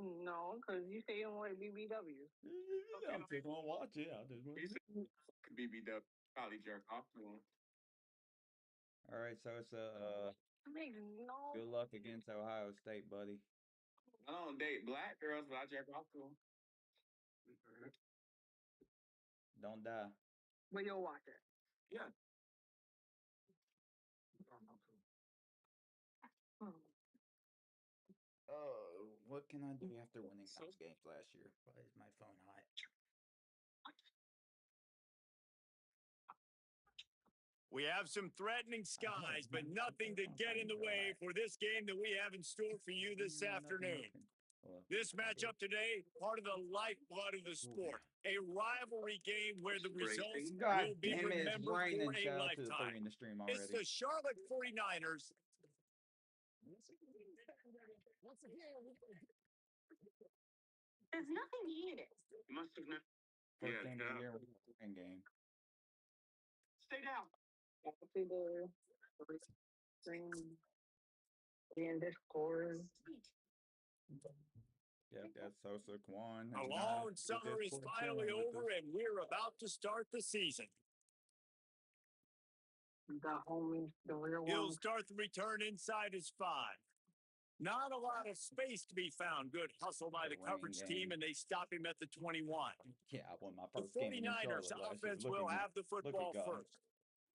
No, because you say you don't like BBW. I'm just gonna watch it. I just He said BBW probably jerk off to him. All right, so it's No. good luck against Ohio State, buddy. I don't date black girls, but I jerk off to them. Don't die. But you'll watch it. Yeah. Oh, what can I do after winning 9 games last year? Why is my phone hot? We have some threatening skies, but nothing to get in the way for this game that we have in store for you this afternoon. This matchup today, part of the lifeblood of the sport, a rivalry game where the results will be remembered for a lifetime. It's the Charlotte 49ers. There's nothing here. You must have known. First game of the year, game. Stay down. See the in Discord. Yep, that's Sosa Kwan. A long summer is finally over, and we're about to start the season. The homie, the real He'll one. start the return inside his 5. Not a lot of space to be found. Good hustle by the coverage team, and they stop him at the 21. Yeah, I won my The first game in 49ers Charlotte offense will have the football first.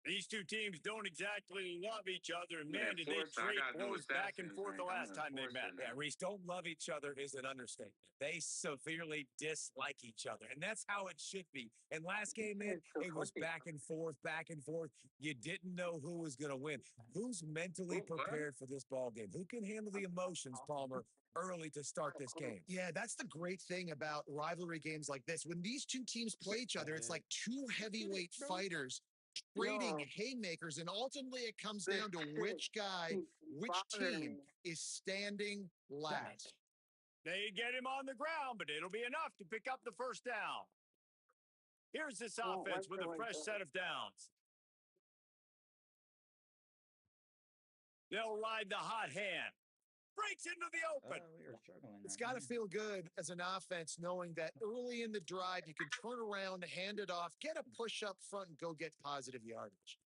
These two teams don't exactly love each other. And man, did they trade blows back and forth the last time they met. Yeah, Reese, don't love each other is an understatement. They severely dislike each other, and that's how it should be. And last game, man, it was back and forth, back and forth. You didn't know who was going to win. Who's mentally prepared for this ball game? Who can handle the emotions, Palmer, early to start this game? Yeah, that's the great thing about rivalry games like this. When these two teams play each other, it's like two heavyweight fighters trading haymakers, and ultimately it comes down to which guy, which team is standing last. They get him on the ground, but it'll be enough to pick up the first down. Here's this offense with a fresh set of downs. They'll ride the hot hand. Breaks into the open. We were struggling. It's got to feel good as an offense knowing that early in the drive, you can turn around, hand it off, get a push up front, and go get positive yardage.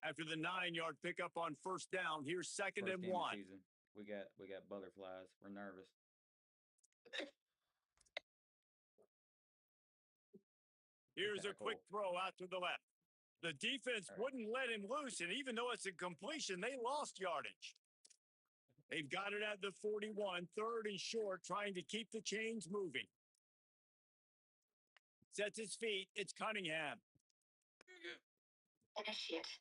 After the 9-yard pickup on first down, here's second and 1. We got butterflies. We're nervous. Here's a quick throw out to the left. The defense wouldn't let him loose, and even though it's a completion, they lost yardage. They've got it at the 41, third and short, trying to keep the chains moving. Sets his feet. It's Cunningham.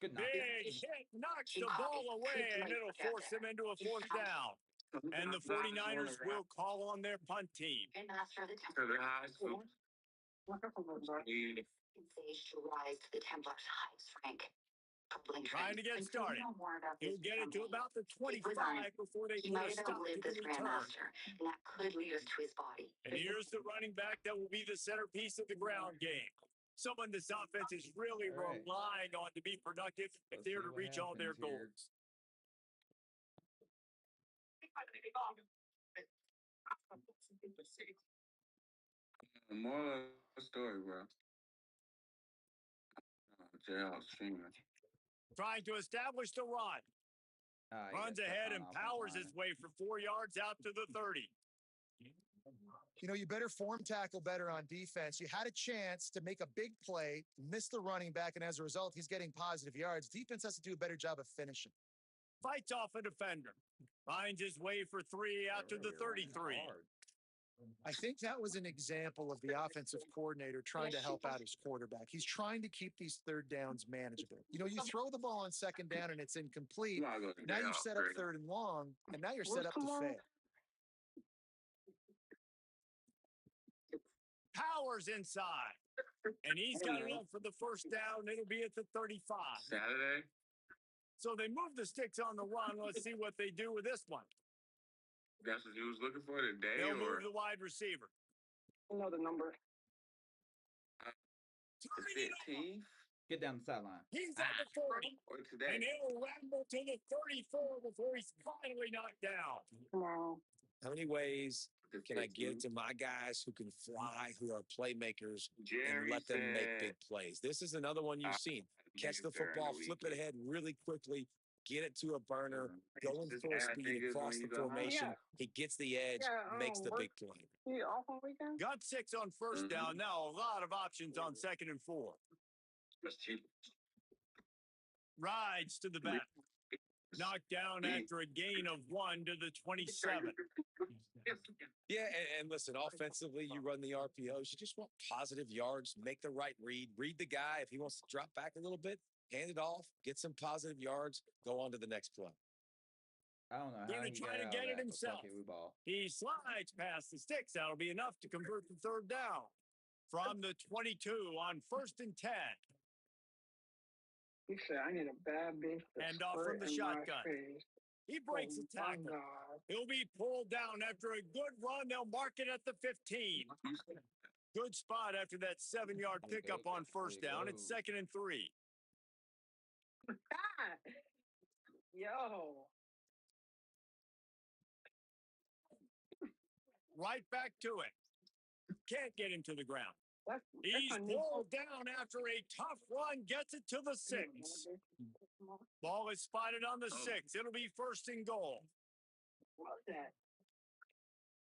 Good big hit, knocks the ball away, and it'll force them into a fourth down. And the 49ers will call on their punt team. Trying to get started. He'll get it to about the 25 before they put a stop to the return. That could lead us to his body. And here's the running back that will be the centerpiece of the ground game. Someone this offense is really relying on to be productive if they're to reach all their goals. Moral of the story, bro. Jail streaming. Trying to establish the run. Runs ahead and powers his way for 4 yards out to the 30. You know, you better form tackle better on defense. You had a chance to make a big play, miss the running back, and as a result, he's getting positive yards. Defense has to do a better job of finishing. Fights off a defender. Finds his way for 3 out to the 33. I think that was an example of the offensive coordinator trying to help out his quarterback. He's trying to keep these third downs manageable. You know, you throw the ball on second down and it's incomplete. Now you've set up third and long, and now you're set up to fail. Powers inside. And he's got enough for the first down. It'll be at the 35. Saturday. So they move the sticks on the run. Let's see what they do with this one. That's what he was looking for today. They'll move the wide receiver. I know the number. 15. Get down the sideline. He's at the 40. And he'll ramble to the 34 before he's finally knocked down. Wow. How many ways Can I get it to my guys who can fly, who are playmakers, and Jerry let them make said, big plays? This is another one you've seen. Catch the niggas during football, the flip it weekend. ahead really quickly, get it to a burner, go in Just full add speed niggas across when the you go home. formation. Yeah. He gets the edge, Yeah, makes the big play. You off on weekend? Got 6 on 1st down. Now a lot of options on 2nd and 4. That's cheap. Rides to the back. Knocked down after a gain of 1 to the 27. Yeah, and listen, offensively, you run the RPOs. You just want positive yards, make the right read the guy. If he wants to drop back a little bit, hand it off, get some positive yards, go on to the next play. I don't know how Gonna he try got to out get of it that, but himself. fuck it, we ball. He slides past the sticks. That'll be enough to convert the 3rd down. From the 22 on 1st and 10. He said, I need a bad bitch to And off from the squirt in my shotgun. face. He breaks a My tackle. God. He'll be pulled down after a good run. They'll mark it at the 15. Good spot after that 7-yard pickup on 1st down. It's 2nd and 3. God. Yo. Right back to it. Can't get him to the ground. That's He's a new pulled down after a tough run. Gets it to the 6. Ball is spotted on the 6. It'll be 1st and goal. What was that?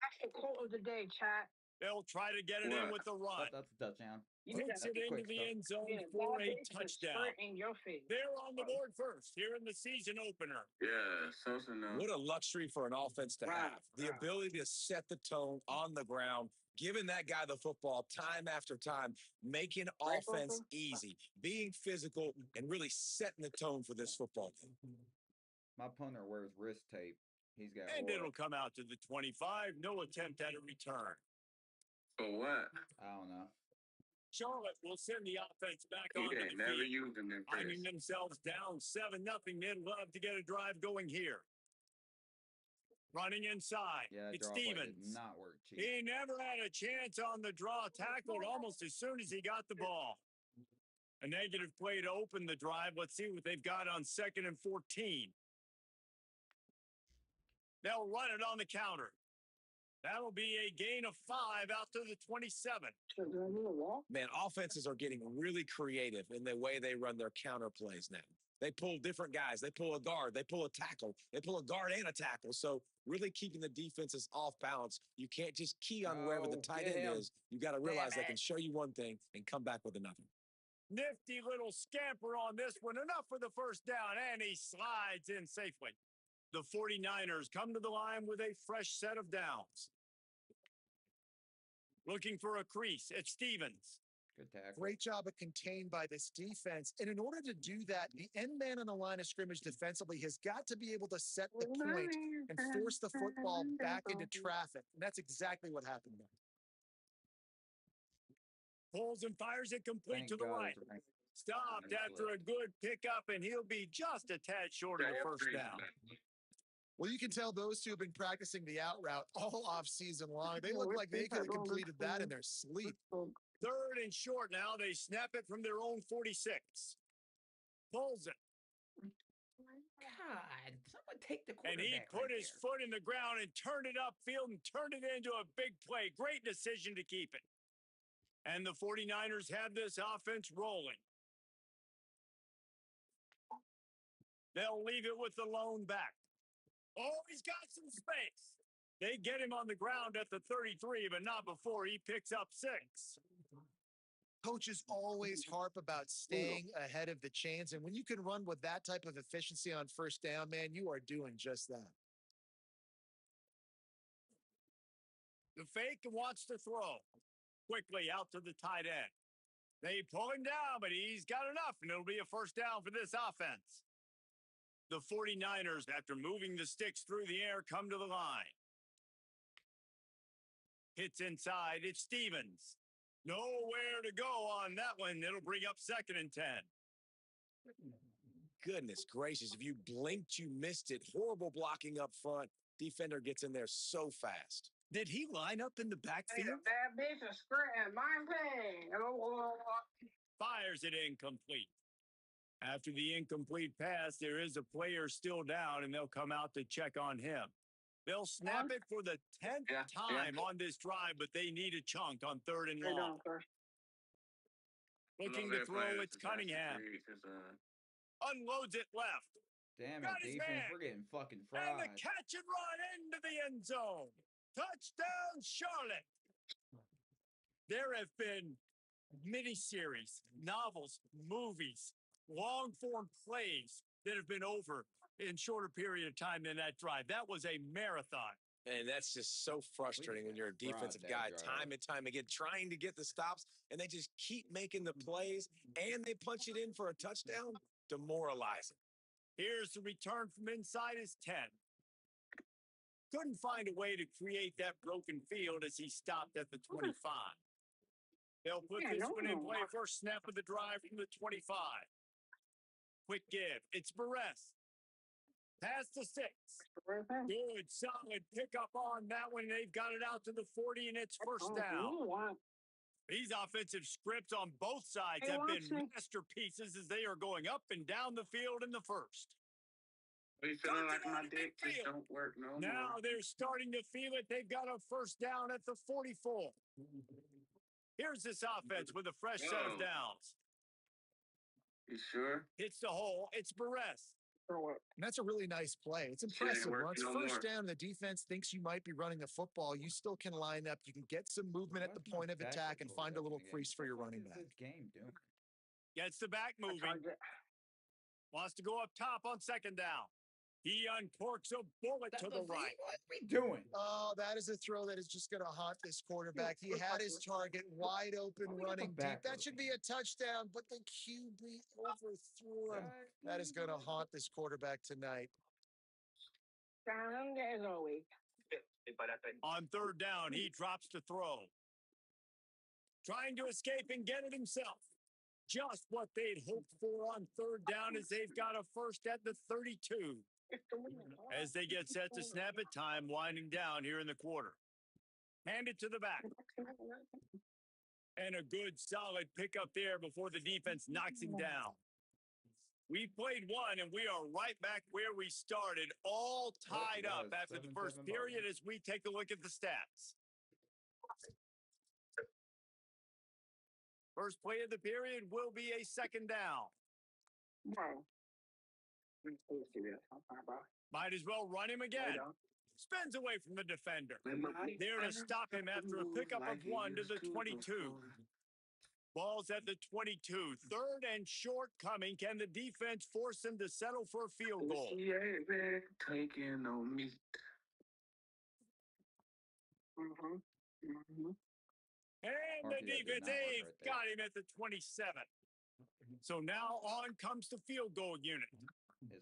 That's the quote of the day, chat. They'll try to get it in with the run. That's a touchdown. You need Puts a it into quick the stuff. end zone yeah, for bad a bitch to touchdown. squirt in your face. They're on the board first here in the season opener. Yeah, Sosa knows. What a luxury for an offense to have. The ability to set the tone on the ground, giving that guy the football time after time, making offense easy, being physical, and really setting the tone for this football team. My punter wears wrist tape. He's got And aura. it'll come out to the 25. No attempt at a return. For what? I don't know. Charlotte will send the offense back He onto ain't the never field. used him in Finding press. themselves down 7-0. They'd love to get a drive going here. Running inside. Yeah, that It's draw play did Stevens. not work, Chief. He never had a chance on the draw. Tackled almost as soon as he got the ball. A negative play to open the drive. Let's see what they've got on 2nd and 14. They'll run it on the counter. That'll be a gain of 5 out to the 27. Man, offenses are getting really creative in the way they run their counter plays now. They pull different guys. They pull a guard. They pull a tackle. They pull a guard and a tackle. So really keeping the defenses off balance. You can't just key on wherever the tight end is. You got to realize they can show you one thing and come back with another. Nifty little scamper on this one. Enough for the 1st down, and he slides in safely. The 49ers come to the line with a fresh set of downs. Looking for a crease. It's Stevens. Good tackle. Great job of contained by this defense. And in order to do that, the end man on the line of scrimmage defensively has got to be able to set the point and force the football back into traffic. And that's exactly what happened there. Pulls and fires it complete Thank to the God right. it's ranked. Stopped after a good pickup, and he'll be just a tad short of the 1st down. Well, you can tell those two have been practicing the out route all off season long. They look like they could have completed that in their sleep. 3rd and short now. They snap it from their own 46. Pulls it. God, someone take the And he quarterback put right his there. foot in the ground and turned it upfield and turned it into a big play. Great decision to keep it. And the 49ers have this offense rolling. They'll leave it with the lone back. Oh, he's got some space. They get him on the ground at the 33, but not before he picks up 6. Coaches always harp about staying ahead of the chains. And when you can run with that type of efficiency on 1st down, man, you are doing just that. The fake wants to throw. Quickly out to the tight end. They pull him down, but he's got enough, and it'll be a 1st down for this offense. The 49ers, after moving the sticks through the air, come to the line. Hits inside. It's Stevens. Nowhere to go on that one. It'll bring up 2nd and 10. Goodness gracious. If you blinked, you missed it. Horrible blocking up front. Defender gets in there so fast. Did he line up in the backfield? Bad bitch to squirt in my face. Fires it incomplete. After the incomplete pass, there is a player still down, and they'll come out to check on him. They'll snap it for the 10th time on this drive, but they need a chunk on 3rd and long. Looking to throw, it's Cunningham. Unloads it left. Damn Got it, his defense. man. We're getting fucking And the fried. catch and run into the end zone. Touchdown, Charlotte. There have been miniseries, novels, movies, long-form plays that have been over in shorter period of time than that drive. That was a marathon. And that's just so frustrating when you're a defensive guy, time and time again, trying to get the stops, and they just keep making the plays, and they punch it in for a touchdown. Demoralizing. Here's the return from inside his 10. Couldn't find a way to create that broken field as he stopped at the 25. They'll put this one in play first snap of the drive from the 25. Quick give. It's Barres. Past the 6. Good, solid pickup on that one. They've got it out to the 40, and it's first down. These offensive scripts on both sides have been masterpieces as they are going up and down the field in the first. Are you feeling like my dick just don't work no more? Now they're starting to feel it. They've got a first down at the 44. Here's this offense with a fresh set of downs. You sure? Hits the hole. It's Barres. And that's a really nice play. It's impressive. Once first down, the defense thinks you might be running the football. You still can line up. You can get some movement at the point of attack and find a little crease for your running back. What's this game doing? Gets the back moving. Wants to go up top on second down. He uncorks a bullet to the right. What are we doing? Oh, that is a throw that is just going to haunt this quarterback. He had his target wide open, running deep. That should be a touchdown, but the QB overthrew him. That is going to haunt this quarterback tonight. On third down, he drops to throw. Trying to escape and get it himself. Just what they'd hoped for on third down as they've got a first at the 32. As they get set to snap it, time winding down here in the quarter. Hand it to the back. And a good solid pickup there before the defense knocks him down. We played one, and we are right back where we started, all tied up after the first period as we take a look at the stats. First play of the period will be a second down. Might as well run him again. Spins away from the defender. There to stop him after a pickup of 1 to the 22. Ball's at the 22. Third and short coming. Can the defense force him to settle for a field goal? Taking no meat. And the defense got him at the 27. So now on comes the field goal unit.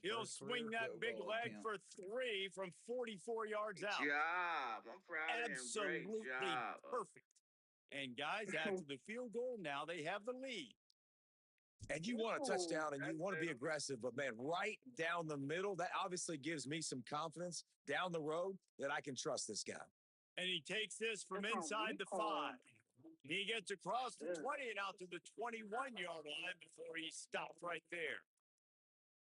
He'll swing that big leg for 3 from 44 yards out. Good job. I'm proud of him. Absolutely Great job. perfect. And guys, after the field goal, now they have the lead. And you want a touchdown and you want to be aggressive, but man, right down the middle, that obviously gives me some confidence down the road that I can trust this guy. And he takes this from inside the 5. He gets across the 20 and out to the 21-yard line before he stops right there.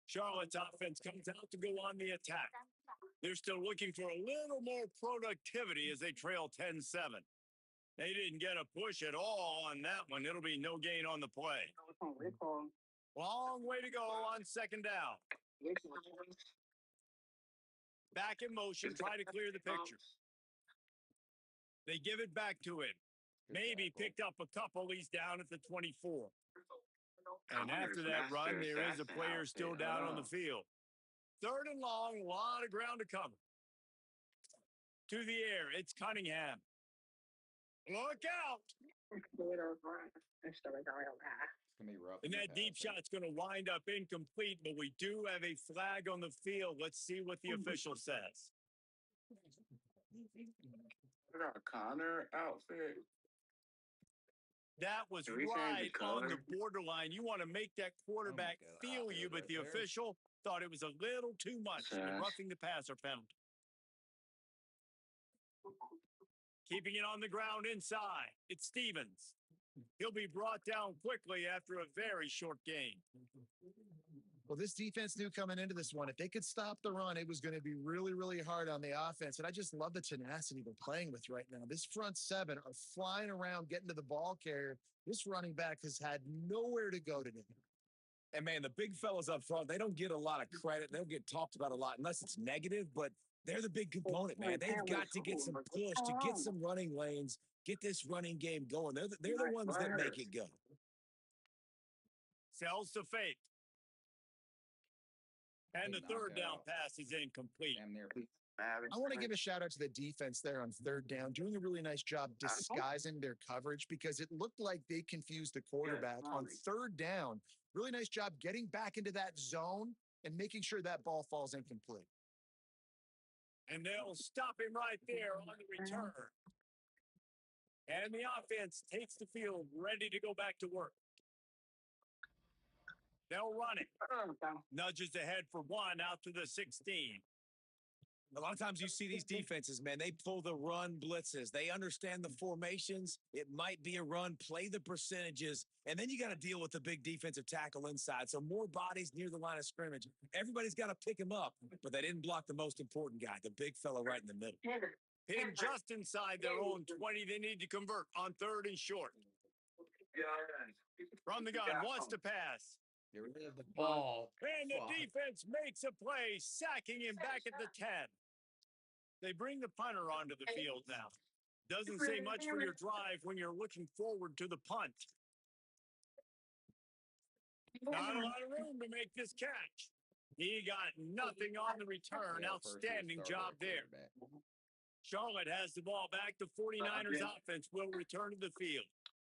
Charlotte's offense comes out to go on the attack. They're still looking for a little more productivity as they trail 10-7. They didn't get a push at all on that one. It'll be no gain on the play. Long way to go on second down. Back in motion, try to clear the picture. They give it back to him. Maybe picked up a couple. He's down at the 24. And after that run, there is a player still down on the field. Third and long, a lot of ground to cover. To the air, it's Cunningham. Look out! It's gonna be rough. And that deep shot's going to wind up incomplete, but we do have a flag on the field. Let's see what the official says. We got a Connor outfit. That was right on the borderline. You want to make that quarterback feel you, but the official thought it was a little too much. Roughing the passer penalty. Keeping it on the ground inside. It's Stevens. He'll be brought down quickly after a very short gain. Well, this defense knew coming into this one, if they could stop the run, it was going to be really, really hard on the offense. And I just love the tenacity they're playing with right now. This front seven are flying around, getting to the ball carrier. This running back has had nowhere to go today. And man, the big fellas up front, they don't get a lot of credit. They don't get talked about a lot unless it's negative, but they're the big component, man. They've got to get some push to get some running lanes, get this running game going. They're the ones that make it go. Sells to fake. And the third down pass is incomplete. Damn near. I want to give a shout out to the defense there on third down, doing a really nice job disguising their coverage because it looked like they confused the quarterback on third down. Really nice job getting back into that zone and making sure that ball falls incomplete. And they'll stop him right there on the return. And the offense takes the field, ready to go back to work. They'll run it. Nudges ahead for one out to the 16. A lot of times you see these defenses, man, they pull the run blitzes. They understand the formations. It might be a run, play the percentages, and then you got to deal with the big defensive tackle inside. So more bodies near the line of scrimmage. Everybody's got to pick him up, but they didn't block the most important guy, the big fella right in the middle. Hitting just inside their own 20. They need to convert on third and short. From the gun, wants to pass. Get rid of the ball. And the defense makes a play, sacking him back at the 10. They bring the punter onto the field now. Doesn't say much for your drive when you're looking forward to the punt. Not a lot of room to make this catch. He got nothing on the return. Outstanding job there. Charlotte has the ball back. The 49ers offense will return to the field.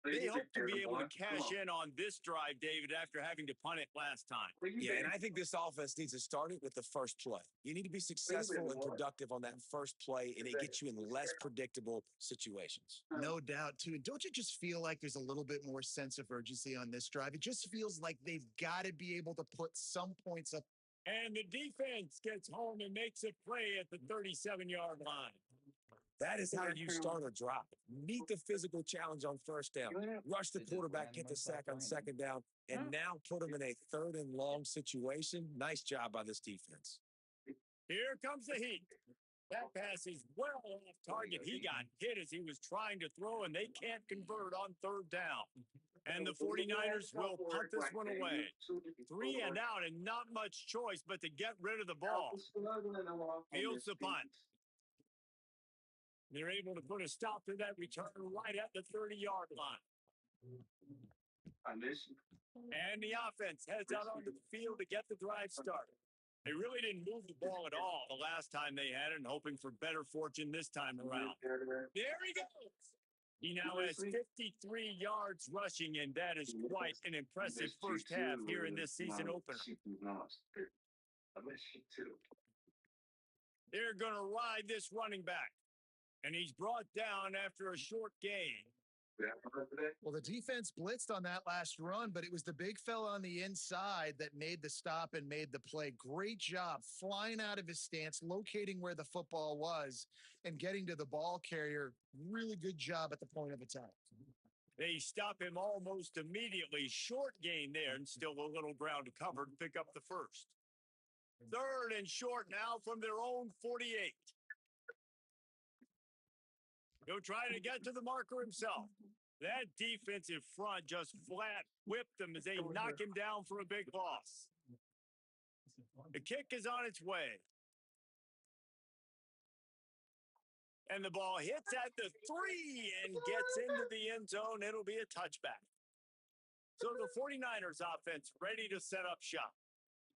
They hope to be able to cash in on this drive, David, after having to punt it last time. Yeah, and I think this offense needs to start it with the first play. You need to be successful and productive on that first play, and it gets you in less predictable situations. No doubt, too. And don't you just feel like there's a little bit more sense of urgency on this drive? It just feels like they've got to be able to put some points up. And the defense gets home and makes a play at the 37-yard line. That is how you start a drive. Meet the physical challenge on first down. Rush the quarterback, get the sack on second down, and now put him in a third and long situation. Nice job by this defense. Here comes the heat. That pass is well off target. He got hit as he was trying to throw, and they can't convert on third down. And the 49ers will punt this one away. 3 and out, and not much choice but to get rid of the ball. Fields the punt. They're able to put a stop to that return right at the 30-yard line. And the offense heads out onto the field to get the drive started. They really didn't move the ball at all the last time they had it, and hoping for better fortune this time around. There he goes. He now has 53 yards rushing, and that is quite an impressive first half here in this season opener. They're going to ride this running back, and he's brought down after a short gain. Well, the defense blitzed on that last run, but it was the big fella on the inside that made the stop and made the play. Great job flying out of his stance, locating where the football was, and getting to the ball carrier. Really good job at the point of attack. They stop him almost immediately. Short gain there, and still a little ground to cover to pick up the first. Third and short now from their own 48. He'll try to get to the marker himself. That defensive front just flat whipped them as they knock him down for a big loss. The kick is on its way. And the ball hits at the 3 and gets into the end zone. It'll be a touchback. So the 49ers offense ready to set up shop.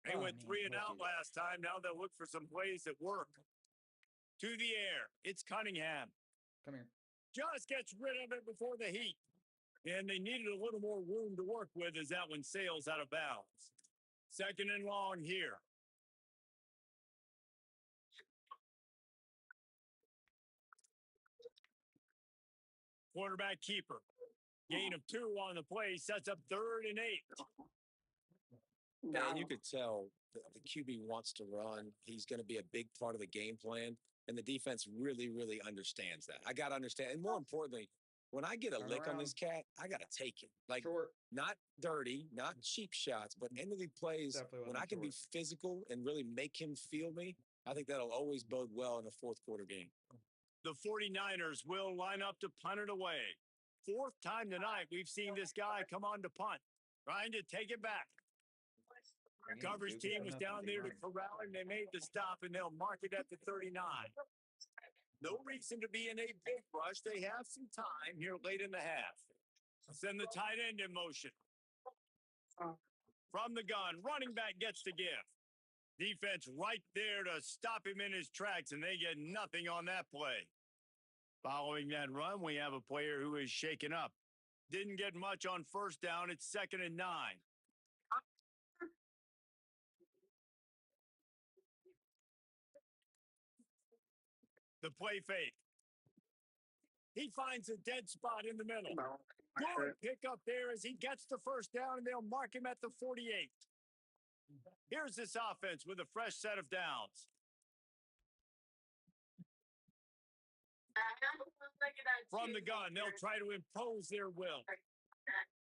They went 3 and out last time. Now they'll look for some plays that work. To the air. It's Cunningham. Come here. Just gets rid of it before the heat. And they needed a little more room to work with as that one sails out of bounds. Second and long here. Quarterback keeper. Gain of 2 on the play. Sets up 3rd and 8. And you could tell the QB wants to run. He's going to be a big part of the game plan. And the defense really, really understands that. I got to understand. And more importantly, When I get a Turn lick on around. this cat, I got to take it. Like, Short. not dirty, not cheap shots, but end of the plays, Definitely when I wasn't can be short. physical and really make him feel me, I think that'll always bode well in a fourth quarter game. The 49ers will line up to punt it away. Fourth time tonight we've seen this guy come on to punt, trying to take it back. Coverage team was down there to corral him. They made the stop, and they'll mark it at the 39. No reason to be in a big rush. They have some time here late in the half. Send the tight end in motion. From the gun, running back gets the gift. Defense right there to stop him in his tracks, and they get nothing on that play. Following that run, we have a player who is shaken up. Didn't get much on first down. It's 2nd and 9. The play fake. He finds a dead spot in the middle. Good pickup there as he gets the first down, and they'll mark him at the 48. Here's this offense with a fresh set of downs. From the gun, they'll try to impose their will.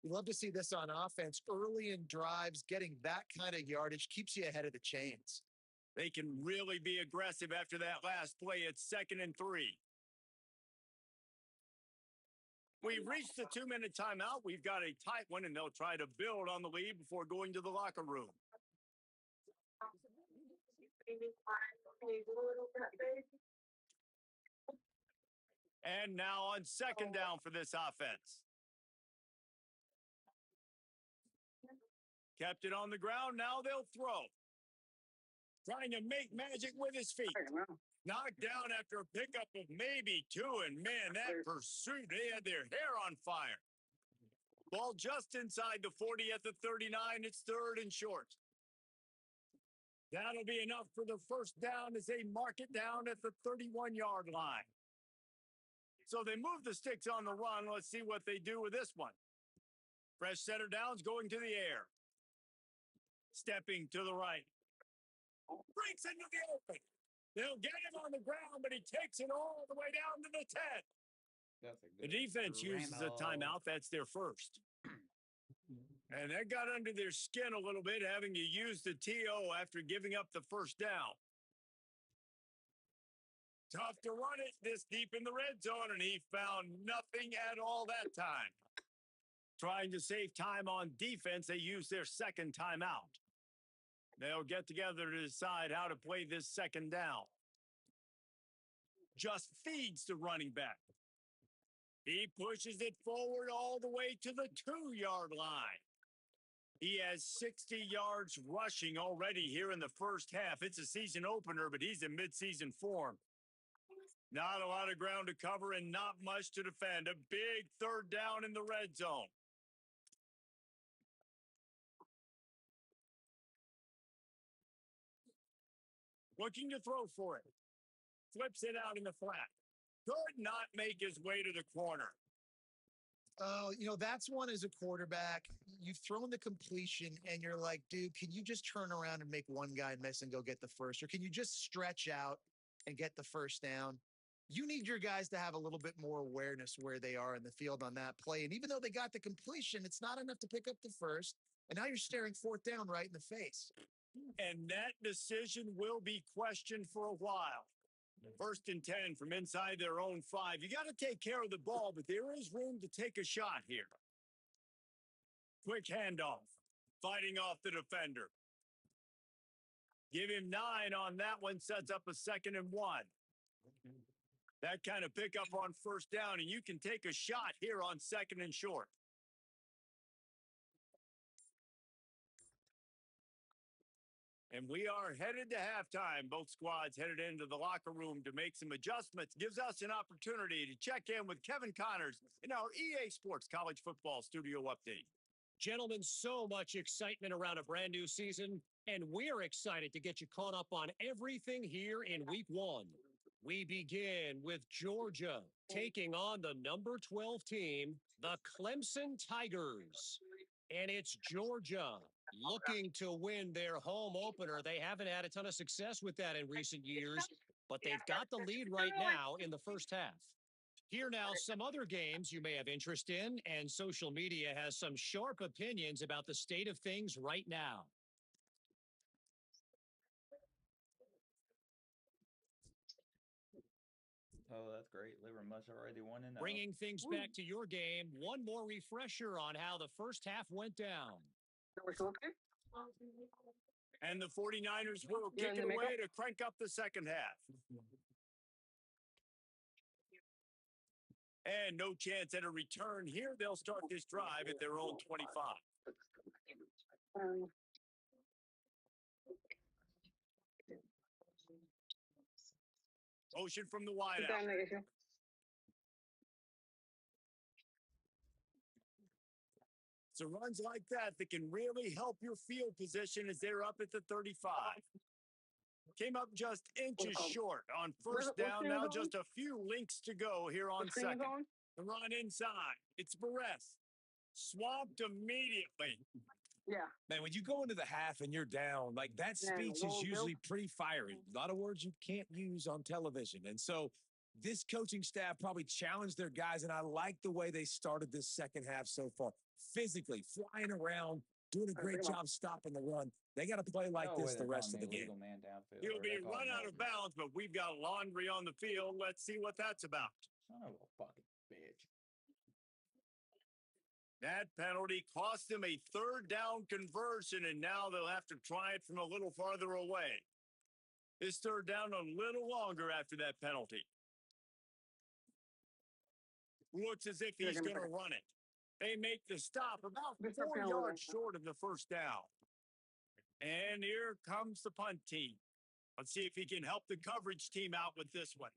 You love to see this on offense. Early in drives, getting that kind of yardage keeps you ahead of the chains. They can really be aggressive after that last play. It's 2nd and 3. We've reached the 2-minute timeout. We've got a tight one, and they'll try to build on the lead before going to the locker room. And now on 2nd down for this offense. Kept it on the ground. Now they'll throw. Trying to make magic with his feet. Knocked down after a pickup of maybe 2, and man, that pursuit, they had their hair on fire. Ball just inside the 40 at the 39. It's 3rd and short. That'll be enough for the first down as they mark it down at the 31-yard line. So they move the sticks on the run. Let's see what they do with this one. Fresh center downs going to the air. Stepping to the right. Breaks into the open. They'll get him on the ground, but he takes it all the way down to the 10. The defense uses a timeout. That's their first. And that got under their skin a little bit, having to use the TO after giving up the first down. Tough to run it this deep in the red zone, and he found nothing at all that time. Trying to save time on defense, they use their second timeout. They'll get together to decide how to play this 2nd down. Just feeds the running back. He pushes it forward all the way to the 2-yard line. He has 60 yards rushing already here in the first half. It's a season opener, but he's in midseason form. Not a lot of ground to cover and not much to defend. A big 3rd down in the red zone. Looking to throw for it. Flips it out in the flat. Could not make his way to the corner. Oh, that's one as a quarterback. You've thrown the completion and you're like, dude, can you just turn around and make one guy miss and go get the first? Or can you just stretch out and get the first down? You need your guys to have a little bit more awareness where they are in the field on that play. And even though they got the completion, it's not enough to pick up the first. And now you're staring 4th down right in the face. And that decision will be questioned for a while. 1st and 10 from inside their own 5. You got to take care of the ball, but there is room to take a shot here. Quick handoff. Fighting off the defender. Give him 9 on that one. Sets up a 2nd and 1. That kind of pickup on first down, and you can take a shot here on 2nd and short. And we are headed to halftime. Both squads headed into the locker room to make some adjustments. Gives us an opportunity to check in with Kevin Connors in our EA Sports College Football Studio Update. Gentlemen, so much excitement around a brand new season, and we're excited to get you caught up on everything here in week 1. We begin with Georgia taking on the number 12 team, the Clemson Tigers. And it's Georgia looking to win their home opener. They haven't had a ton of success with that in recent years, but they've got the lead right now in the first half. Here now, some other games you may have interest in, and social media has some sharp opinions about the state of things right now. Oh, that's great. Liver Mush already 1-0. Bringing things back to your game, one more refresher on how the first half went down. And the 49ers will kick it away to crank up the second half. And no chance at a return here. They'll start this drive at their own 25. Motion from the wideout. So runs like that can really help your field position as they're up at the 35. Came up just inches short on first down. Now just a few links to go here on second. The run inside. It's Barres. Swamped immediately. Yeah. Man, when you go into the half and you're down, like that speech is usually pretty fiery. A lot of words you can't use on television. And so this coaching staff probably challenged their guys, and I like the way they started this second half so far. Physically, flying around, doing a great job stopping the run. They got to play like this the rest of the game. He'll be run out of bounds, but we've got laundry on the field. Let's see what that's about. Son of a fucking bitch. That penalty cost them a third down conversion, and now they'll have to try it from a little farther away. This third down a little longer after that penalty. Looks as if he's going to run it. They make the stop about 4 yards short of the first down. And here comes the punt team. Let's see if he can help the coverage team out with this one.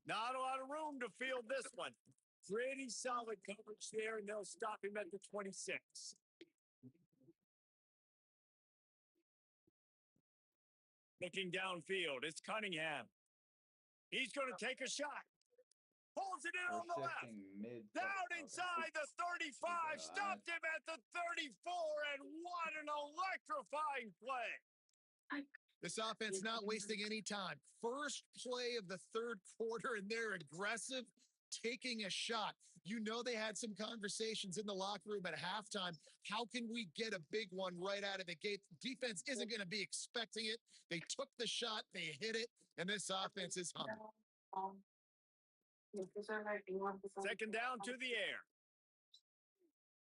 Not a lot of room to field this one. Pretty solid coverage there, and they'll stop him at the 26. Looking downfield, it's Cunningham. He's going to take a shot. Pulls it in on the left. Down inside the 35. Stopped him at the 34, and what an electrifying play. This offense not wasting any time. First play of the third quarter, and they're aggressive, taking a shot. You know they had some conversations in the locker room at halftime. How can we get a big one right out of the gate? Defense isn't going to be expecting it. They took the shot, they hit it, and this offense is humming. Second down to the air.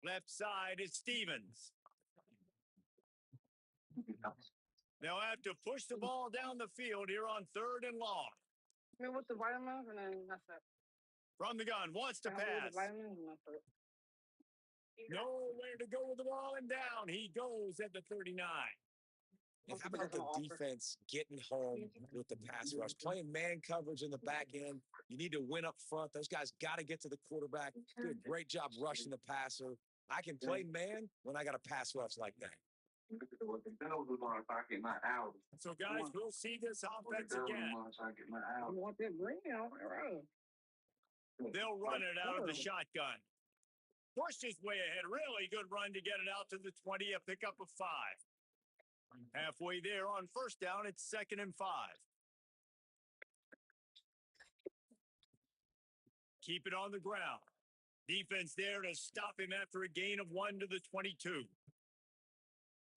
Left side is Stevens. They'll have to push the ball down the field here on third and long. I mean, with the vitamins, and then that's it. From the gun, wants to pass. Nowhere to go with the ball, and down he goes at the 39. And how about the defense getting home with the pass rush? Playing man coverage in the back end. You need to win up front. Those guys got to get to the quarterback. Do a great job rushing the passer. I can play man when I got a pass rush like that. So, guys, we'll see this offense again. They'll run it out of the shotgun. Pushed his way ahead. Really good run to get it out to the 20, a pickup of 5. Halfway there on first down, it's 2nd and 5. Keep it on the ground. Defense there to stop him after a gain of 1 to the 22.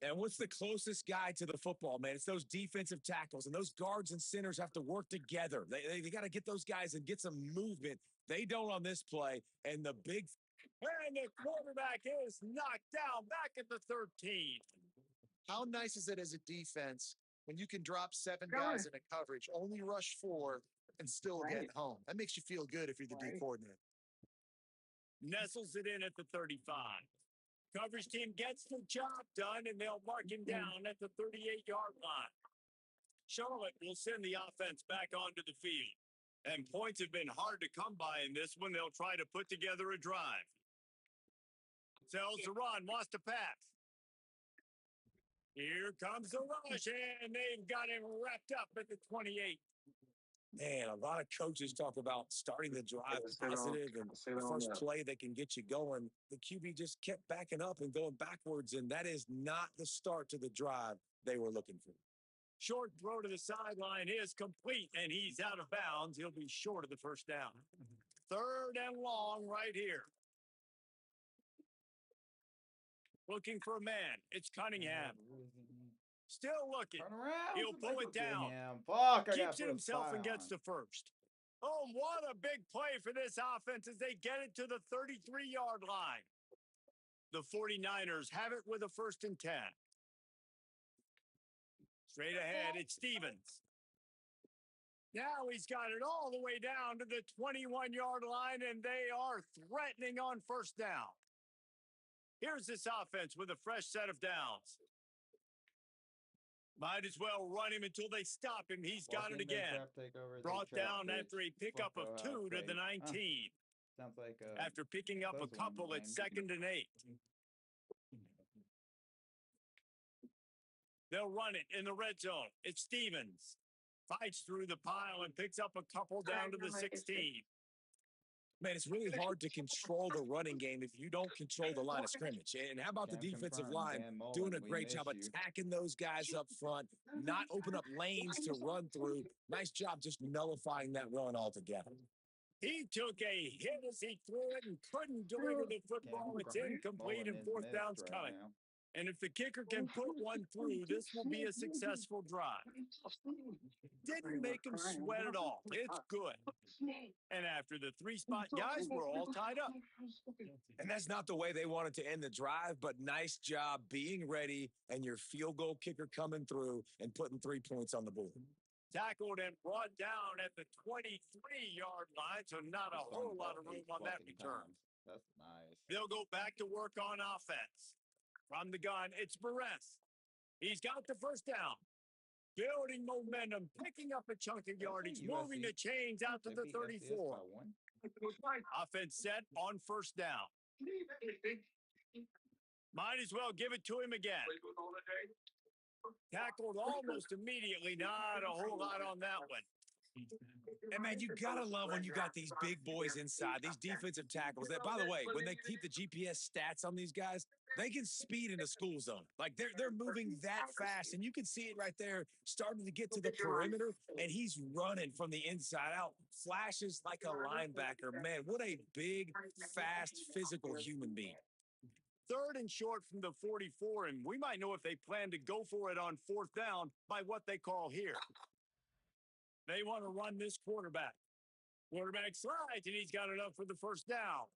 And what's the closest guy to the football, man? It's those defensive tackles, and those guards and centers have to work together. They got to get those guys and get some movement. They don't on this play, and the big... And the quarterback is knocked down back at the 13. How nice is it as a defense when you can drop 7 guys in a coverage, only rush 4, and still get home? That makes you feel good if you're the D coordinator. Nestles it in at the 35. Coverage team gets the job done, and they'll mark him down at the 38-yard line. Charlotte will send the offense back onto the field. And points have been hard to come by in this one. They'll try to put together a drive. Sells the run, wants to pass. Here comes the rush, and they've got him wrapped up at the 28. Man, a lot of coaches talk about starting the drive positive and the first play that can get you going. The QB just kept backing up and going backwards, and that is not the start to the drive they were looking for. Short throw to the sideline is complete, and he's out of bounds. He'll be short of the first down. Third and long right here. Looking for a man. It's Cunningham. Still looking. Turn around. He'll pull it down. Fuck, I Keeps got it himself and gets the first. Oh, what a big play for this offense as they get it to the 33-yard line. The 49ers have it with a 1st and 10. Straight ahead, it's Stevens. Now he's got it all the way down to the 21-yard line, and they are threatening on 1st down. Here's this offense with a fresh set of downs. Might as well run him until they stop him. He's got it again. Brought down after a pickup of 2 to the 19. Sounds like After picking up a couple, it's 2nd and 8. They'll run it in the red zone. It's Stevens. Fights through the pile and picks up a couple down to the 16. Man, it's really hard to control the running game if you don't control the line of scrimmage. And how about the defensive line doing a great job attacking those guys up front, not open up lanes to run through. Nice job just nullifying that run altogether. He took a hit as he threw it and couldn't deliver the football. It's incomplete and 4th down's coming. And if the kicker can put one through, this will be a successful drive. Didn't make him sweat at all. It's good. And after the 3-spot guys, we're all tied up. And that's not the way they wanted to end the drive, but nice job being ready and your field goal kicker coming through and putting 3 points on the board. Tackled and brought down at the 23-yard line, so not a whole lot of room on that return. That's nice. They'll go back to work on offense. From the gun, it's Barres. He's got the 1st down. Building momentum, picking up a chunk of yardage, moving the chains out to the 34. Offense set on 1st down. Might as well give it to him again. Tackled almost immediately. Not a whole lot on that one. And, man, you got to love when you got these big boys inside, these defensive tackles that, by the way, when they keep the GPS stats on these guys, they can speed in the school zone. Like, they're moving that fast, and you can see it right there starting to get to the perimeter, and he's running from the inside out, flashes like a linebacker. Man, what a big, fast, physical human being. 3rd and short from the 44, and we might know if they plan to go for it on 4th down by what they call here. They want to run this quarterback. Quarterback slides, and he's got enough for the 1st down.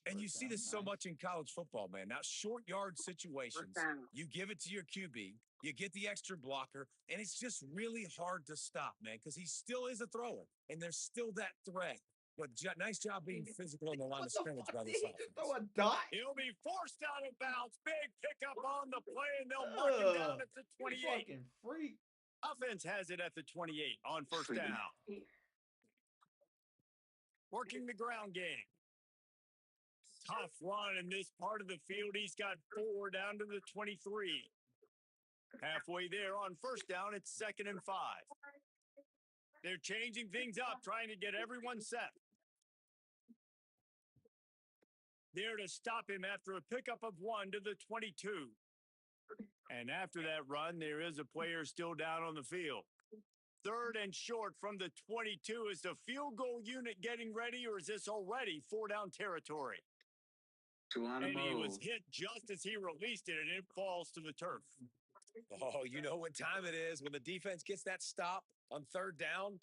And you see this so much in college football, man. Now, short yard situations, you give it to your QB, you get the extra blocker, and it's just really hard to stop, man, because he still is a thrower, and there's still that threat. But nice job being physical on the line of scrimmage by this offense. Throw a dot. He'll be forced out of bounds. Big pickup on the play, and they'll mark him down at the 28. Fucking freak. Offense has it at the 28 on 1st down. Working the ground game. Tough run in this part of the field. He's got 4 down to the 23. Halfway there on 1st down, it's 2nd and 5. They're changing things up, trying to get everyone set. There to stop him after a pickup of 1 to the 22. And after that run, there is a player still down on the field. 3rd and short from the 22. Is the field goal unit getting ready, or is this already 4-down territory? And he was hit just as he released it, and it falls to the turf. Oh, you know what time it is when the defense gets that stop on 3rd down,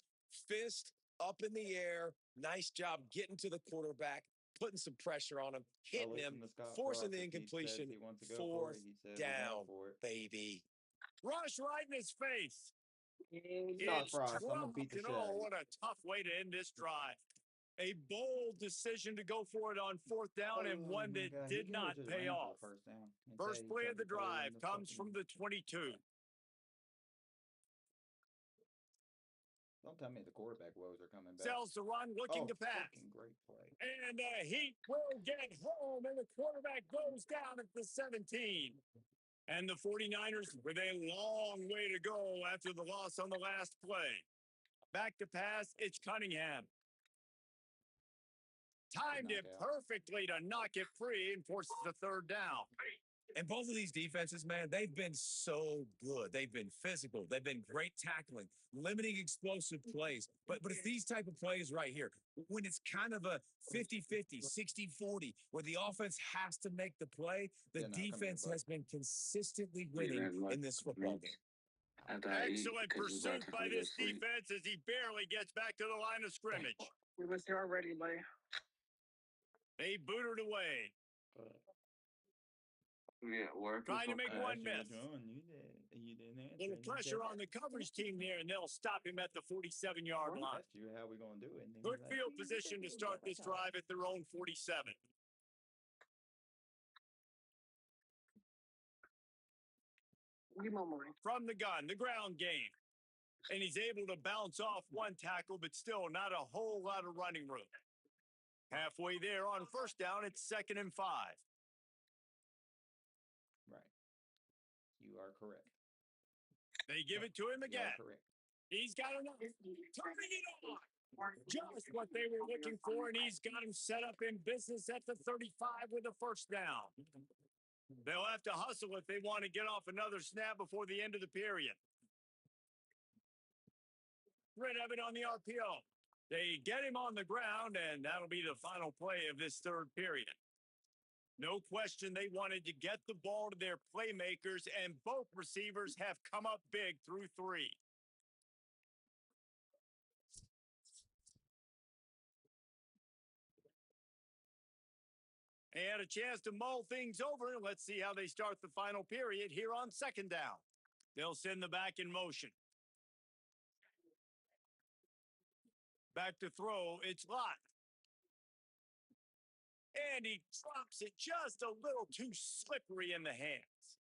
fist up in the air. Nice job getting to the quarterback, putting some pressure on him, hitting him, forcing the incompletion. 4th down, baby. Rush right in his face. It's Frost. I'm gonna beat the shit. Oh, what a tough way to end this drive. A bold decision to go for it on 4th down, and one that did not pay off. First play of the drive comes from the 22. Don't tell me the quarterback woes are coming back. Sells the run, looking to pass. Great play. And the Heat will get home, and the quarterback goes down at the 17. And the 49ers with a long way to go after the loss on the last play. Back to pass, it's Cunningham. Timed it perfectly to knock it free and forces the 3rd down. And both of these defenses, man, they've been so good. They've been physical. They've been great tackling, limiting explosive plays. But it's these type of plays right here, when it's kind of a 50-50, 60-40, where the offense has to make the play, the defense has been consistently winning in this football game. Excellent pursuit by this defense as he barely gets back to the line of scrimmage. We was here already, buddy. They booted away. Yeah, work. Trying to make one miss. You didn't answer. Little pressure on the coverage team there, and they'll stop him at the 47-yard line. Asked you how we gonna do it. And then Good he's like, field position to start this drive at their own 47. From the gun, the ground game. And he's able to bounce off one tackle, but still not a whole lot of running room. Halfway there on first down, it's 2nd and 5. Right. You are correct. They give it to him You again. are correct. He's got enough. Turning it on. Just what they were looking for, and he's got him set up in business at the 35 with a first down. They'll have to hustle if they want to get off another snap before the end of the period. Red of it on the RPO. They get him on the ground, and that'll be the final play of this third period. No question they wanted to get the ball to their playmakers, and both receivers have come up big through 3. They had a chance to mull things over. Let's see how they start the final period here on 2nd down. They'll send the back in motion. Back to throw. It's locked. And he drops it just a little too slippery in the hands.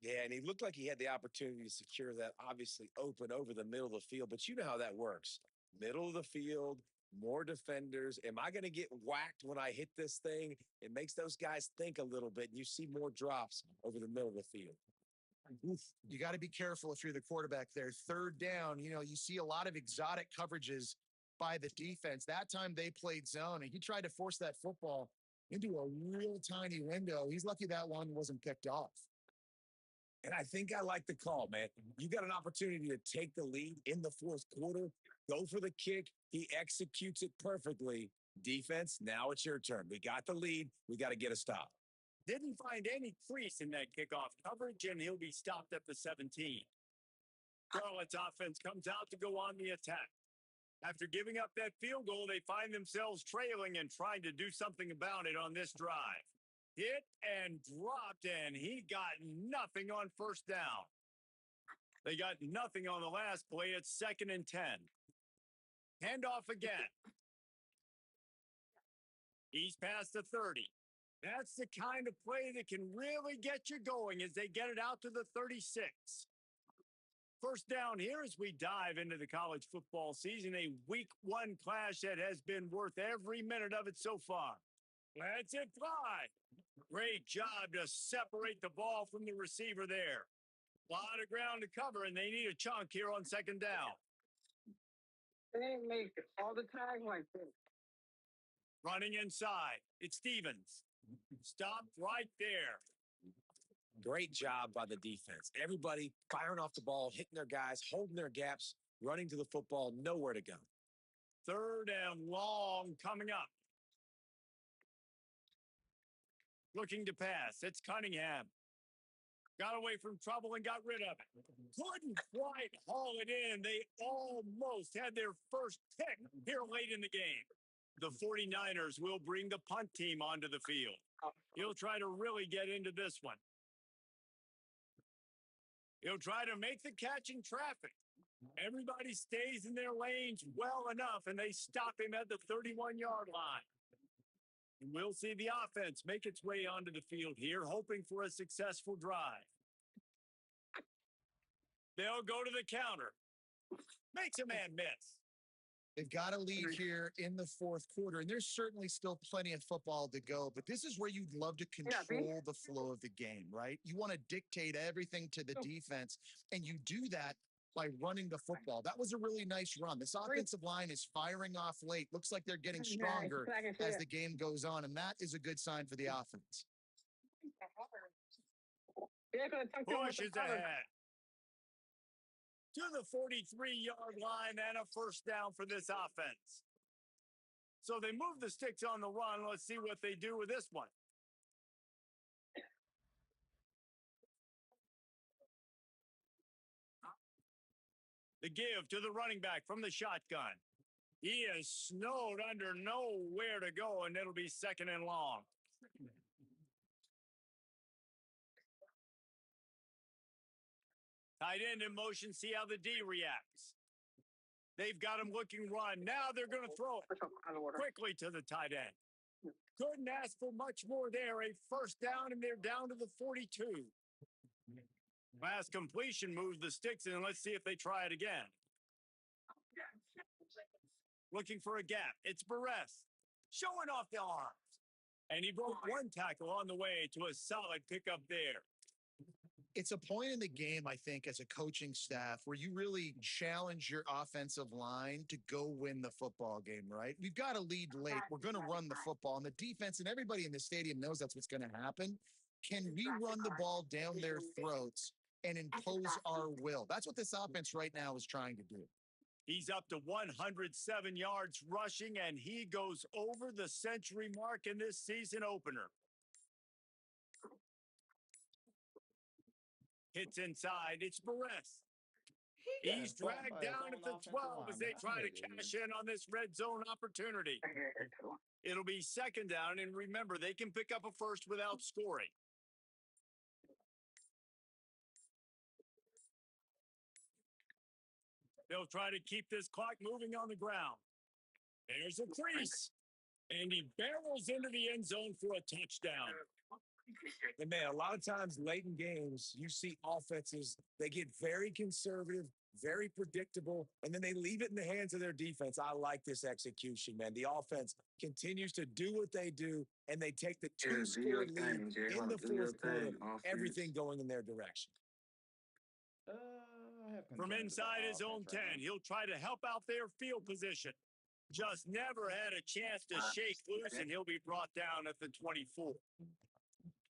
Yeah, and he looked like he had the opportunity to secure that, obviously open over the middle of the field. But you know how that works. Middle of the field, more defenders. Am I going to get whacked when I hit this thing? It makes those guys think a little bit, and you see more drops over the middle of the field. Oof. You got to be careful if you're the quarterback there. 3rd down, you see a lot of exotic coverages by the defense. That time they played zone, and he tried to force that football into a real tiny window. He's lucky that one wasn't picked off. And I think I like the call, man. You got an opportunity to take the lead in the 4th quarter. Go for the kick. He executes it perfectly. Defense, now it's your turn. We got the lead. We got to get a stop. Didn't find any crease in that kickoff coverage, and he'll be stopped at the 17. Charlotte's offense comes out to go on the attack. After giving up that field goal, they find themselves trailing and trying to do something about it on this drive. Hit and dropped, and he got nothing on first down. They got nothing on the last play. It's 2nd and 10. Handoff again. He's past the 30. That's the kind of play that can really get you going as they get it out to the 36. First down here as we dive into the college football season, a week 1 clash that has been worth every minute of it so far. Let's it fly. Great job to separate the ball from the receiver there. A lot of ground to cover, and they need a chunk here on 2nd down. They didn't make it all the time like this. Running inside. It's Stevens. Stopped right there. Great job by the defense. Everybody firing off the ball, hitting their guys, holding their gaps, running to the football, nowhere to go. 3rd and long coming up. Looking to pass. It's Cunningham. Got away from trouble and got rid of it. Couldn't quite haul it in. They almost had their first pick here late in the game. The 49ers will bring the punt team onto the field. He'll try to really get into this one. He'll try to make the catch in traffic. Everybody stays in their lanes well enough, and they stop him at the 31-yard line. And we'll see the offense make its way onto the field here, hoping for a successful drive. They'll go to the counter. Makes a man miss. They've got a lead here in the 4th quarter, and there's certainly still plenty of football to go, but this is where you'd love to control the flow of the game, right? You want to dictate everything to the defense, and you do that by running the football. That was a really nice run. This offensive line is firing off late. Looks like they're getting stronger as the game goes on, and that is a good sign for the offense. They're going to tuck them with the Pushes cover. ahead to the 43-yard line and a first down for this offense. So they move the sticks on the run. Let's see what they do with this one. The give to the running back from the shotgun. He is snowed under, nowhere to go, and it'll be second and long. Tight end in motion, see how the D reacts. They've got him looking run. Now they're going to throw it quickly to the tight end. Couldn't ask for much more there. A first down, and they're down to the 42. Pass completion moves the sticks, and let's see if they try it again. Looking for a gap. It's Barres showing off the arms. And he broke one tackle on the way to a solid pickup there. It's a point in the game, I think, as a coaching staff where you really challenge your offensive line to go win the football game, right? We've got to lead late. We're going to run the football. And the defense and everybody in the stadium knows that's what's going to happen. Can we run the ball down their throats and impose our will? That's what this offense right now is trying to do. He's up to 107 yards rushing, and he goes over the century mark in this season opener. Hits inside. It's Barres. He's dragged down at the 12 as they try to cash in on this red zone opportunity. It'll be second down, and remember, they can pick up a first without scoring. They'll try to keep this clock moving on the ground. There's a crease, and he barrels into the end zone for a touchdown. And man, a lot of times late in games, you see offenses, they get very conservative, very predictable, and then they leave it in the hands of their defense. I like this execution, man. The offense continues to do what they do, and they take the two-score lead in the fourth quarter, everything going in their direction. From inside his own 10, he'll try to help out their field position. Just never had a chance to shake loose, and he'll be brought down at the 24.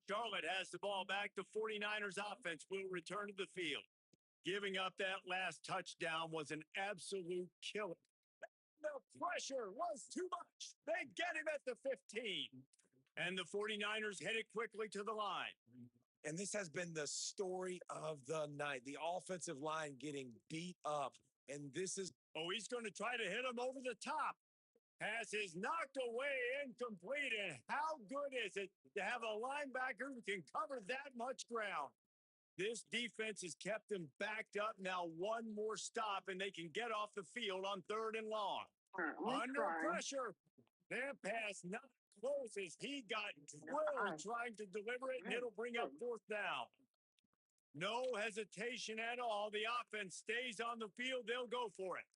Charlotte has the ball back. The 49ers offense will return to the field. Giving up that last touchdown was an absolute killer. The pressure was too much. They get him at the 15. And the 49ers headed quickly to the line. And this has been the story of the night. The offensive line getting beat up. And this is... Oh, he's going to try to hit him over the top. Pass is knocked away, incomplete. And how good is it to have a linebacker who can cover that much ground? This defense has kept them backed up. Now one more stop, and they can get off the field on third and long. Under pressure. That pass not close as he got drilled trying to deliver it, and it'll bring up fourth down. No hesitation at all. The offense stays on the field. They'll go for it.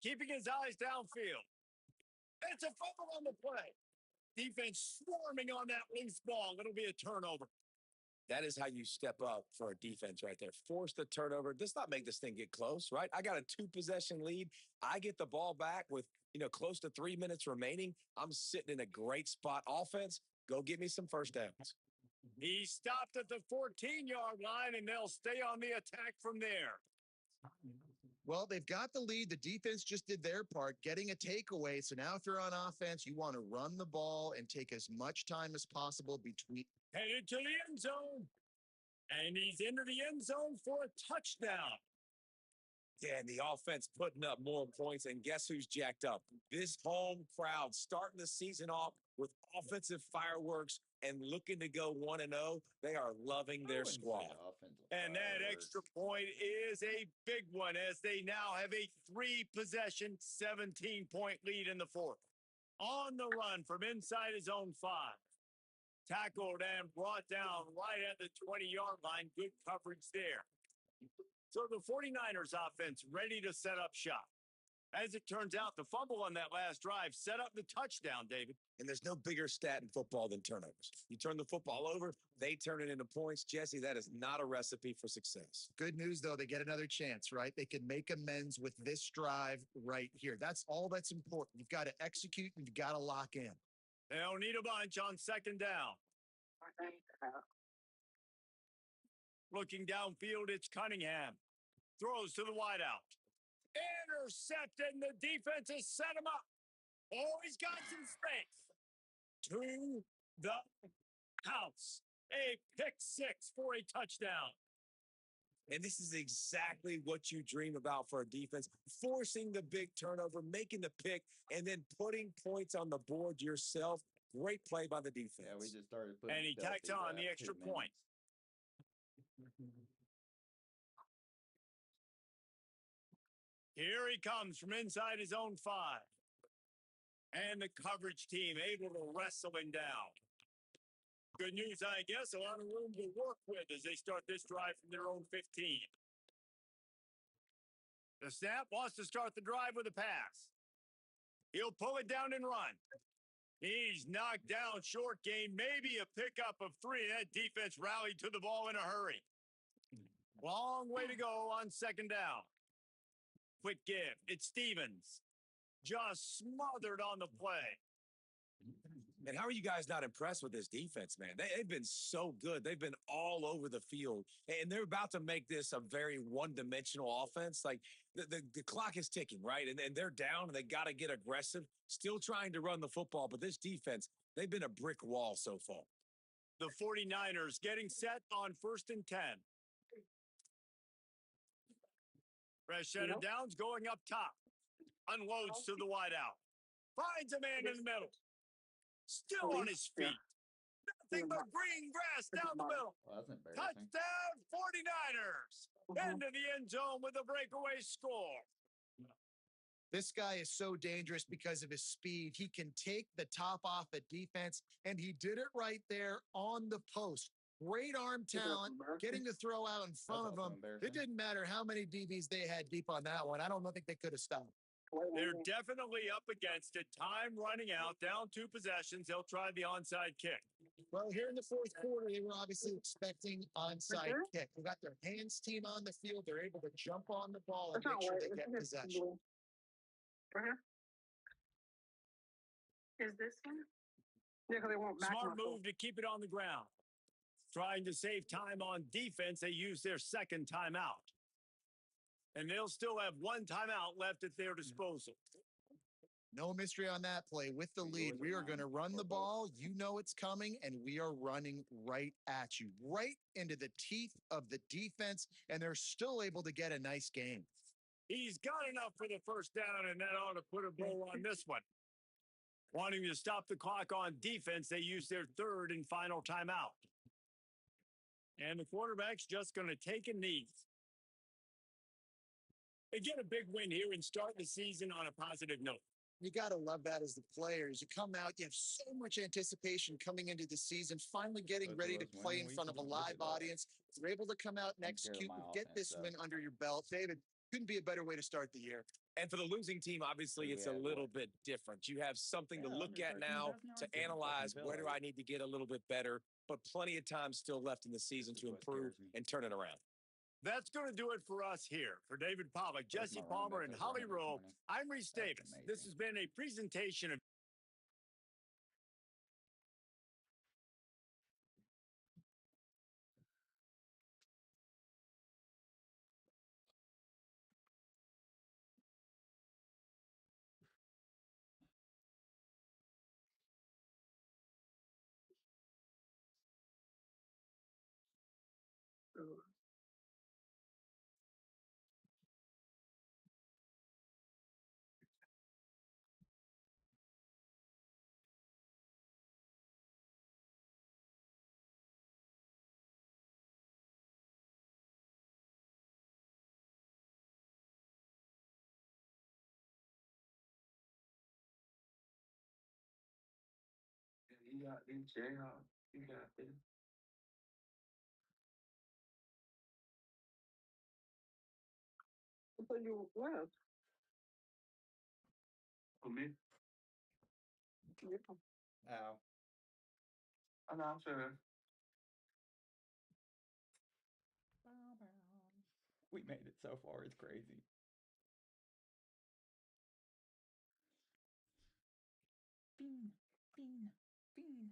Keeping his eyes downfield. It's a fumble on the play. Defense swarming on that loose ball. It'll be a turnover. That is how you step up for a defense right there. Force the turnover. Does not make this thing get close, right? I got a 2-possession lead. I get the ball back with, close to 3 minutes remaining. I'm sitting in a great spot. Offense, go get me some first downs. He stopped at the 14-yard line, and they'll stay on the attack from there. Well, they've got the lead. The defense just did their part, getting a takeaway. So now if you're on offense, you want to run the ball and take as much time as possible between. Headed to the end zone. And he's into the end zone for a touchdown. Yeah, and the offense putting up more points. And guess who's jacked up? This home crowd starting the season off with offensive fireworks and looking to go 1-0. They are loving their squad. And that extra point is a big one as they now have a 3-possession, 17-point lead in the fourth. On the run from inside his own 5. Tackled and brought down right at the 20-yard line. Good coverage there. So the 49ers offense ready to set up shop. As it turns out, the fumble on that last drive set up the touchdown, David. And there's no bigger stat in football than turnovers. You turn the football over, they turn it into points. Jesse, that is not a recipe for success. Good news, though, they get another chance, right? They can make amends with this drive right here. That's all that's important. You've got to execute and you've got to lock in. They'll need a bunch on second down. Looking downfield, it's Cunningham. Throws to the wideout. Intercepted, and the defense has set him up. Oh, he's got some space. To the house. A pick six for a touchdown. And this is exactly what you dream about for a defense, forcing the big turnover, making the pick, and then putting points on the board yourself. Great play by the defense. Yeah, we just started putting. And he tacks on the extra point. Here he comes from inside his own 5. And the coverage team able to wrestle him down. Good news, I guess, a lot of room to work with as they start this drive from their own 15. The snap wants to start the drive with a pass. He'll pull it down and run. He's knocked down short gain, maybe a pickup of 3. That defense rallied to the ball in a hurry. Long way to go on second down. Quick give. It's Stevens. Just smothered on the play. And how are you guys not impressed with this defense, man? They've been so good. They've been all over the field. And they're about to make this a very one-dimensional offense. Like, the clock is ticking, right? And they're down, and they got to get aggressive. Still trying to run the football, but this defense, they've been a brick wall so far. The 49ers getting set on 1st and 10. Fresh set of downs going up top. Unloads to the wideout. Finds a man in the middle. Still on his feet. Nothing but green grass down the middle. Well, that's embarrassing. Touchdown 49ers. Into the end zone with a breakaway score. This guy is so dangerous because of his speed. He can take the top off a defense, and he did it right there on the post. Great arm talent, getting the throw out in front of him. It didn't matter how many DBs they had deep on that one. I don't think they could have stopped. They're definitely up against it. Time running out, down 2 possessions. They'll try the onside kick. Well, here in the fourth quarter, they were obviously expecting onside kick. They got their hands team on the field. They're able to jump on the ball and make sure they get possession. Is this one? Yeah, because they won't back Smart move to keep it on the ground. Trying to save time on defense, they use their second timeout. And they'll still have 1 timeout left at their disposal. No mystery on that play. With the lead, we are going to run the ball. You know it's coming, and we are running right at you, right into the teeth of the defense, and they're still able to get a nice game. He's got enough for the first down, and that ought to put a bow on this one. Wanting to stop the clock on defense, they use their 3rd and final timeout. And the quarterback's just going to take a knee. They get a big win here and start the season on a positive note. You got to love that as the players. You come out, you have so much anticipation coming into the season, finally getting ready to play in front of a live audience. You're able to come out and execute and get this win under your belt. David, couldn't be a better way to start the year. And for the losing team, obviously, it's a little bit different. You have something to look at now, to analyze where do I need to get a little bit better, but plenty of time still left in the season to improve and turn it around. That's going to do it for us here. For David Pollock, Jesse Palmer, and Holly Rowe, I'm Reese Davis. This has been a presentation of You got this, Jayhawk. You got this. So you left. For me? Yeah. Ow. I know, I'm sure. We made it so far. It's crazy. Bean, bean, bean.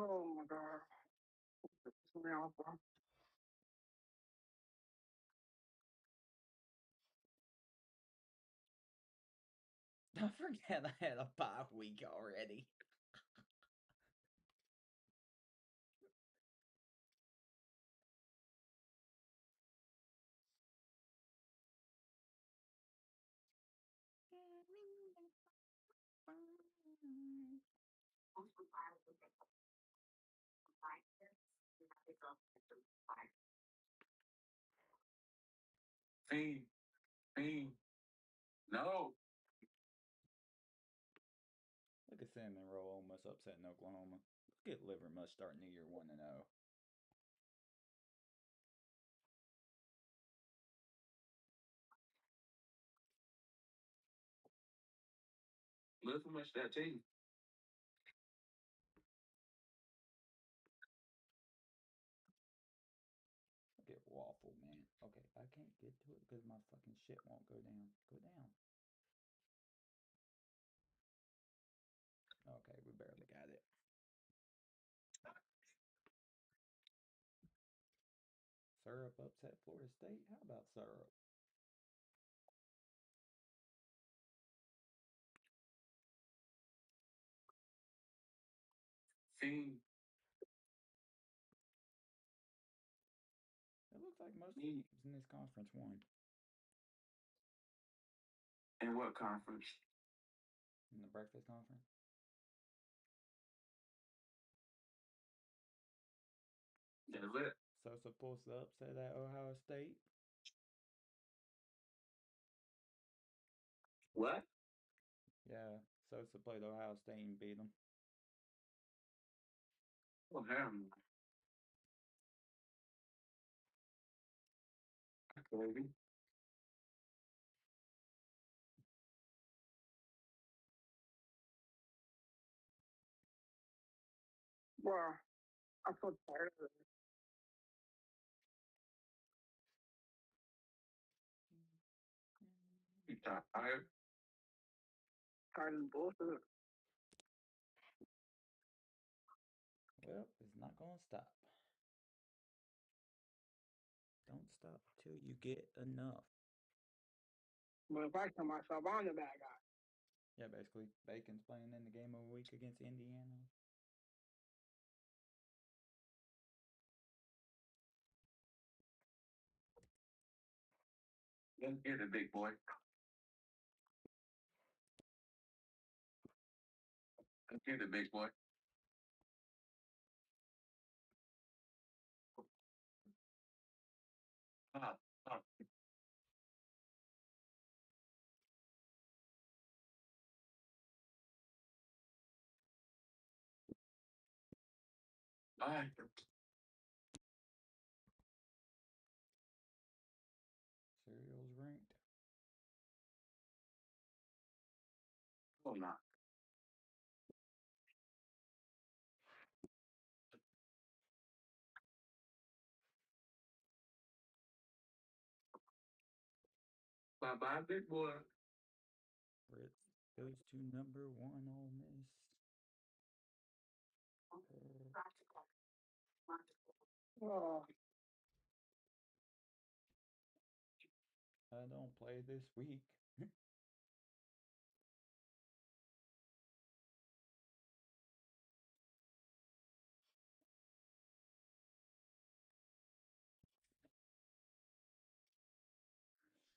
Oh my god. It's me off, bro. I forget I had a bye week already. Fiend. Fiend. No. Look at Cinnamon Roll almost upsetting Oklahoma. Look at Livermore starting the year 1-0. Look how much that team. Look at Waffle, man. Okay, I can't get to it because my fucking shit won't go down. Go down. Okay, we barely got it. Syrup upset Florida State? How about Syrup? Fiend. It looks like most teams in this conference won. In what conference? In the breakfast conference. That's it. So supposed to upset at Ohio State? What? Yeah, Sosa played Ohio State and beat them. Oh, hell. Baby. Bro, I'm so tired of it. You tired? Tired of bullshit. Well, it's not going to stop. Don't stop till you get enough. But if I tell myself I'm the bad guy. Yeah, basically, Bacon's playing in the game of the week against Indiana. Let's get it, big boy. Let's get it, big boy. Ah, ah. Bye. Cereal's ranked. Oh, no. Bye-bye, big boy. Fritz goes to number 1 Ole Miss. Oh, I don't play this week.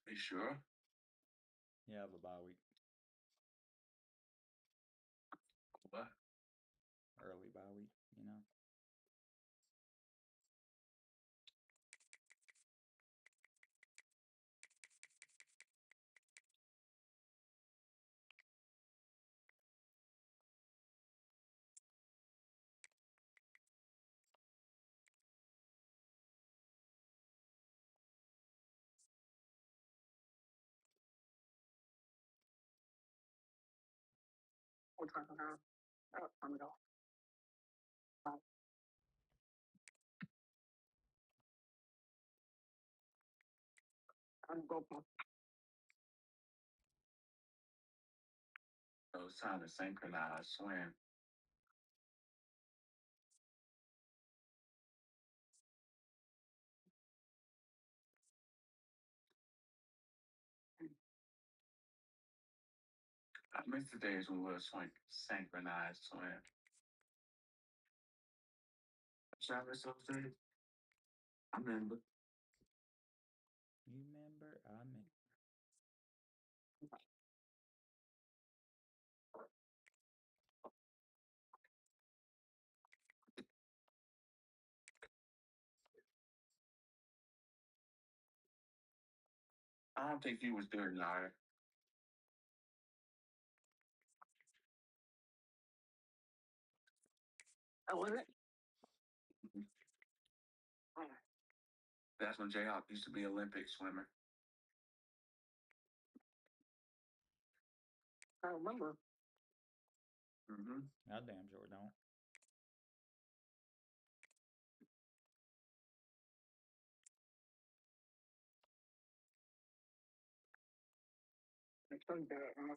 You sure? Yeah, I have a bye week. What? Early bye week, you know. what time to have? Oh, time to go. I'm go. So it's time to synchronize swim. I miss the days when we were synchronized swim. Travis those days. I remember. You remember? I mean, I don't think he was there, Naya. I wasn't. That's when J-Hop used to be Olympic swimmer. I remember. Mm-hmm. I damn sure don't. I told you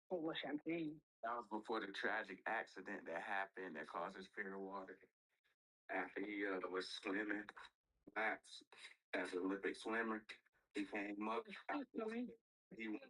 full of champagne. That was before the tragic accident that happened that caused his fear of water. After he was swimming laps as an Olympic swimmer, he came up. He went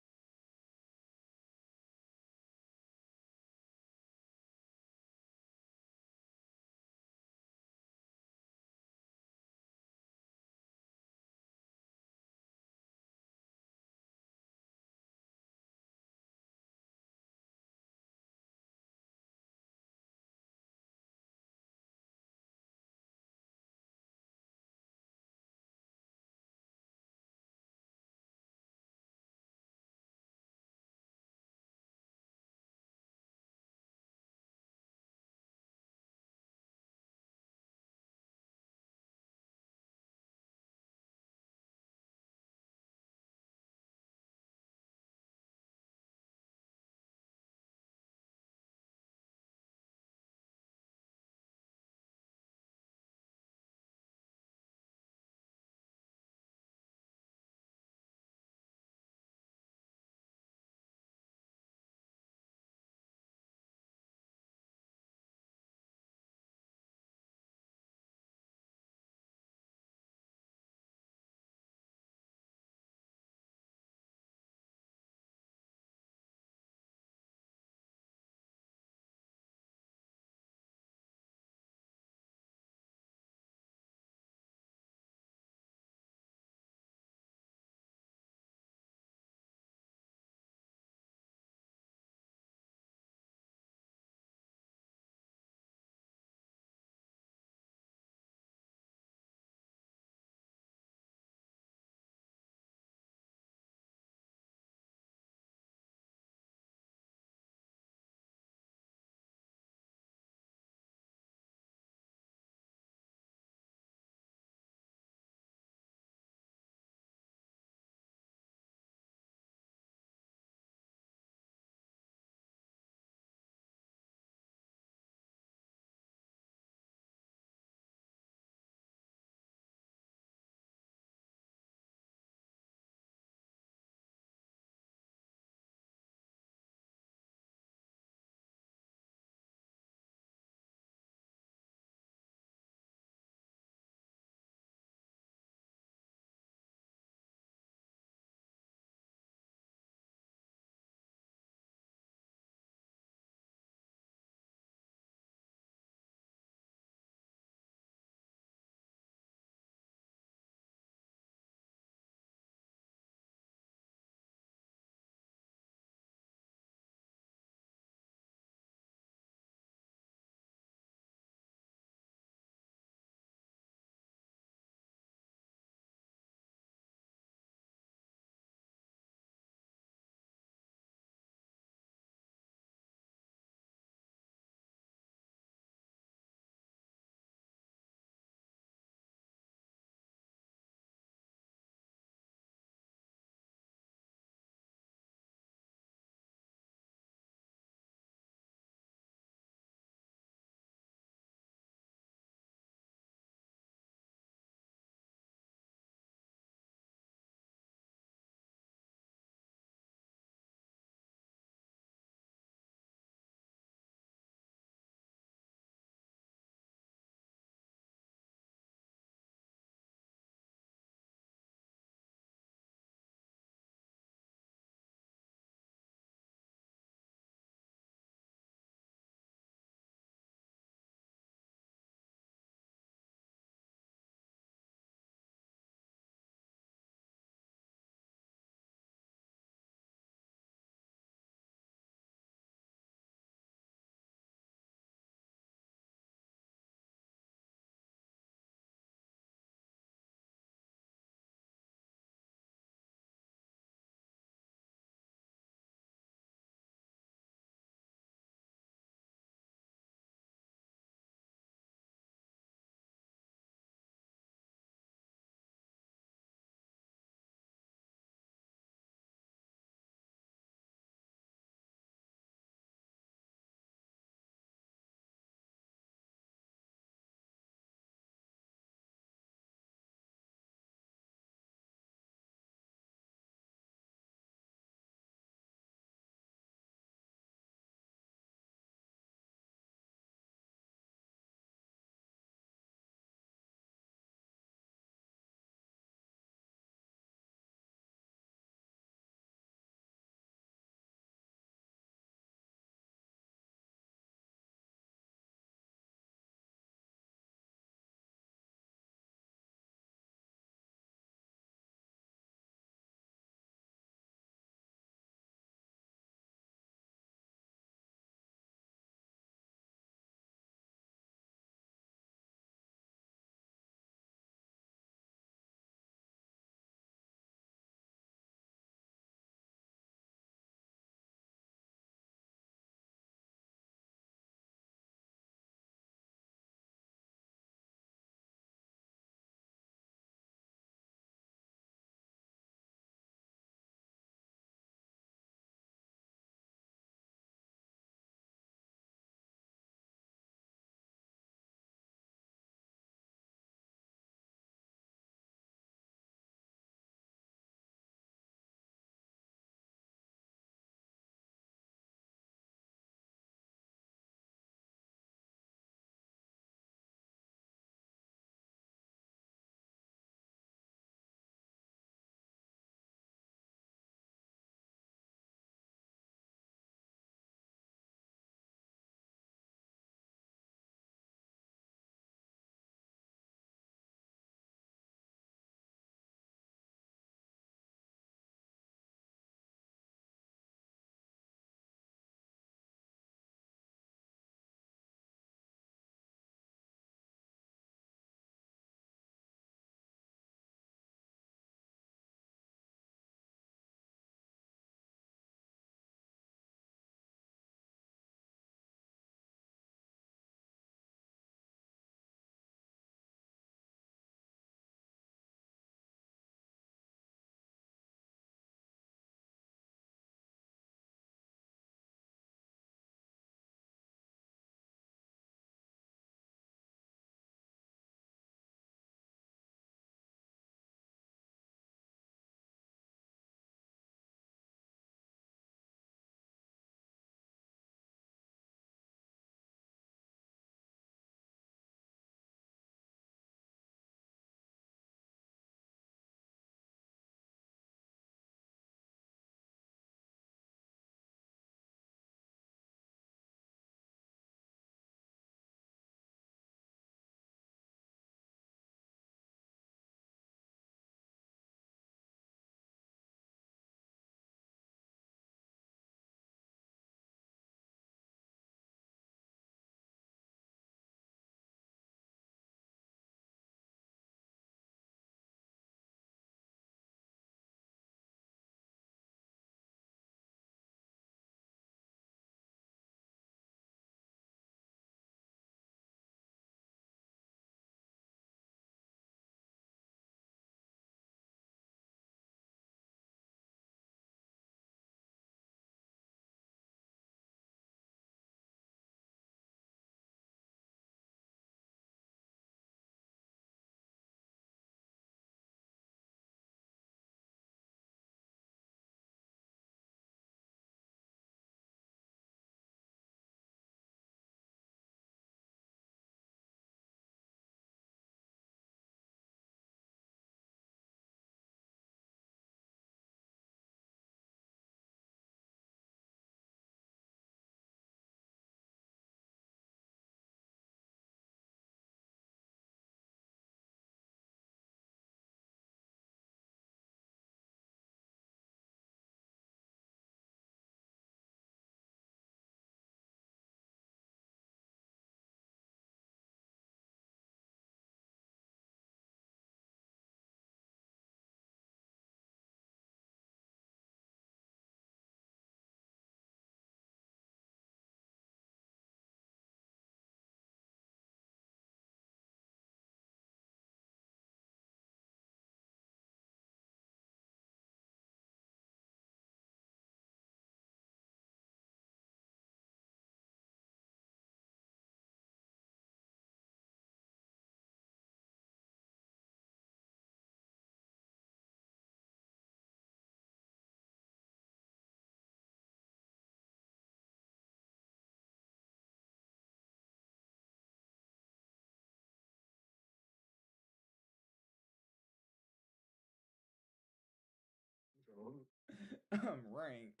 I'm ranked.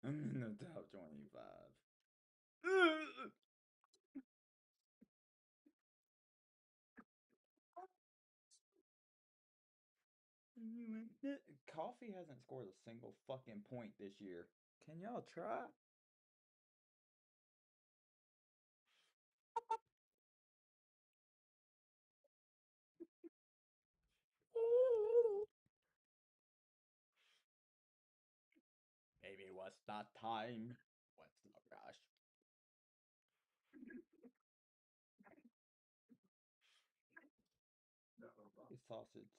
I'm in the top 25. Coffee hasn't scored a single fucking point this year. Can y'all try? Baby, what's that time? What's the rush? It's sausage.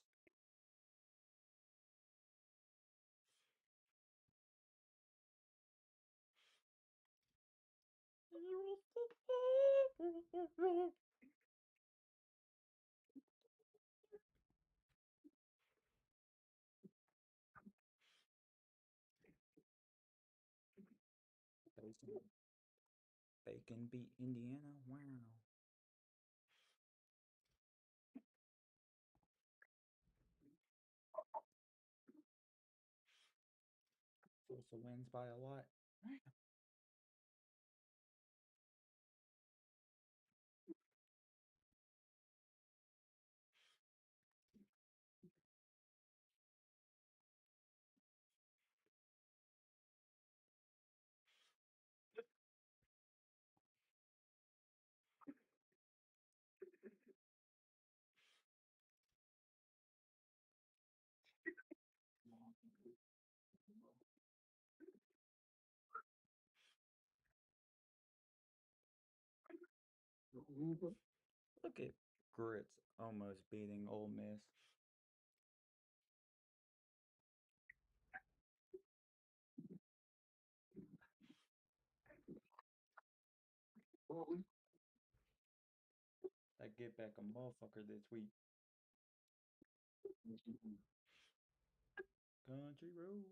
Bacon beat Indiana. Wow. Tulsa wins by a lot. Look at Grits almost beating Ole Miss. That get back a motherfucker this week. Country road,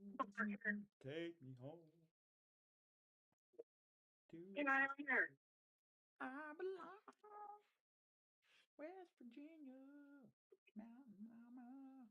take me home. You're not even here. I belong. West Virginia, Mountain Mama.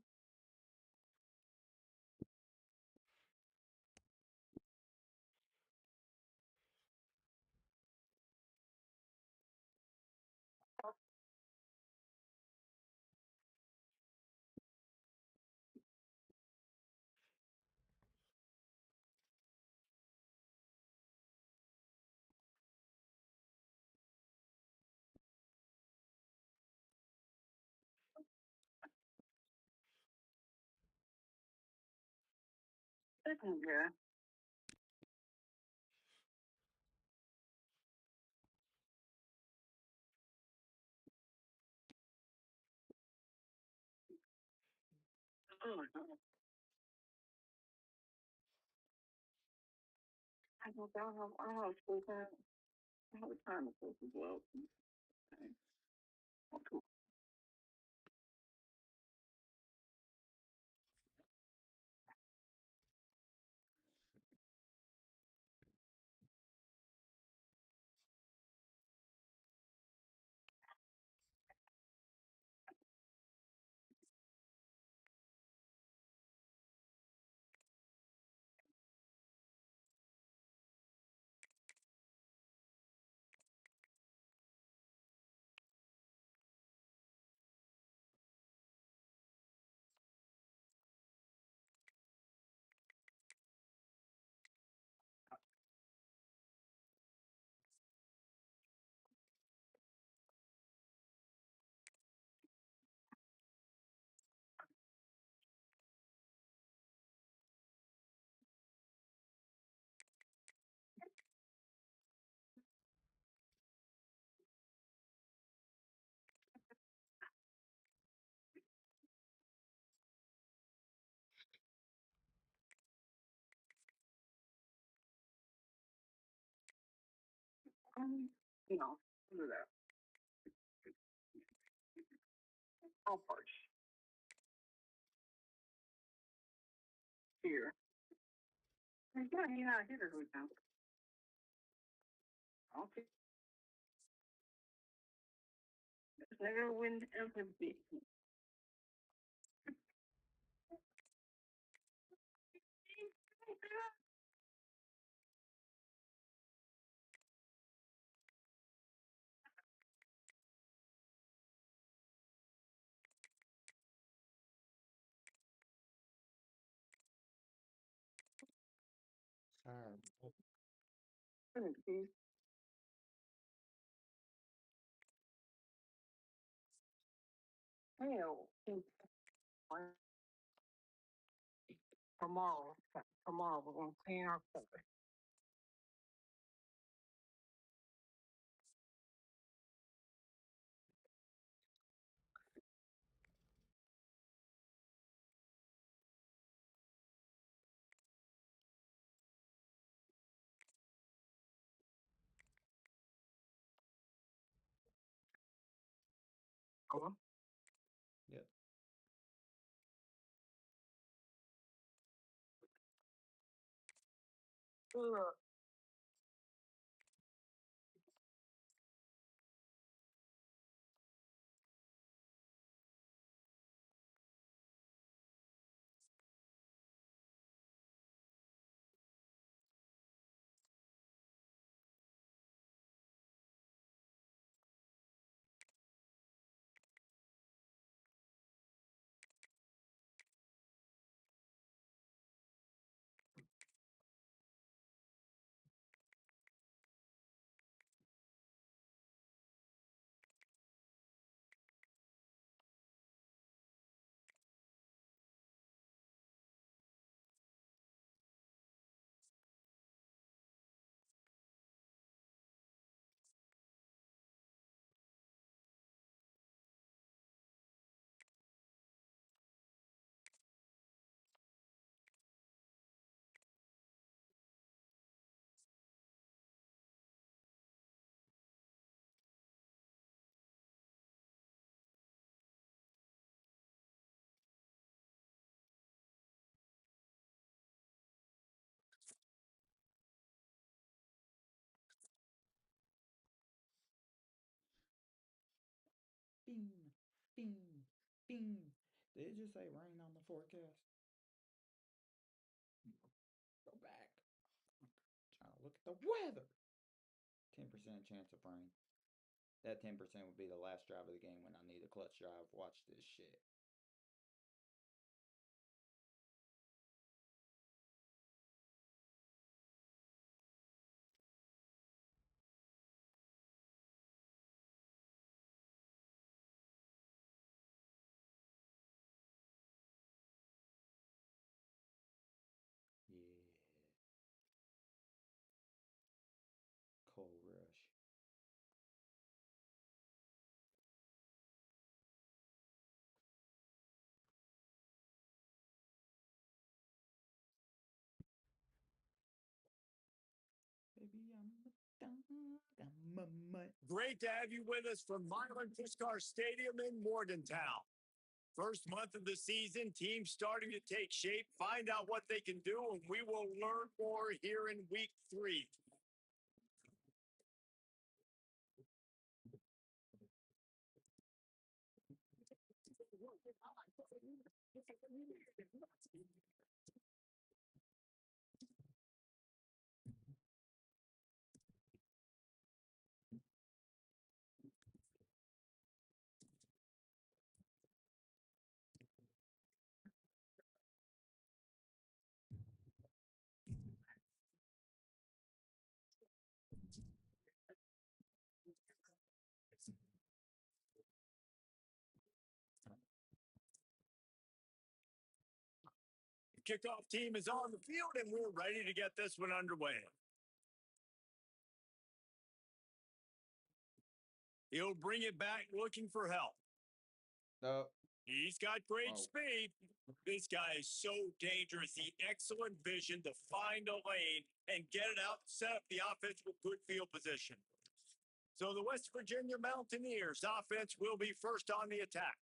This is good. Oh, no. I don't have school time. I have time to go to well. No, do that. I'll push. Here. He's not here right now. Okay. This nigga win MVP. Tomorrow, we're gonna clean our clothes. Yep. Look, Bing, bing, bing. Did it just say rain on the forecast? Go back. Look at the weather. 10% chance of rain. That 10% would be the last drive of the game when I need a clutch drive. Watch this shit. Yeah. Cold rush. Baby, I'm a dog. I'm a mutt. Great to have you with us from Milan Puskar Stadium in Morgantown. First month of the season, teams starting to take shape, find out what they can do, and we will learn more here in week 3. Kickoff team is on the field, and we're ready to get this one underway. He'll bring it back looking for help. No. He's got great speed. This guy is so dangerous. The excellent vision to find a lane and get it out, set up the offense with good field position. So the West Virginia Mountaineers offense will be first on the attack.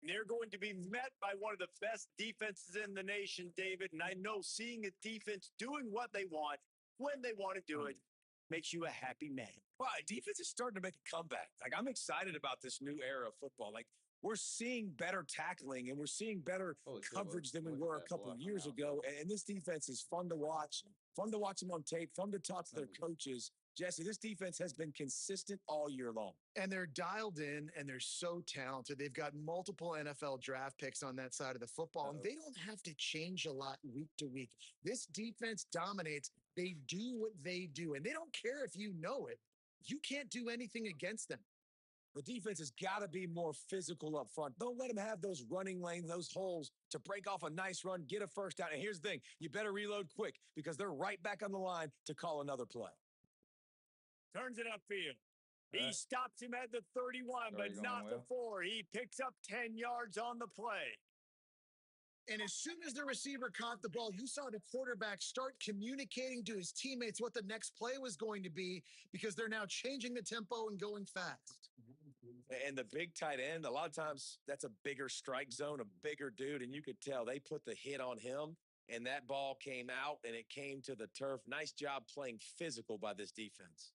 And they're going to be met by one of the best defenses in the nation, David. And I know seeing a defense doing what they want, when they want to do it, makes you a happy man. Wow, defense is starting to make a comeback. Like, I'm excited about this new era of football. Like, we're seeing better tackling and we're seeing better coverage than we were a couple of years ago. And this defense is fun to watch them on tape, fun to talk to their coaches. Jesse, this defense has been consistent all year long. And they're dialed in and they're so talented. They've got multiple NFL draft picks on that side of the football, and they don't have to change a lot week to week. This defense dominates They do what they do, and they don't care if you know it. You can't do anything against them. The defense has got to be more physical up front. Don't let them have those running lanes, those holes to break off a nice run, get a first down. And here's the thing, you better reload quick because they're right back on the line to call another play. Turns it upfield. He stops him at the 31, but not before. He picks up 10 yards on the play. And as soon as the receiver caught the ball, you saw the quarterback start communicating to his teammates what the next play was going to be because they're now changing the tempo and going fast. And the big tight end, a lot of times that's a bigger strike zone, a bigger dude, and you could tell they put the hit on him, and that ball came out, and it came to the turf. Nice job playing physical by this defense.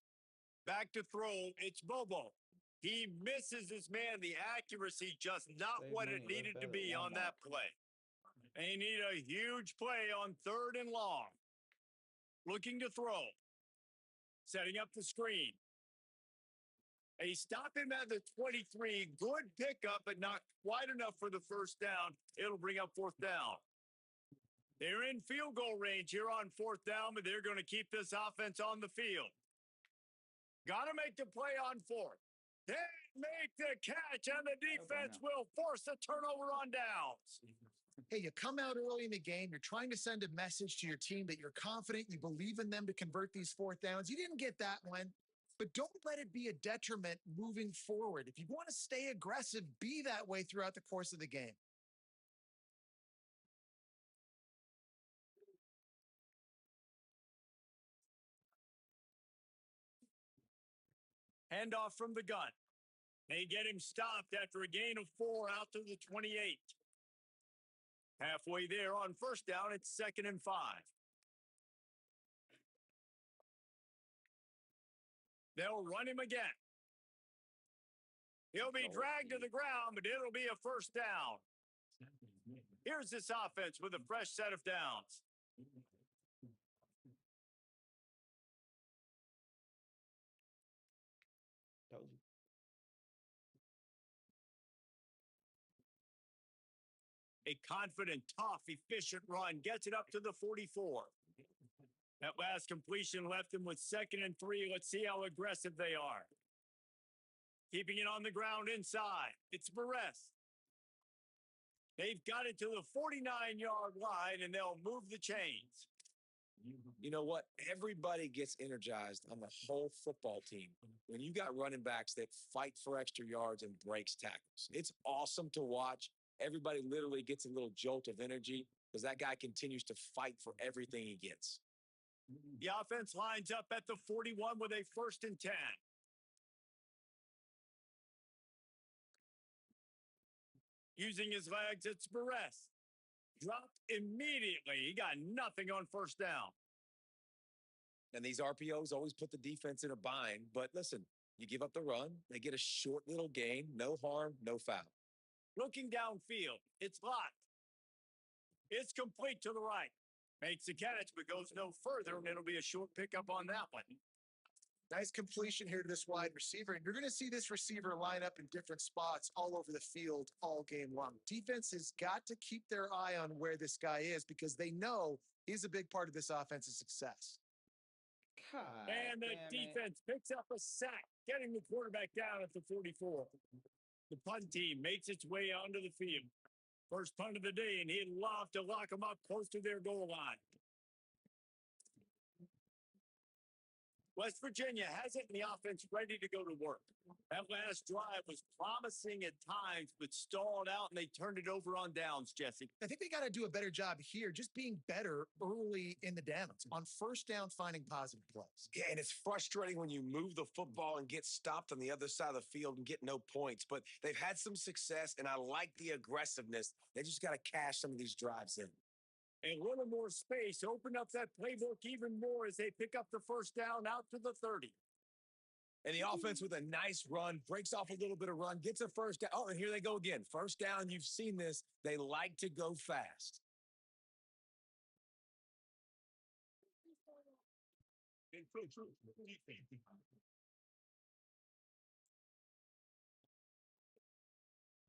Back to throw, it's Bobo. He misses his man. The accuracy just not what it needed to be on that play. They need a huge play on 3rd and long. Looking to throw. Setting up the screen. They stop him at the 23. Good pickup, but not quite enough for the first down. It'll bring up 4th down. They're in field goal range here on 4th down, but they're going to keep this offense on the field. Got to make the play on 4th. They make the catch, and the defense will force a turnover on downs. Hey, you come out early in the game, you're trying to send a message to your team that you're confident, you believe in them to convert these 4th downs. You didn't get that one, but don't let it be a detriment moving forward. If you want to stay aggressive, be that way throughout the course of the game. Handoff from the gun. They get him stopped after a gain of 4 out to the 28. Halfway there on 1st down, it's 2nd and 5. They'll run him again. He'll be dragged to the ground, but it'll be a 1st down. Here's this offense with a fresh set of downs. A confident, tough, efficient run gets it up to the 44. That last completion left him with 2nd and 3. Let's see how aggressive they are. Keeping it on the ground inside. It's Barres. They've got it to the 49-yard line, and they'll move the chains. You know what? Everybody gets energized on the whole football team when you got running backs that fight for extra yards and breaks tackles. It's awesome to watch. Everybody literally gets a little jolt of energy because that guy continues to fight for everything he gets. The offense lines up at the 41 with a 1st and 10. Using his legs, it's Barres. Dropped immediately. He got nothing on 1st down. And these RPOs always put the defense in a bind. But listen, you give up the run, they get a short little gain, no harm, no foul. Looking downfield, it's locked. It's complete to the right. Makes the catch, but goes no further, and it'll be a short pickup on that one. Nice completion here to this wide receiver. And you're going to see this receiver line up in different spots all over the field all game long. Defense has got to keep their eye on where this guy is because they know he's a big part of this offense's success. And the defense picks up a sack, getting the quarterback down at the 44. The punt team makes its way onto the field. First punt of the day, and he'd love to lock them up close to their goal line. West Virginia has it in the offense ready to go to work. That last drive was promising at times, but stalled out, and they turned it over on downs, Jesse. I think they got to do a better job here, just being better early in the downs, on 1st down, finding positive plays. Yeah, and it's frustrating when you move the football and get stopped on the other side of the field and get no points. But they've had some success, and I like the aggressiveness. They just got to cash some of these drives in. A little more space, open up that playbook even more as they pick up the 1st down out to the 30. And the offense with a nice run, breaks off a little bit of run, gets a 1st down. Oh, and here they go again. 1st down, you've seen this. They like to go fast.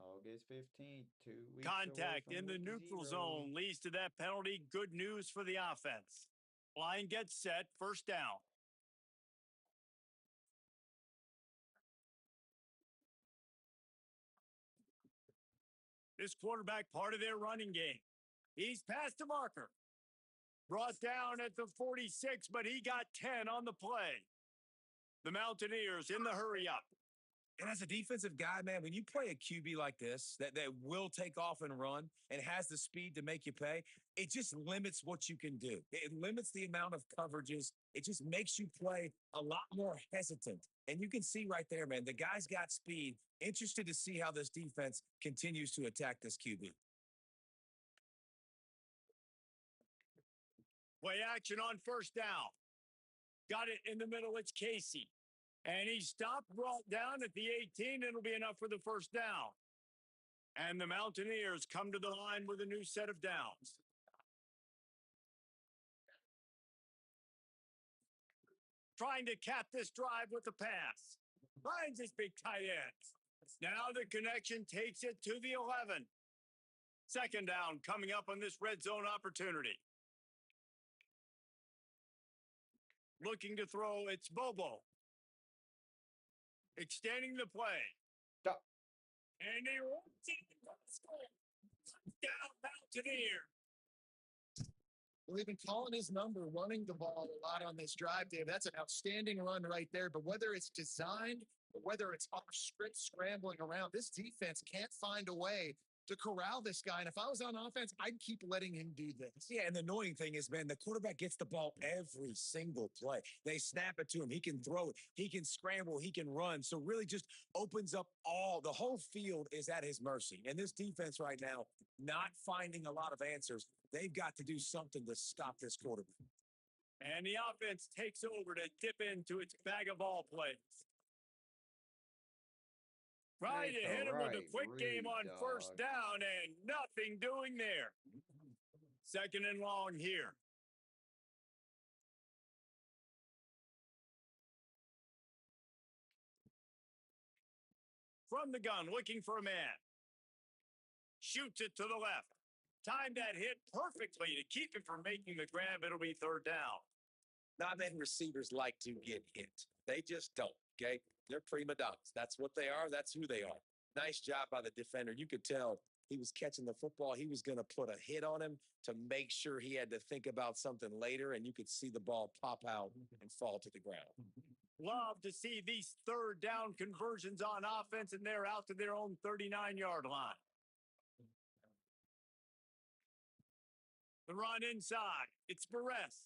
August 15th, 2 weeks Contact away in from the week neutral 0. zone leads to that penalty. Good news for the offense. Line gets set, first down. This quarterback part of their running game. He's past the marker. Brought down at the 46, but he got 10 on the play. The Mountaineers in the hurry up. And as a defensive guy, man, when you play a QB like this, that will take off and run and has the speed to make you pay, it just limits what you can do. It limits the amount of coverages. It just makes you play a lot more hesitant. And you can see right there, man, the guy's got speed. Interested to see how this defense continues to attack this QB. Play action on first down. Got it in the middle. It's Casey. And he stopped, brought down at the 18. It'll be enough for the first down. And the Mountaineers come to the line with a new set of downs. Trying to cap this drive with the pass. Finds his big tight end. Now the connection takes it to the 11. Second down coming up on this red zone opportunity. Looking to throw, it's Bobo. Extending the play. Stop. And he runs it. Down Mountaineer. We've been calling his number, running the ball a lot on this drive, Dave. That's an outstanding run right there. But whether it's designed or whether it's off script scrambling around, this defense can't find a way to corral this guy. And if I was on offense, I'd keep letting him do this. Yeah, and the annoying thing is, man, the quarterback gets the ball every single play. They snap it to him. He can throw it. He can scramble. He can run. So really just opens up the whole field is at his mercy. And this defense right now, not finding a lot of answers. They've got to do something to stop this quarterback. And the offense takes over to dip into its bag of ball plays. Trying to hit him with a quick game on first down and nothing doing there. Second and long here. From the gun, looking for a man. Shoots it to the left. Timed that hit perfectly to keep him from making the grab. It'll be third down. Not many receivers like to get hit. They just don't, okay? They're prima donnas. That's what they are. That's who they are. Nice job by the defender. You could tell he was catching the football. He was going to put a hit on him to make sure he had to think about something later, and you could see the ball pop out and fall to the ground. Love to see these third down conversions on offense, and they're out to their own 39-yard line. The run inside. It's Barres.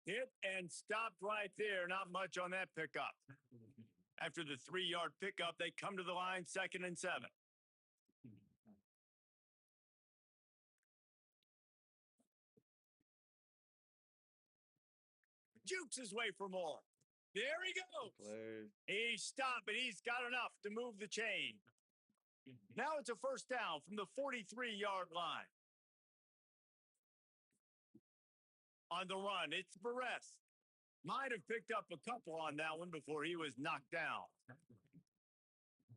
Hit and stopped right there. Not much on that pickup. After the 3-yard pickup, they come to the line, 2nd and 7. Jukes his way for more. There he goes. He stopped, but he's got enough to move the chain. Now it's a first down from the 43-yard line. On the run, it's Barres. Might have picked up a couple on that one before he was knocked down.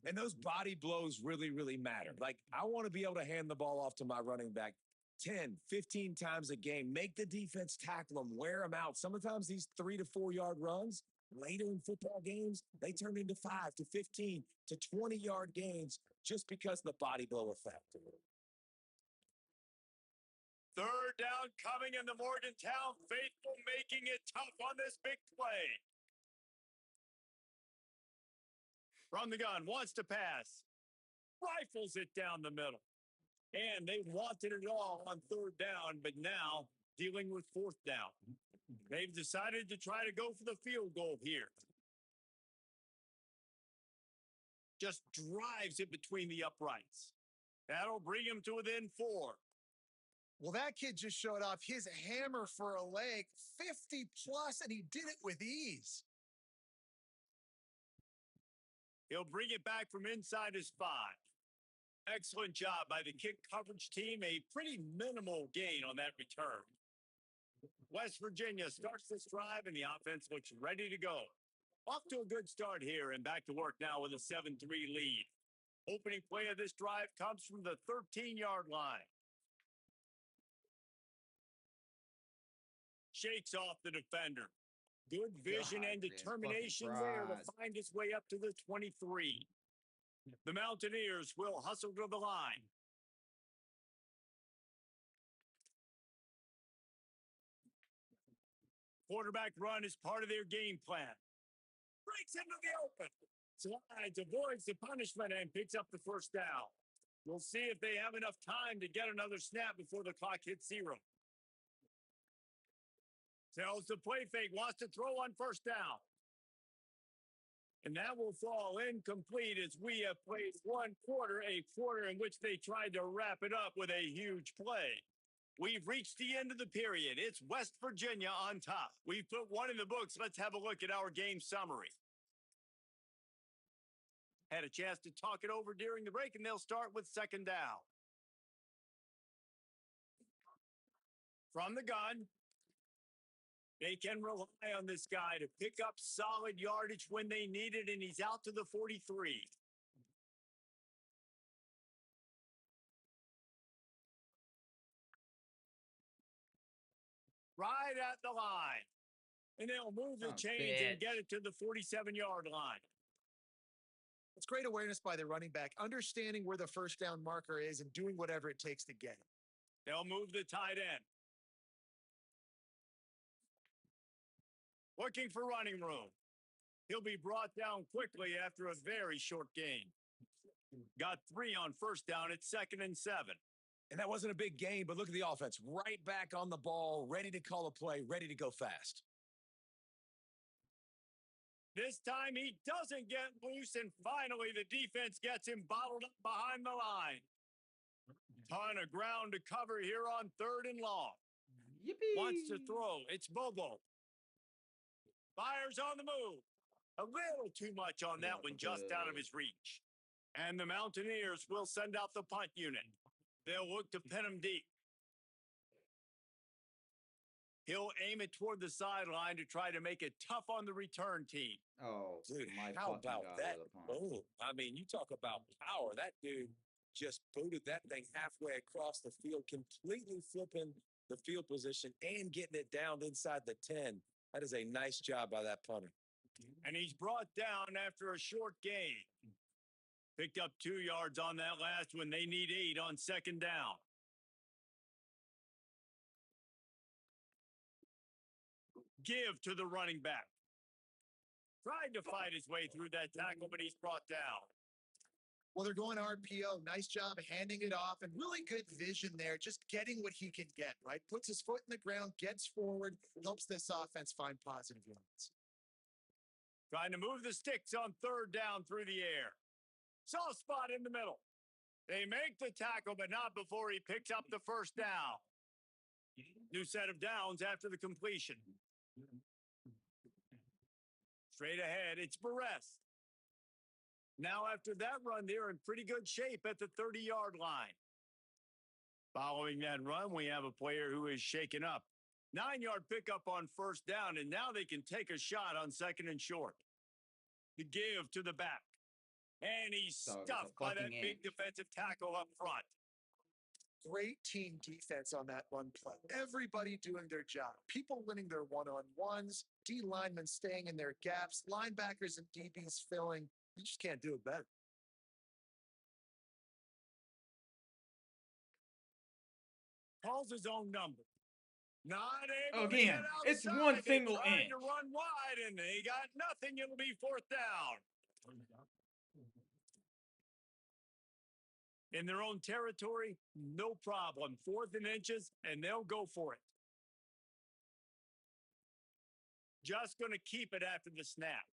And those body blows really, really matter. Like, I want to be able to hand the ball off to my running back 10, 15 times a game. Make the defense tackle them, wear them out. Sometimes these 3 to 4 yard runs later in football games, they turn into 5 to 15 to 20-yard gains just because of the body blow effect. Third down coming in the Morgantown faithful, making it tough on this big play. From the gun, wants to pass. Rifles it down the middle. And they wanted it all on third down, but now dealing with fourth down. They've decided to try to go for the field goal here. Just drives it between the uprights. That'll bring him to within 4. Well, that kid just showed off his hammer for a leg, 50 plus, and he did it with ease. He'll bring it back from inside his 5. Excellent job by the kick coverage team. A pretty minimal gain on that return. West Virginia starts this drive, and the offense looks ready to go. Off to a good start here, and back to work now with a 7-3 lead. Opening play of this drive comes from the 13-yard line. shakes off the defender. Good vision God, and Grant, determination fucking there to fries. find his way up to the 23. The Mountaineers will hustle to the line. Quarterback run is part of their game plan. Breaks into the open. Slides, avoids the punishment, and picks up the first down. We'll see if they have enough time to get another snap before the clock hits 0. Tells the play fake, wants to throw on first down. And that will fall incomplete as we have played one quarter, a quarter in which they tried to wrap it up with a huge play. We've reached the end of the period. It's West Virginia on top. We've put one in the books. Let's have a look at our game summary. Had a chance to talk it over during the break, and they'll start with second down. From the gun, they can rely on this guy to pick up solid yardage when they need it, and he's out to the 43. Right at the line. And they'll move the chains and get it to the 47-yard line. It's great awareness by the running back, understanding where the first down marker is and doing whatever it takes to get it. They'll move the tight end. Looking for running room. He'll be brought down quickly after a very short gain. Got 3 on first down at 2nd and 7. And that wasn't a big gain, but look at the offense. Right back on the ball, ready to call a play, ready to go fast. This time he doesn't get loose, and finally the defense gets him bottled up behind the line. Ton of ground to cover here on 3rd and long. Yippee! Wants to throw. It's Bobo. Fires on the move. A little too much on that one, just out of his reach. And the Mountaineers will send out the punt unit. They'll look to pin him deep. He'll aim it toward the sideline to try to make it tough on the return team. Oh, Dude, my how fucking about God, that? with a punt. Boom. I mean, you talk about power. That dude just booted that thing halfway across the field, completely flipping the field position and getting it down inside the 10. That is a nice job by that punter. And he's brought down after a short gain. Picked up 2 yards on that last one. They need 8 on 2nd down. Give to the running back. Tried to fight his way through that tackle, but he's brought down. Well, they're going RPO. Nice job handing it off and really good vision there. Just getting what he can get, right? Puts his foot in the ground, gets forward, helps this offense find positive yards. Trying to move the sticks on 3rd down through the air. Soft spot in the middle. They make the tackle, but not before he picks up the first down. New set of downs after the completion. Straight ahead, it's Barres. Now after that run, they're in pretty good shape at the 30-yard line. Following that run, we have a player who is shaken up. 9-yard pickup on first down, and now they can take a shot on 2nd and short. The give to the back. And he's stuffed by that big defensive tackle up front. Great team defense on that one play. Everybody doing their job. People winning their one-on-ones, D linemen staying in their gaps, linebackers and DBs filling. You just can't do it better. Calls his own number. Not able to Again, get outside. it's one single They tried inch. to run wide, and they got nothing. It'll be 4th down. In their own territory, no problem. 4th and inches, and they'll go for it. Just going to keep it after the snap.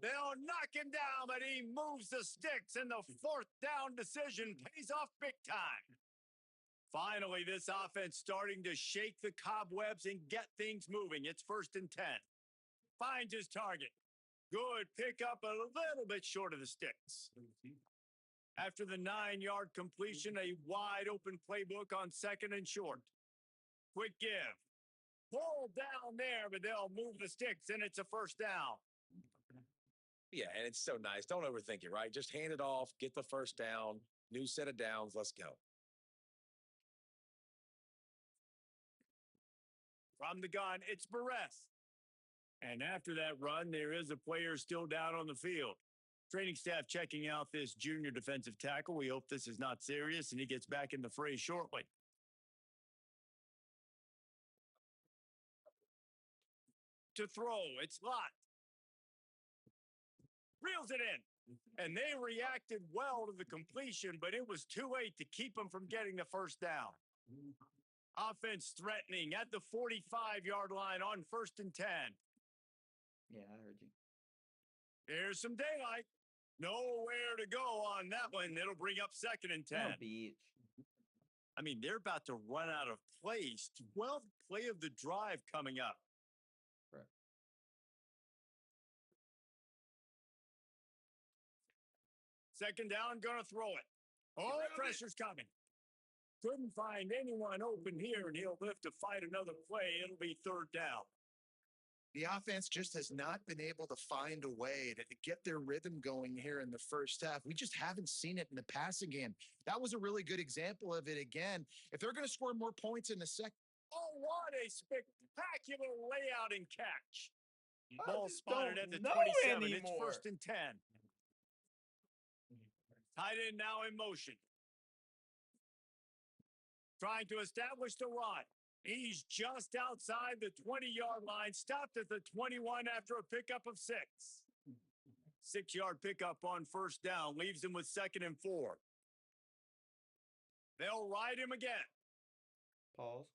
They'll knock him down, but he moves the sticks, and the 4th down decision pays off big time. Finally, this offense starting to shake the cobwebs and get things moving. It's 1st and 10. Finds his target. Good pickup, a little bit short of the sticks. After the 9-yard completion, a wide open playbook on 2nd and short. Quick give. Pull down there, but they'll move the sticks, and it's a first down. Yeah, and it's so nice. Don't overthink it, right? Just hand it off, get the first down, new set of downs, let's go. From the gun, it's Barres. And after that run, there is a player still down on the field. Training staff checking out this junior defensive tackle. We hope this is not serious and he gets back in the fray shortly. To throw, it's Lott. Reels it in. And they reacted well to the completion, but it was too late to keep them from getting the first down. Offense threatening at the 45-yard line on 1st and 10. Yeah, I heard you. Here's some daylight. Nowhere to go on that one. It'll bring up 2nd and 10. Oh, beach. I mean, they're about to run out of plays. 12th play of the drive coming up. Right. Second down, gonna throw it. Oh, pressure's coming. Couldn't find anyone open here, and he'll live to fight another play. It'll be 3rd down. The offense just has not been able to find a way to get their rhythm going here in the first half. We just haven't seen it in the passing game. That was a really good example of it again. If they're going to score more points in the second. Oh, what a spectacular layout and catch. Ball spotted at the 27. Anymore. It's 1st and 10. Tight end now in motion. Trying to establish the run. He's just outside the 20-yard line, stopped at the 21 after a pickup of 6. 6-yard pickup on 1st down, leaves him with 2nd and 4. They'll ride him again. Pause.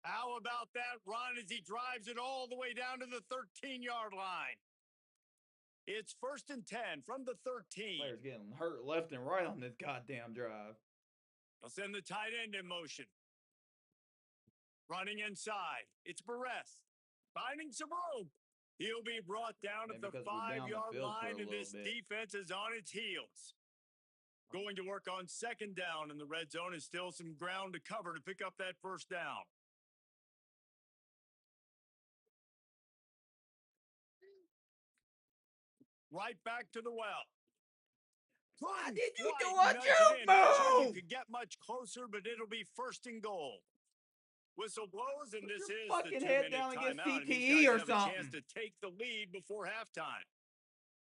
How about that run as he drives it all the way down to the 13-yard line? It's 1st and 10 from the 13. Players getting hurt left and right on this goddamn drive. They'll send the tight end in motion. Running inside. It's Barres. Finding some room. He'll be brought down at the 5-yard line, and this defense is on its heels. Going to work on 2nd down in the red zone is still some ground to cover to pick up that 1st down. Right back to the well. Why did you do a juke move? Not sure you could get much closer, but it'll be 1st and goal. Whistle blows, and this is the 2-minute timeout. CTE or have something. A chance to take the lead before halftime,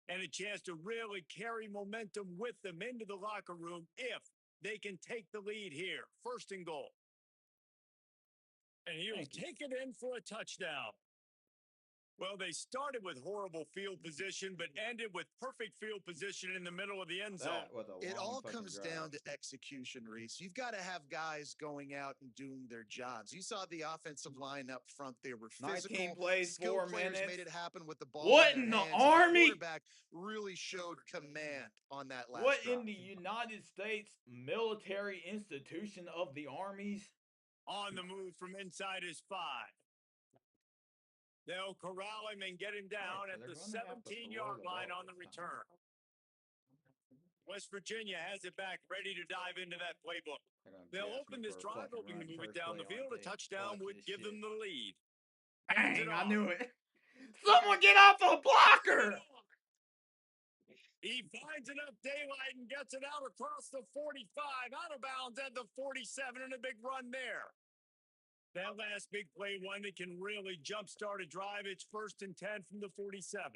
and a chance to really carry momentum with them into the locker room if they can take the lead here. 1st and goal, and he'll take it in for a touchdown. Well, they started with horrible field position, but ended with perfect field position in the middle of the end zone. It all comes down to execution, Reese. You've got to have guys going out and doing their jobs. You saw the offensive line up front. They were physical. 19 plays, skilled 4 players minutes. made it happen with the ball. What in the Army? The quarterback really showed command on that last What drive. in the United States military institution of the armies? On the move from inside his 5. They'll corral him and get him down at the 17-yard line on the return. West Virginia has it back, ready to dive into that playbook. They'll open this drive, hoping to move it down the field. A touchdown would give them the lead. Dang, I knew it. Someone get off the blocker! He finds enough daylight and gets it out across the 45, out of bounds at the 47, and a big run there. That last big play, one that can really jumpstart a drive. It's 1st and 10 from the 47.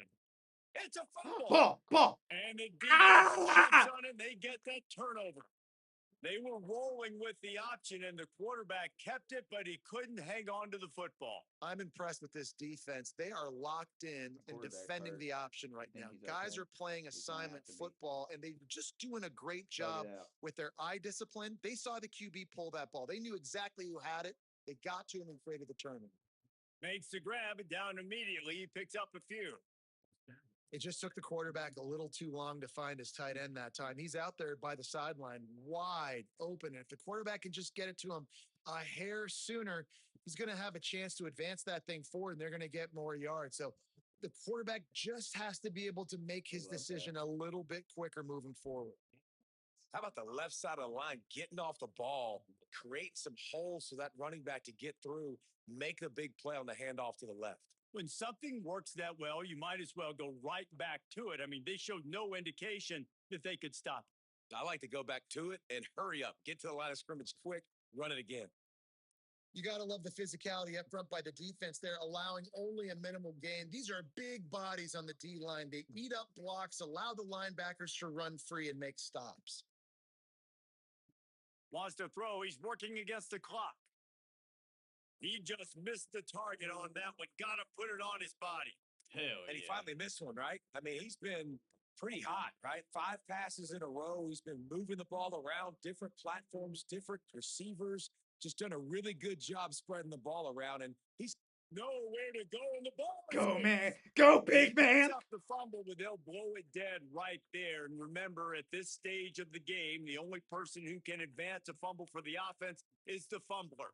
It's a fumble. Ball. And the defense jumps on it. They get that turnover. They were rolling with the option, and the quarterback kept it, but he couldn't hang on to the football. I'm impressed with this defense. They are locked in and defending the option right now. Guys are playing assignment football, and they're just doing a great job with their eye discipline. They saw the QB pull that ball. They knew exactly who had it. They got to him and created the turnover. Makes the grab and down immediately. He picks up a few. It just took the quarterback a little too long to find his tight end that time. He's out there by the sideline, wide open. And if the quarterback can just get it to him a hair sooner, he's going to have a chance to advance that thing forward, and they're going to get more yards. So the quarterback just has to be able to make his decision a little bit quicker moving forward. How about the left side of the line, getting off the ball, create some holes so that running back to get through, make a big play on the handoff to the left. When something works that well, you might as well go right back to it. I mean, they showed no indication that they could stop it. I like to go back to it and hurry up. Get to the line of scrimmage quick, run it again. You got to love the physicality up front by the defense. They're allowing only a minimal gain. These are big bodies on the D line. They eat up blocks, allow the linebackers to run free and make stops. Wants to throw. He's working against the clock. He just missed the target on that one. Got to put it on his body. Hell and he finally missed one, right? I mean, he's been pretty hot, right? 5 passes in a row. He's been moving the ball around, different platforms, different receivers. Just done a really good job spreading the ball around, and he's nowhere to go in the ball. Go, man. Go, big man. Up the fumble, but they'll blow it dead right there. And remember, at this stage of the game, the only person who can advance a fumble for the offense is the fumbler.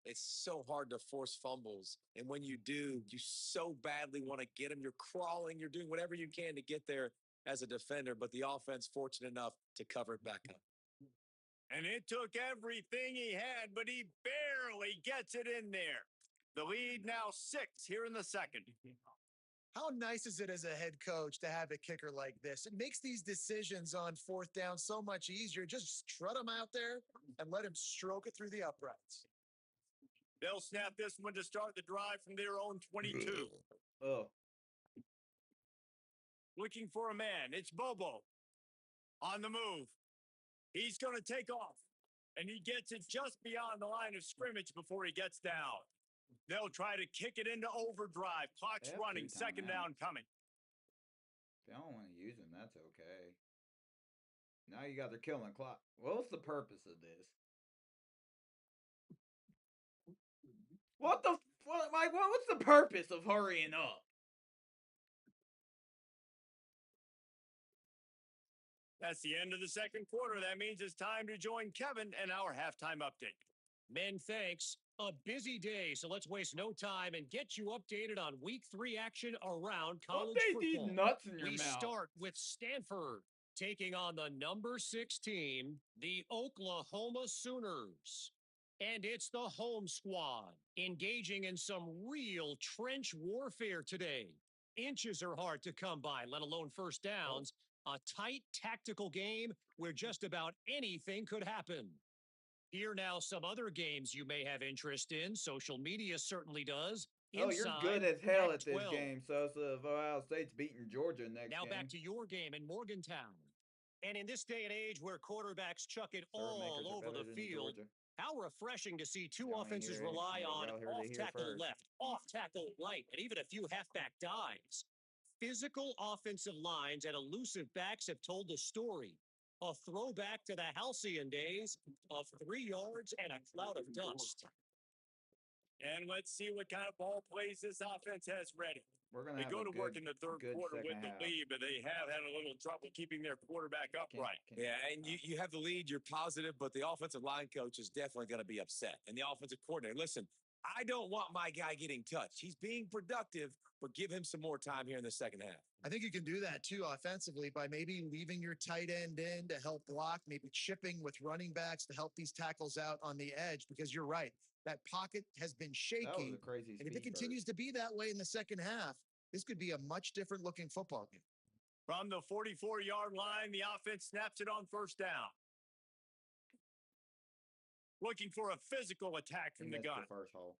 It's so hard to force fumbles. And when you do, you so badly want to get them. You're crawling. You're doing whatever you can to get there as a defender, but the offense fortunate enough to cover it back up. And it took everything he had, but he barely gets it in there. The lead now 6 here in the second. How nice is it as a head coach to have a kicker like this? It makes these decisions on 4th down so much easier. Just strut him out there and let him stroke it through the uprights. They'll snap this one to start the drive from their own 22. Oh. Looking for a man. It's Bobo. On the move. He's going to take off. And he gets it just beyond the line of scrimmage before he gets down. They'll try to kick it into overdrive. Clock's running. Second down coming. If y'all don't want to use him, that's okay. Now you got their killing clock. What's the purpose of this? What's the purpose of hurrying up? That's the end of the second quarter. That means it's time to join Kevin and our halftime update. Men, thanks. A busy day, so let's waste no time and get you updated on Week 3 action around college football. These nuts in your we mouth. Start with Stanford taking on the number 6 team, the Oklahoma Sooners. And it's the home squad engaging in some real trench warfare today. Inches are hard to come by, let alone first downs. A tight tactical game where just about anything could happen. Here now some other games you may have interest in. Social media certainly does. Oh, you're good as hell at this game, Sosa. If Ohio State's beating Georgia next now game. Back to your game in Morgantown. And in this day and age where quarterbacks chuck it all over the field, how refreshing to see 2 offenses rely on off-tackle left, off-tackle right, and even a few halfback dives. Physical offensive lines and elusive backs have told the story. A throwback to the halcyon days of 3 yards and a cloud of dust. And let's see what kind of ball plays this offense has ready. They go to work in the third quarter with the lead, but they have had a little trouble keeping their quarterback upright. Yeah, and you have the lead, you're positive, but the offensive line coach is definitely going to be upset. And the offensive coordinator, listen, I don't want my guy getting touched. He's being productive, but give him some more time here in the second half. I think you can do that too offensively by maybe leaving your tight end in to help block, maybe chipping with running backs to help these tackles out on the edge, because you're right. That pocket has been shaky. That was a crazy and if it continues to be that way in the second half, this could be a much different looking football game. From the 44-yard line, the offense snaps it on first down. Looking for a physical attack from the gun.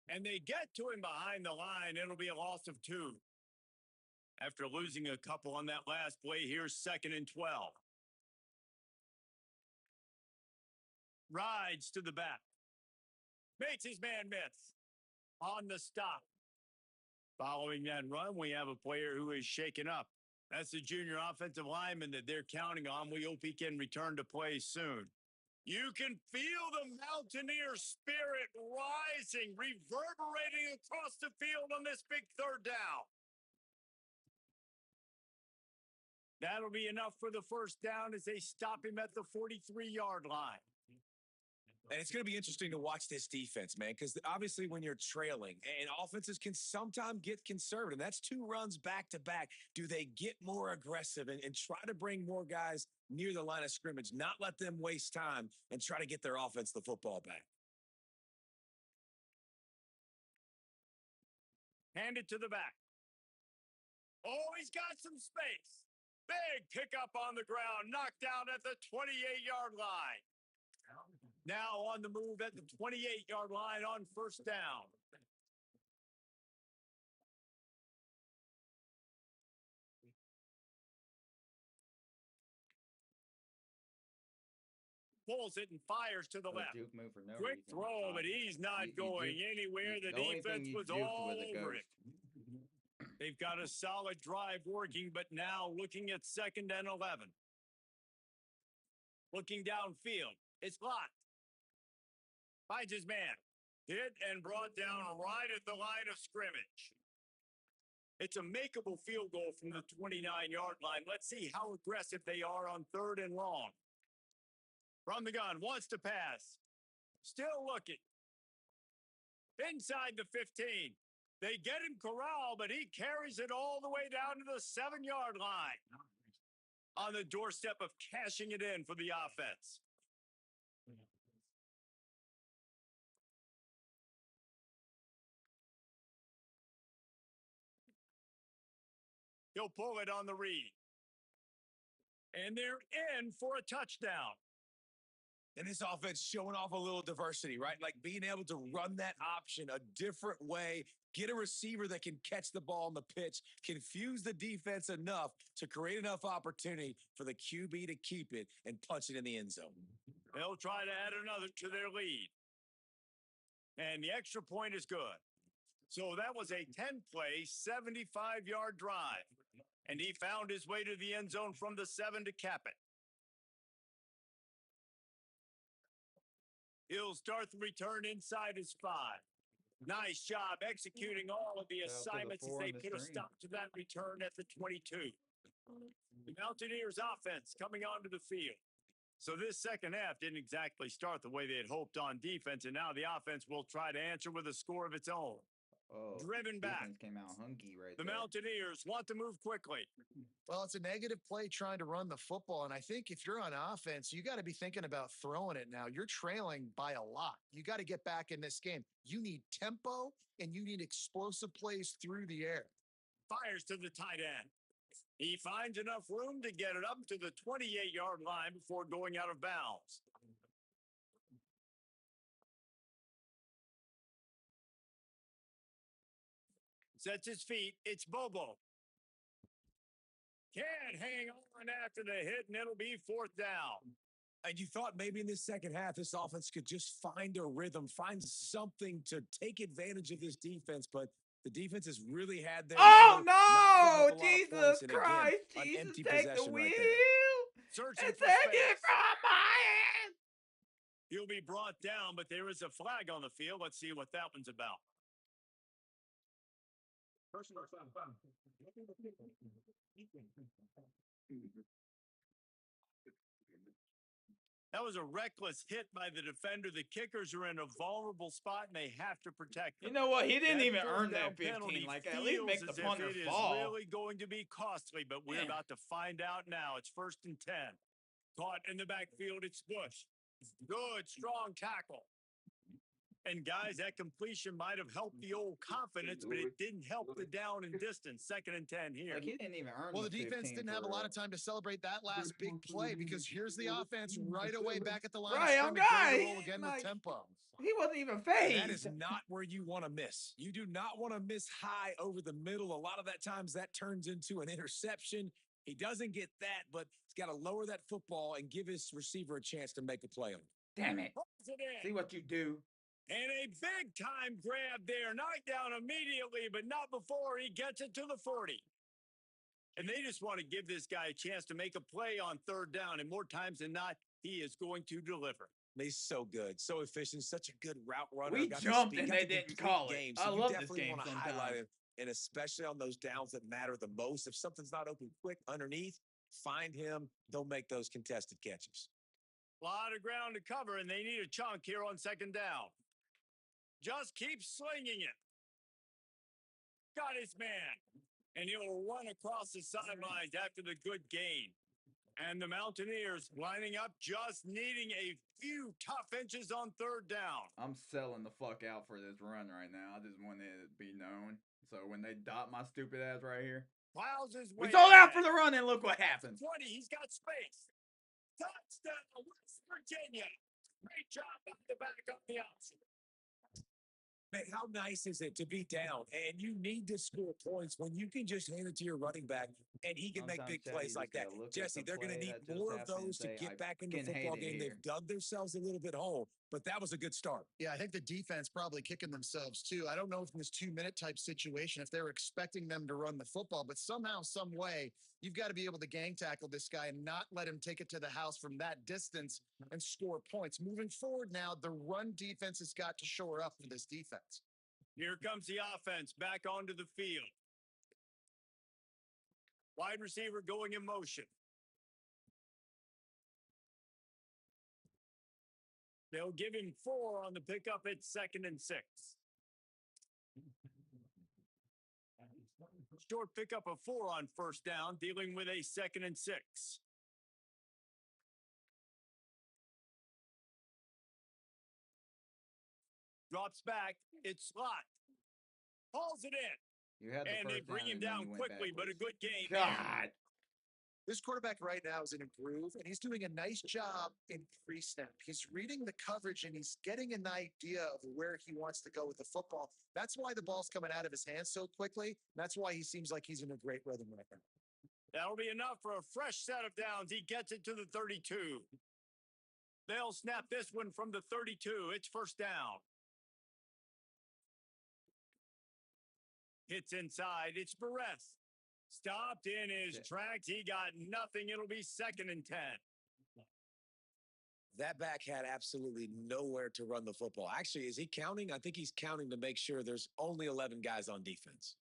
And they get to him behind the line. It'll be a loss of 2. After losing a couple on that last play, here's 2nd and 12. Rides to the back. Makes his man miss. On the stop. Following that run, we have a player who is shaken up. That's the junior offensive lineman that they're counting on. We hope he can return to play soon. You can feel the Mountaineer spirit rising, reverberating across the field on this big third down. That'll be enough for the first down as they stop him at the 43-yard line. And it's going to be interesting to watch this defense, man, because obviously when you're trailing and offenses can sometimes get conservative, that's 2 runs back to back. Do they get more aggressive and try to bring more guys near the line of scrimmage, not let them waste time and try to get their offense the football back? Hand it to the back. Oh, he's got some space. Big pickup on the ground, knocked down at the 28-yard line. Now on the move at the 28-yard line on first down. Pulls it and fires to the left. Juke move for no Quick reason. throw, but he's not going anywhere. The defense was all over it. They've got a solid drive working, but now looking at 2nd and 11. Looking downfield. It's locked. Finds his man. Hit and brought down right at the line of scrimmage. It's a makeable field goal from the 29-yard line. Let's see how aggressive they are on 3rd and long. From the gun, wants to pass. Still looking. Inside the 15. They get him corralled, but he carries it all the way down to the 7-yard line. On the doorstep of cashing it in for the offense. He'll pull it on the read. And they're in for a touchdown. And this offense showing off a little diversity, right? Like being able to run that option a different way, get a receiver that can catch the ball on the pitch, confuse the defense enough to create enough opportunity for the QB to keep it and punch it in the end zone. They'll try to add another to their lead. And the extra point is good. So that was a 10-play, 75-yard drive. And he found his way to the end zone from the 7 to cap it. He'll start the return inside his 5. Nice job executing all of the assignments as they put a stop to that return at the 22. The Mountaineers offense coming onto the field. So this second half didn't exactly start the way they had hoped on defense, and now the offense will try to answer with a score of its own. Driven back. Came out hunky right the there. Mountaineers want to move quickly. Well, it's a negative play trying to run the football. And I think if you're on offense, you got to be thinking about throwing it now. You're trailing by a lot. You got to get back in this game. You need tempo and you need explosive plays through the air. Fires to the tight end. He finds enough room to get it up to the 28-yard line before going out of bounds. Sets his feet. It's Bobo. Can't hang on after the hit, and it'll be 4th down. And you thought maybe in this second half, this offense could just find a rhythm, find something to take advantage of this defense, but the defense has really had their Oh no! Jesus Christ! Jesus, take the wheel Searching and for take space. it from my hand. He'll be brought down, but there is a flag on the field. Let's see what that one's about. That was a reckless hit by the defender. The kickers are in a vulnerable spot, and they have to protect them. You know what? He didn't That even 4th earn down that 15. penalty Like, at least make the feels as punter if it fall. is really going to be costly, but we're about to find out now. It's 1st and 10. Caught in the backfield, it's Bush. Good, strong tackle. And guys, that completion might have helped the old confidence, but it didn't help the down and distance. 2nd and 10 here. Like, he didn't even earn Well, the defense didn't have a lot of time to celebrate that last big play because here's the offense right away back at the line of scrimmage, ready to roll again with tempo. He wasn't even phased. That is not where you want to miss. You do not want to miss high over the middle. A lot of that times that turns into an interception. He doesn't get that, but he's got to lower that football and give his receiver a chance to make a play on it. Damn it. See what you do. And a big-time grab there. Knocked down immediately, but not before he gets it to the 40. And they just want to give this guy a chance to make a play on 3rd down. And more times than not, he is going to deliver. He's so good, so efficient, such a good route runner. We jumped and they didn't call it. I love this game want to highlight it, and especially on those downs that matter the most. If something's not open quick underneath, find him. They'll make those contested catches. A lot of ground to cover, and they need a chunk here on 2nd down. Just keep slinging it. Got his man. And he'll run across the sidelines after the good gain. And the Mountaineers lining up, just needing a few tough inches on 3rd down. I'm selling the fuck out for this run right now. I just want it to be known. So when they dot my stupid ass right here. Plows his way. We sold out for the run, and look what happens. 20, he's got space. Touchdown, West Virginia. Great job on the back on the option. Man, how nice is it to be down and you need to score points when you can just hand it to your running back and he can make Sometimes, big Chad, plays you like just gotta that? look at Jesse, the they're going to play need that just more of happened and those to say, get "I back in the fucking hate football it game. here." They've dug themselves a little bit hole, but that was a good start. Yeah, I think the defense probably kicking themselves too. I don't know if in this 2-minute type situation, if they're expecting them to run the football, but somehow, some way, you've got to be able to gang tackle this guy and not let him take it to the house from that distance and score points. Moving forward now, the run defense has got to shore up for this defense. Here comes the offense back onto the field. Wide receiver going in motion. They'll give him 4 on the pickup at 2nd and 6. Short pickup of 4 on 1st down, dealing with a 2nd and 6. Drops back. It's Slot. Hauls it in. You had the And they first bring down him and then down you went quickly, but a backwards. good game. God. This quarterback right now is in a groove, and he's doing a nice job in pre-snap. He's reading the coverage, and he's getting an idea of where he wants to go with the football. That's why the ball's coming out of his hands so quickly. That's why he seems like he's in a great rhythm right now. That'll be enough for a fresh set of downs. He gets it to the 32. They'll snap this one from the 32. It's 1st down. Hits inside. It's Barres. Stopped in his tracks. He got nothing. It'll be 2nd and 10. That back had absolutely nowhere to run the football. Actually, is he counting? I think he's counting to make sure there's only 11 guys on defense.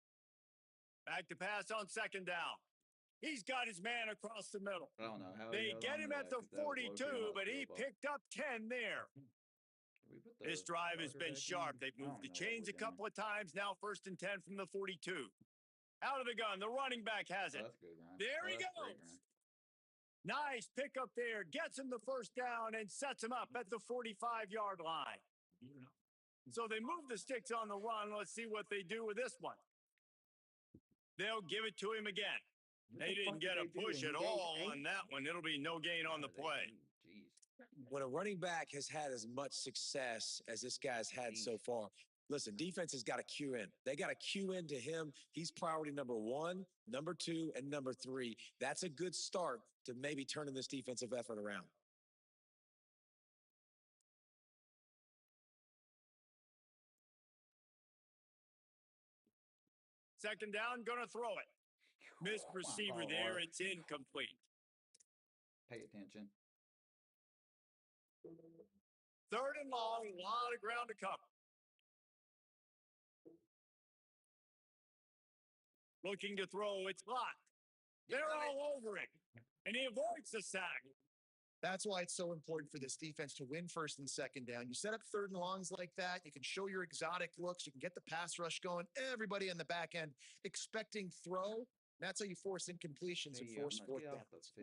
Back to pass on 2nd down. He's got his man across the middle. I don't know how They get him at the 42, but he picked up 10 there. This drive has been sharp. They've moved the chains a couple of times. Now 1st and 10 from the 42. Out of the gun. The running back has it. Oh, that's good, Ryan. There he goes. Nice pickup there. Gets him the 1st down and sets him up at the 45-yard line. So they move the sticks on the run. Let's see what they do with this one. They'll give it to him again. They didn't get a push at all on that one. It'll be no gain on the play. When a running back has had as much success as this guy's had so far, listen, defense has got to cue in. They got to cue in to him. He's priority number 1, number 2, and number 3. That's a good start to maybe turning this defensive effort around. Second down, gonna throw it. Missed receiver there. It's incomplete. Pay attention. 3rd and long, a lot of ground to cover. Looking to throw, it's blocked. They're all over it, and he avoids the sack. That's why it's so important for this defense to win 1st and 2nd down. You set up 3rd and longs like that. You can show your exotic looks. You can get the pass rush going. Everybody in the back end expecting throw. That's how you force incompletions and force 4th downs.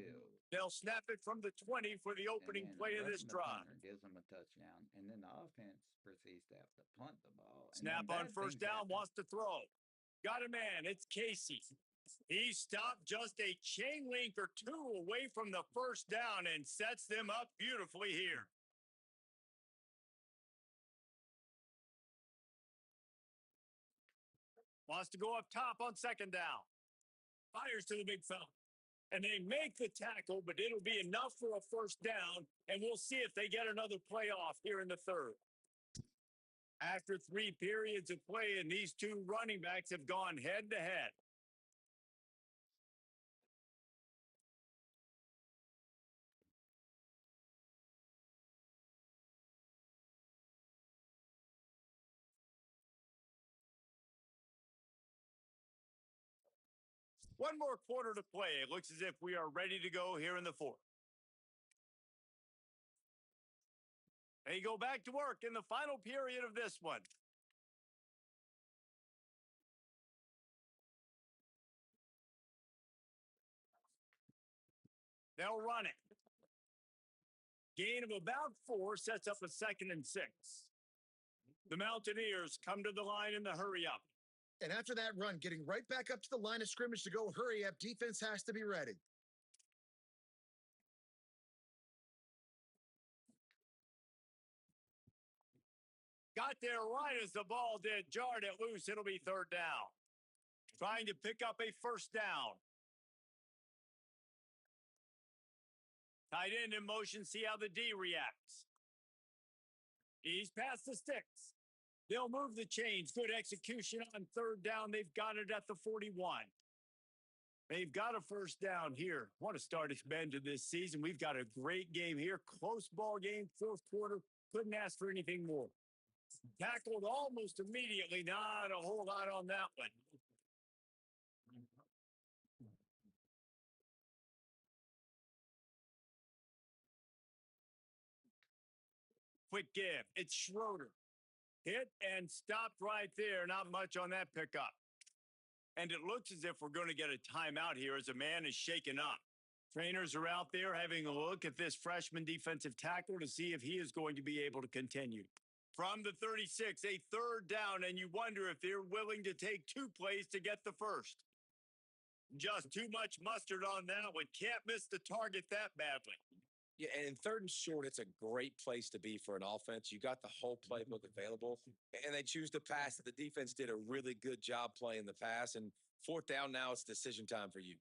They'll snap it from the 20 for the opening play of this drive. Gives them a touchdown, and then the offense proceeds to have to punt the ball. Snap on 1st down, wants to throw. Got a man. It's Casey. He stopped just a chain link or 2 away from the 1st down and sets them up beautifully here. Wants to go up top on 2nd down. Fires to the big fella. And they make the tackle, but it'll be enough for a 1st down, and we'll see if they get another playoff here in the 3rd. After 3 periods of play, and these 2 running backs have gone head-to-head. One more quarter to play. It looks as if we are ready to go here in the 4th. They go back to work in the final period of this one. They'll run it. Gain of about 4 sets up a 2nd and 6. The Mountaineers come to the line in the hurry up. And after that run, getting right back up to the line of scrimmage to go hurry up, defense has to be ready. Got there right as the ball did. Jarred it loose. It'll be third down. Trying to pick up a first down. Tight end in motion. See how the D reacts. He's past the sticks. They'll move the chains. Good execution on third down. They've got it at the 41. They've got a first down here. What a start it's been to this season. We've got a great game here. Close ball game, fourth quarter. Couldn't ask for anything more. Tackled almost immediately. Not a whole lot on that one. Quick give. It's Schroeder. Hit and stopped right there. Not much on that pickup. And it looks as if we're going to get a timeout here as a man is shaken up. Trainers are out there having a look at this freshman defensive tackle to see if he is going to be able to continue. From the 36, a third down, and you wonder if they're willing to take two plays to get the first. Just too much mustard on that one. Can't miss the target that badly. Yeah, and in third and short, it's a great place to be for an offense. You got the whole playbook available, and they choose to pass. The defense did a really good job playing the pass, and fourth down now, it's decision time for you.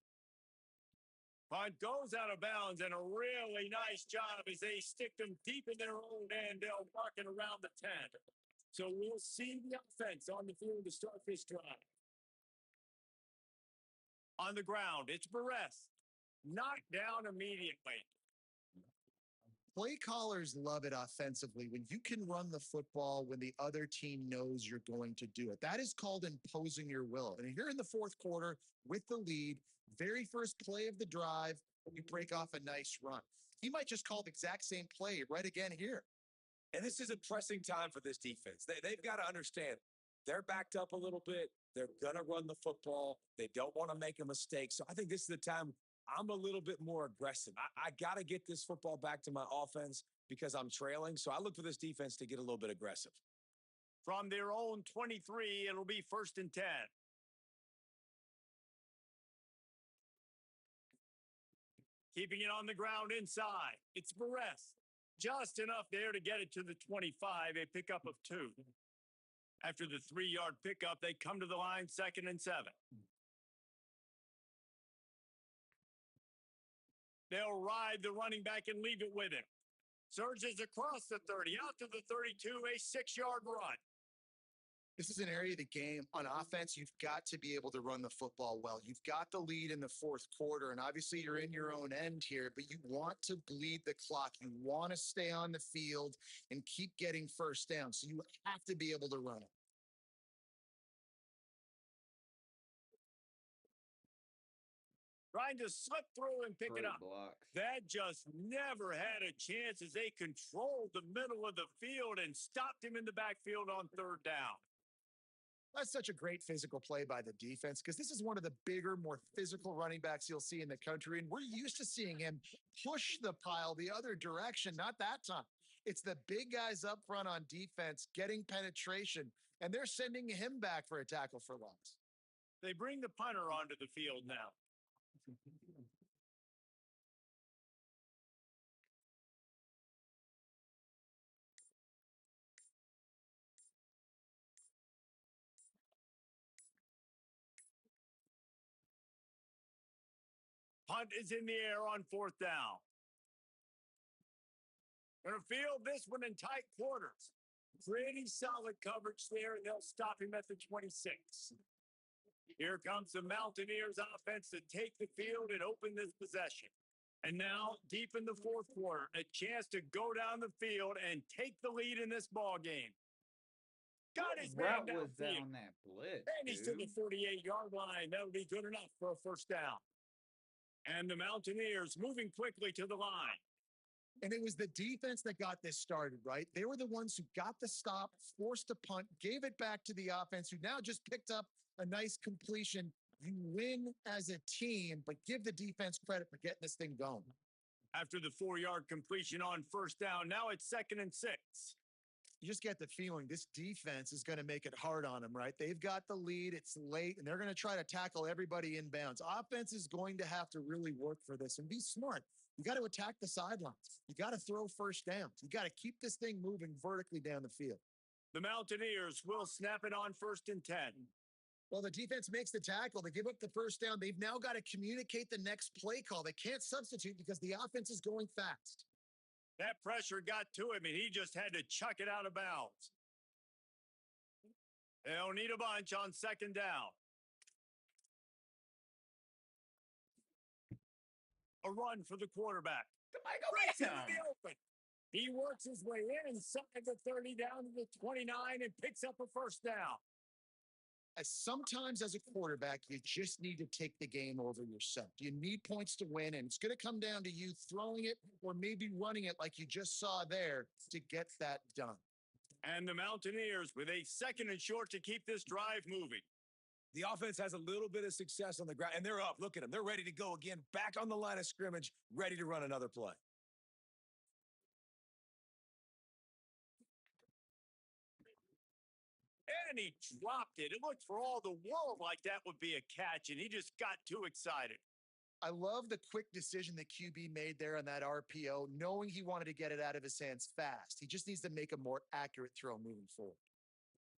Punt goes out of bounds, and a really nice job as they stick them deep in their own end. They'll mark it around the 10. So we'll see the offense on the field to start this drive. On the ground, it's Barres. Knocked down immediately. Play callers love it offensively when you can run the football when the other team knows you're going to do it. That is called imposing your will. And here in the fourth quarter with the lead, very first play of the drive, you break off a nice run. He might just call the exact same play right again here. And this is a pressing time for this defense. They've got to understand they're backed up a little bit. They're going to run the football. They don't want to make a mistake. So I think this is the time I'm a little bit more aggressive. I got to get this football back to my offense because I'm trailing. So I look for this defense to get a little bit aggressive. From their own 23, it'll be first and 10. Keeping it on the ground inside. It's Barres. Just enough there to get it to the 25, a pickup of 2. After the 3-yard pickup, they come to the line, 2nd and 7. They'll ride the running back and leave it with him. Surges across the 30, out to the 32, a 6-yard run. This is an area of the game on offense. You've got to be able to run the football well. You've got the lead in the fourth quarter, and obviously you're in your own end here, but you want to bleed the clock. You want to stay on the field and keep getting first down. So you have to be able to run it. Trying to slip through and pick Great it up. blocks. That just never had a chance as they controlled the middle of the field and stopped him in the backfield on third down. That's such a great physical play by the defense because this is one of the bigger, more physical running backs you'll see in the country. And we're used to seeing him push the pile the other direction. Not that time. It's the big guys up front on defense getting penetration, and they're sending him back for a tackle for loss. They bring the punter onto the field now. Punt is in the air on fourth down. Going to field this one in tight quarters. Pretty solid coverage there, and they'll stop him at the 26. Here comes the Mountaineers offense to take the field and open this possession. And now, deep in the fourth quarter, a chance to go down the field and take the lead in this ball game. Got his man What was that downfield. on that blitz, And he's to the 48-yard line. That would be good enough for a first down. And the Mountaineers moving quickly to the line. And it was the defense that got this started, right? They were the ones who got the stop, forced a punt, gave it back to the offense, who now just picked up a nice completion. You win as a team, but give the defense credit for getting this thing going. After the 4-yard completion on first down, now it's 2nd and 6. You just get the feeling this defense is going to make it hard on them, right? They've got the lead. It's late, and they're going to try to tackle everybody inbounds. Offense is going to have to really work for this and be smart. You got to attack the sidelines. You got to throw first downs. You got to keep this thing moving vertically down the field. The Mountaineers will snap it on 1st and 10. Well, the defense makes the tackle. They give up the first down. They've now got to communicate the next play call. They can't substitute because the offense is going fast. That pressure got to him, and he just had to chuck it out of bounds. They'll need a bunch on 2nd down. A run for the quarterback. Right into the open. He works his way in inside the 30 down to the 29 and picks up a first down. Sometimes as a quarterback, you just need to take the game over yourself. You need points to win, and it's going to come down to you throwing it or maybe running it like you just saw there to get that done. And the Mountaineers with a 2nd and short to keep this drive moving. The offense has a little bit of success on the ground, and they're up. Look at them. They're ready to go again, back on the line of scrimmage, ready to run another play. And he dropped it. It looked for all the world like that would be a catch, and he just got too excited. I love the quick decision the QB made there on that RPO, knowing he wanted to get it out of his hands fast. He just needs to make a more accurate throw moving forward.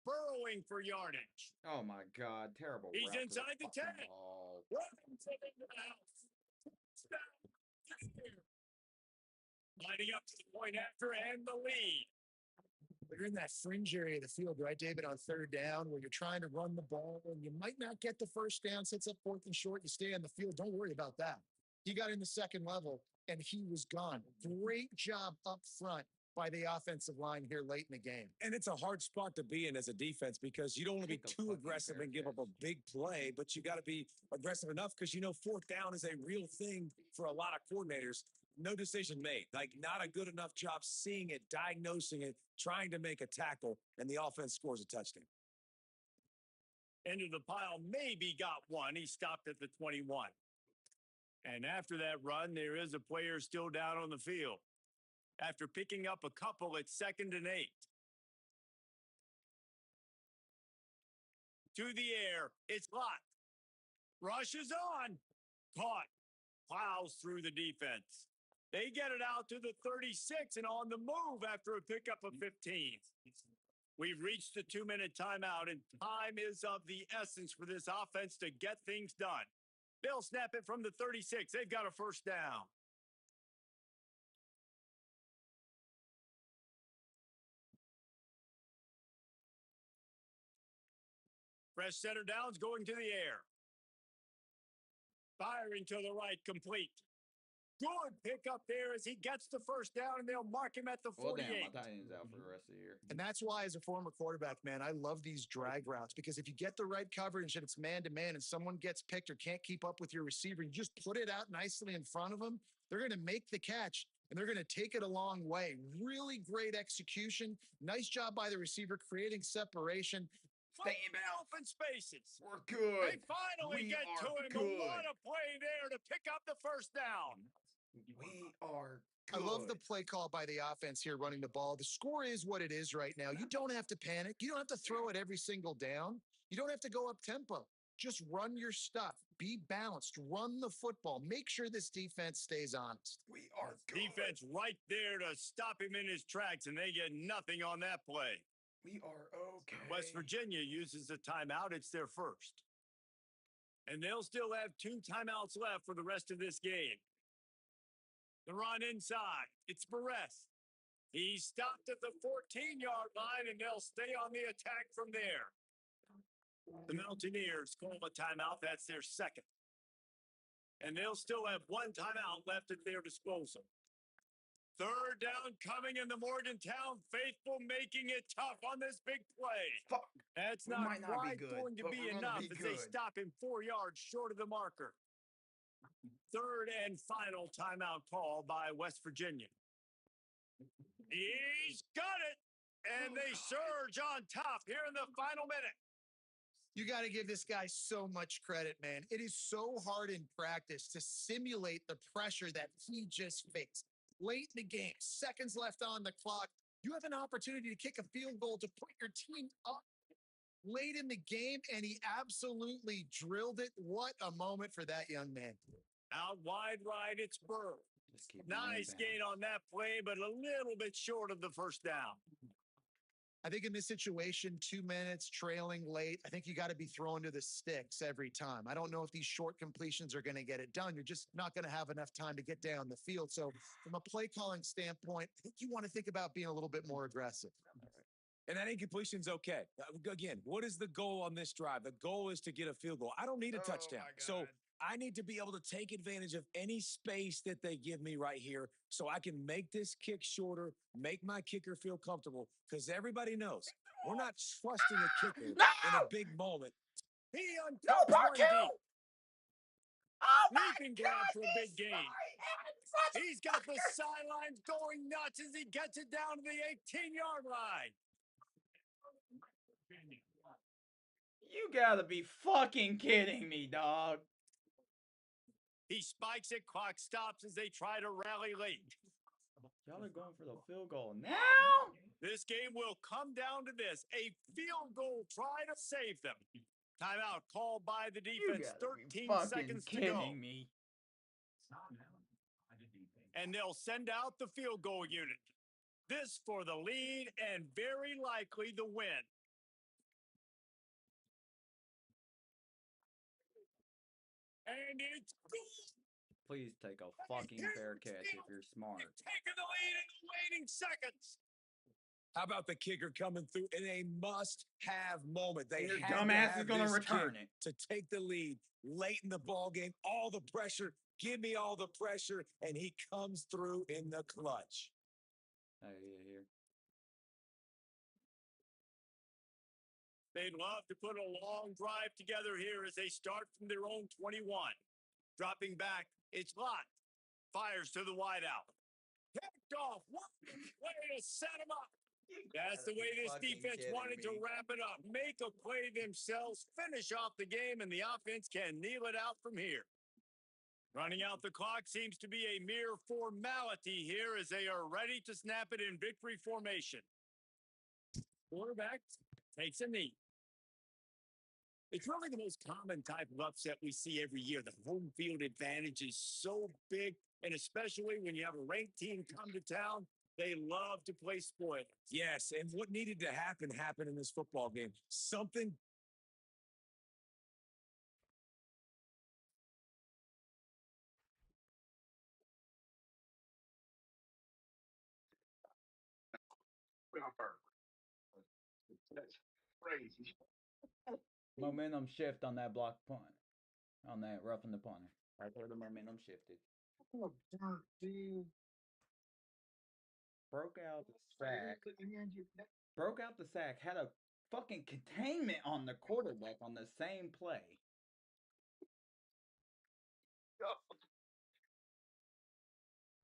Burrowing for yardage. Oh my God, terrible. He's route to inside the 10. ball. Robinson into the house. Lining up to the point after and the lead. You're in that fringe area of the field, right, David, on 3rd down where you're trying to run the ball and you might not get the first down, sets up 4th and short, you stay on the field. Don't worry about that. He got in the 2nd level and he was gone. Great job up front by the offensive line here late in the game. And it's a hard spot to be in as a defense because you don't want to be too aggressive and give up a big play, but you got to be aggressive enough because you know 4th down is a real thing for a lot of coordinators. No decision made. Like, not a good enough job seeing it, diagnosing it, trying to make a tackle, and the offense scores a touchdown. Into the pile, maybe got one. He stopped at the 21. And after that run, there is a player still down on the field. After picking up a couple at 2nd and 8. To the air, it's locked. Rushes on. Caught. Plows through the defense. They get it out to the 36 and on the move after a pickup of 15. We've reached the 2-minute timeout, and time is of the essence for this offense to get things done. They'll snap it from the 36. They've got a first down. Fresh center downs going to the air. Firing to the right, complete. Good pickup there as he gets the first down, and they'll mark him at the 48. Well, damn, my tight end's out for the rest of the year. And that's why, as a former quarterback, man, I love these drag routes because if you get the right coverage and it's man-to-man and someone gets picked or can't keep up with your receiver, you just put it out nicely in front of them, they're going to make the catch, and they're going to take it a long way. Really great execution. Nice job by the receiver creating separation. Stay in open spaces. We're good. They finally get to him. Good. What a play there to pick up the first down. We are good. I love the play call by the offense here running the ball. The score is what it is right now. You don't have to panic. You don't have to throw it every single down. You don't have to go up tempo. Just run your stuff. Be balanced. Run the football. Make sure this defense stays honest. We are good. Defense right there to stop him in his tracks, and they get nothing on that play. We are okay. West Virginia uses a timeout. It's their first. And they'll still have 2 timeouts left for the rest of this game. The run inside. It's Barres. He stopped at the 14-yard line, and they'll stay on the attack from there. The Mountaineers call a timeout. That's their second. And they'll still have 1 timeout left at their disposal. 3rd down coming in the Morgantown faithful, making it tough on this big play. Fuck. That's We not might not quite be good, going to but be we're gonna enough be as they good. stop him 4 yards short of the marker. 3rd and final timeout call by West Virginia. He's got it, and they surge on top here in the final minute. You got to give this guy so much credit, man. It is so hard in practice to simulate the pressure that he just faced. Late in the game, seconds left on the clock, you have an opportunity to kick a field goal to put your team up late in the game, and he absolutely drilled it. What a moment for that young man. Out wide right, it's Burr. Just keep Nice gain on that play, but a little bit short of the first down. I think in this situation, 2 minutes trailing late, I think you got to be throwing to the sticks every time. I don't know if these short completions are going to get it done. You're just not going to have enough time to get down the field. So from a play calling standpoint, I think you want to think about being a little bit more aggressive. And that incompletion's okay. Again, what is the goal on this drive? The goal is to get a field goal. I don't need a touchdown. So I need to be able to take advantage of any space that they give me right here so I can make this kick shorter, make my kicker feel comfortable, because everybody knows we're not trusting a kicker in a big moment. He untouched one deep. Oh Leaping grab for a big gain. He's got the sidelines going nuts as he gets it down to the 18-yard line. You gotta be fucking kidding me, dog. He spikes it, clock stops as they try to rally late. Y'all are going for the field goal now? This game will come down to this, a field goal try to save them. Timeout called by the defense, 13 seconds to go. Me. And they'll send out the field goal unit. This for the lead and very likely the win. And it's good. Please take a fucking fair catch if you're smart. Taking the lead in the waiting seconds. How about the kicker coming through in a must-have moment? They Your had to dumbass have is gonna this return kick it. to take the lead late in the ball game. All the pressure, give me all the pressure, and he comes through in the clutch. Here. They'd love to put a long drive together here as they start from their own 21. Dropping back, it's locked. Fires to the wideout. Picked off. What way to set him up. That's the way this defense wanted to wrap it up. Make a play themselves, finish off the game, and the offense can kneel it out from here. Running out the clock seems to be a mere formality here as they are ready to snap it in victory formation. Quarterback takes a knee. It's really the most common type of upset we see every year. The home field advantage is so big, and especially when you have a ranked team come to town, they love to play spoiler. Yes, and what needed to happen happened in this football game. Something That's crazy. Momentum shift on that block punt. On that roughing the punter. Right there, the momentum shifted. Broke out the sack. Broke out the sack. Had a fucking containment on the quarterback on the same play.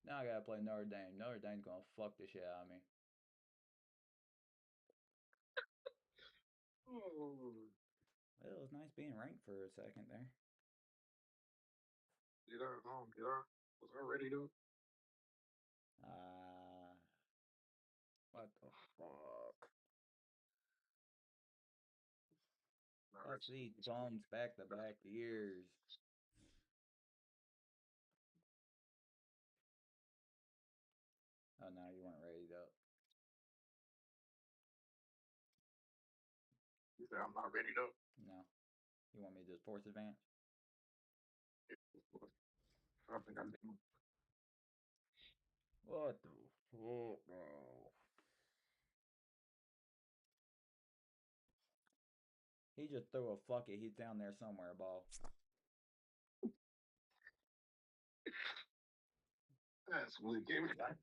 Now I gotta play Notre Dame. Notre Dame's gonna fuck the shit out of me. Well, it was nice being ranked for a second there. Was I ready to? What the fuck? Let's see, thumbs back to back years. Oh no, you weren't ready though. You said I'm not ready to. No. You want me to just force advance? I think I'm doing. What the fuck, bro? He just threw a fuck it. He's down there somewhere, ball. That's what gave me that.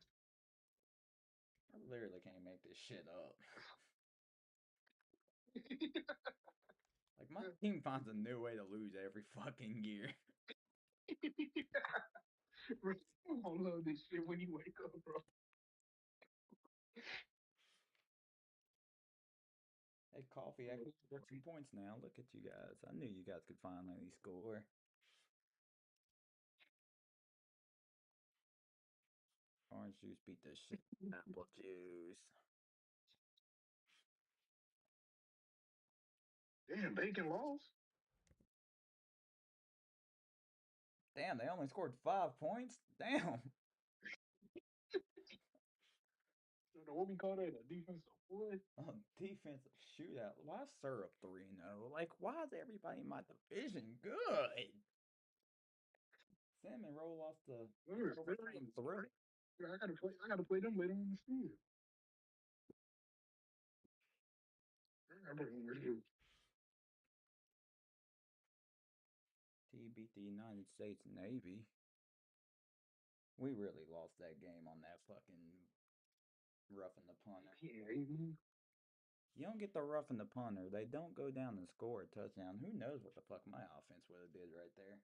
I literally can't make this shit up. Like, my team finds a new way to lose every fucking year. I love this shit when you wake up, bro. Hey, Coffee actually got some points now. Look at you guys. I knew you guys could finally score. Orange juice beat the shit. Apple juice. Damn, Bacon lost. Damn, they only scored 5 points? Damn. What we call that? A defensive what? Defensive shootout. Why syrup 3-0? Like, why is everybody in my division good? Salmon roll off the overtime three. I gotta play them later on the season. T beat the United States Navy. We really lost that game on that fucking roughing the punter. You don't get the roughing the punter. They don't go down and score a touchdown. Who knows what the fuck my offense would have did right there.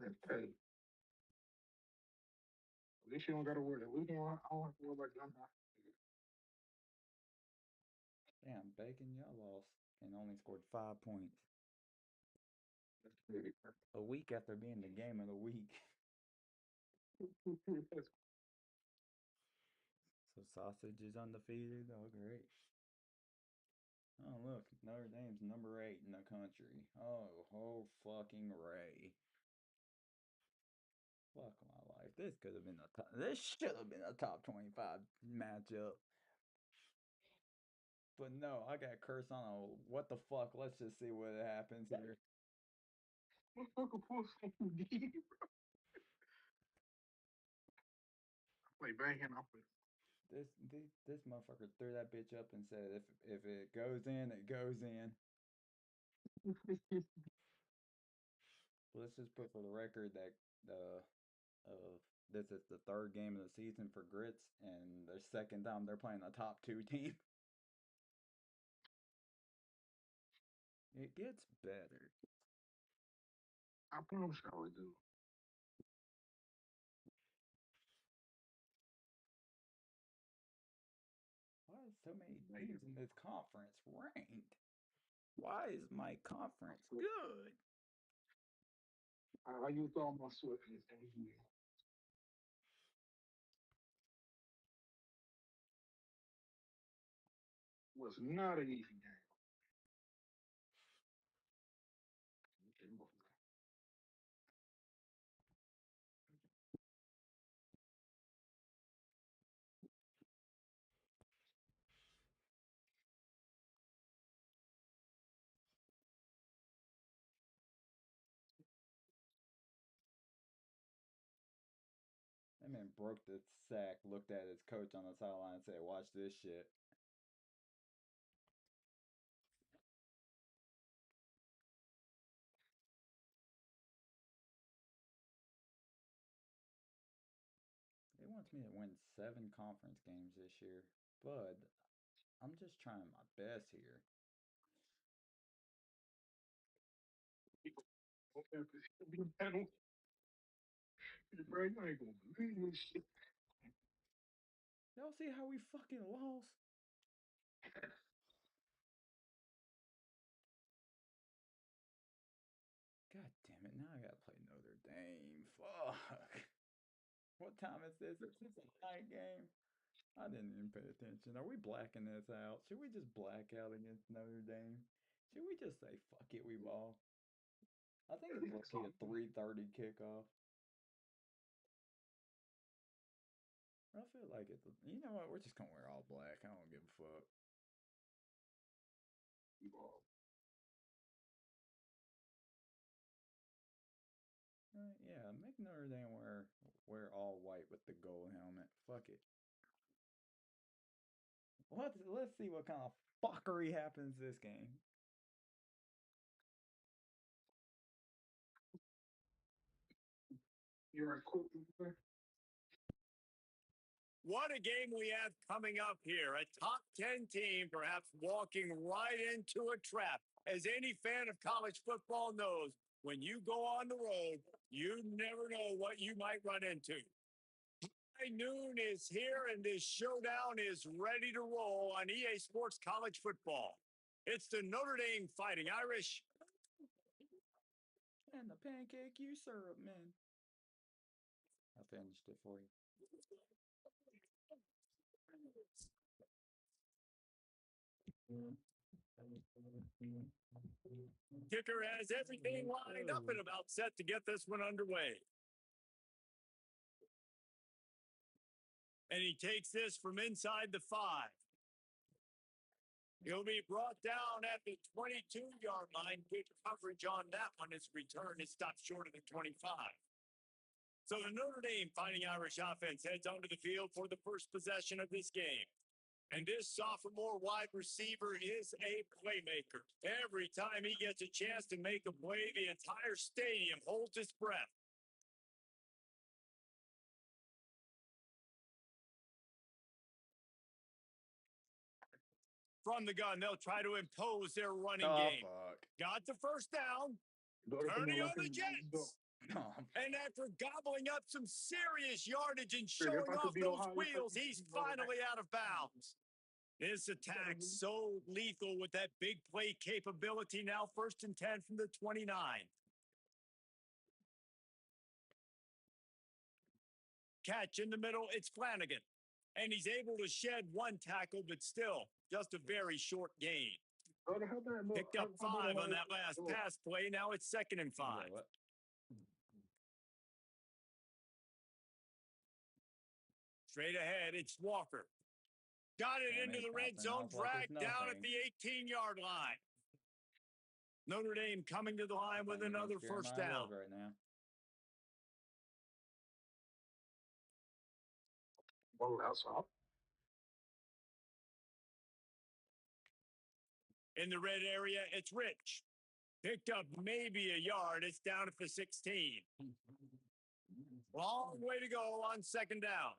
Hey, at least you don't gotta worry. At least I don't have to worry about them. Damn, Bacon, y'all lost and only scored 5 points. A week after being the game of the week. So sausage is undefeated. Oh, great. Oh, look, Notre Dame's number 8 in the country. Oh, fucking Ray. Fuck my life. This could have been a top. This should have been a top 25 matchup. But no, I got cursed on a what the fuck. Let's just see what happens here. Motherfucker pull something deep. Play banging off it. This motherfucker threw that bitch up and said, if it goes in, it goes in. Let's just put for the record that this is the third game of the season for Grits, and the second time they're playing a top 2 team. It gets better. I promise I would do. Why is so many teams in this conference ranked? Why is my conference good? I used all my sweat in this game. Was not an easy game. That man broke the sack, looked at his coach on the sideline and said, watch this shit. It wants me to win 7 conference games this year, but I'm just trying my best here. Y'all see how we fucking lost? God damn it, now I gotta play Notre Dame. Fuck. What time is this? Is this a night game? I didn't even pay attention. Are we blacking this out? Should we just black out against Notre Dame? Should we just say, fuck it, we ball? I think it's supposed to be a 3:30 kickoff. I feel like it's, you know what? We're just gonna wear all black. I don't give a fuck. Yeah, make Notre Dame wear all white with the gold helmet. Fuck it. Let's see what kind of fuckery happens this game. You're right, cool. What a game we have coming up here. A top 10 team perhaps walking right into a trap. As any fan of college football knows, when you go on the road, you never know what you might run into. High noon is here, and this showdown is ready to roll on EA Sports College Football. It's the Notre Dame Fighting Irish And the pancake you syrup, man. I finished it for you. Kicker has everything lined up and about set to get this one underway. And he takes this from inside the 5. He'll be brought down at the 22-yard line. Good coverage on that one. His return is stopped short of the 25. So the Notre Dame Fighting Irish offense heads onto the field for the first possession of this game. And this sophomore wide receiver is a playmaker. Every time he gets a chance to make a play, the entire stadium holds its breath. From the gun, they'll try to impose their running game. Fuck. Got the first down. Turning on the Jets. And after gobbling up some serious yardage and showing off those wheels, he's finally out of bounds. This attack so lethal with that big play capability. Now 1st and 10 from the 29. Catch in the middle, it's Flanagan. And he's able to shed one tackle, but still just a very short gain. Picked up 5 on that last pass play. Now it's 2nd and 5. Straight ahead, it's Walker. Got it into the red zone, dragged down at the 18-yard line. Notre Dame coming to the line with another first down. Right now. In the red area, it's Rich. Picked up maybe a yard. It's down at the 16. Long way to go on 2nd down.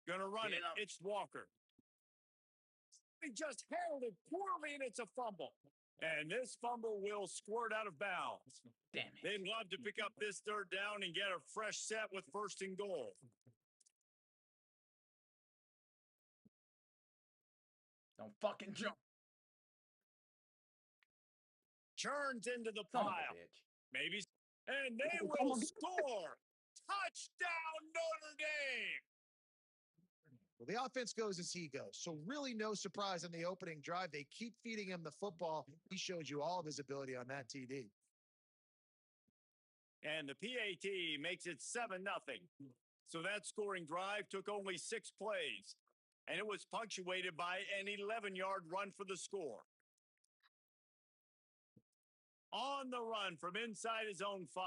Gonna run it. It's Walker. He just handled it poorly, and it's a fumble. And this fumble will squirt out of bounds. Damn it. They'd love to pick up this 3rd down and get a fresh set with 1st and goal. Don't fucking jump. Turns into the pile. Maybe. And they will score. Touchdown, Notre Dame. Well, the offense goes as he goes. So really no surprise in the opening drive. They keep feeding him the football. He showed you all of his ability on that TD. And the PAT makes it 7-0. So that scoring drive took only 6 plays. And it was punctuated by an 11-yard run for the score. On the run from inside his own 5.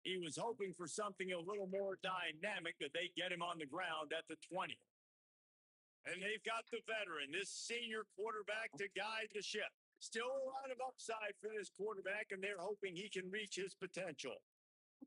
He was hoping for something a little more dynamic, but they get him on the ground at the 20. And they've got the veteran, this senior quarterback, to guide the ship. Still a lot of upside for this quarterback, and they're hoping he can reach his potential.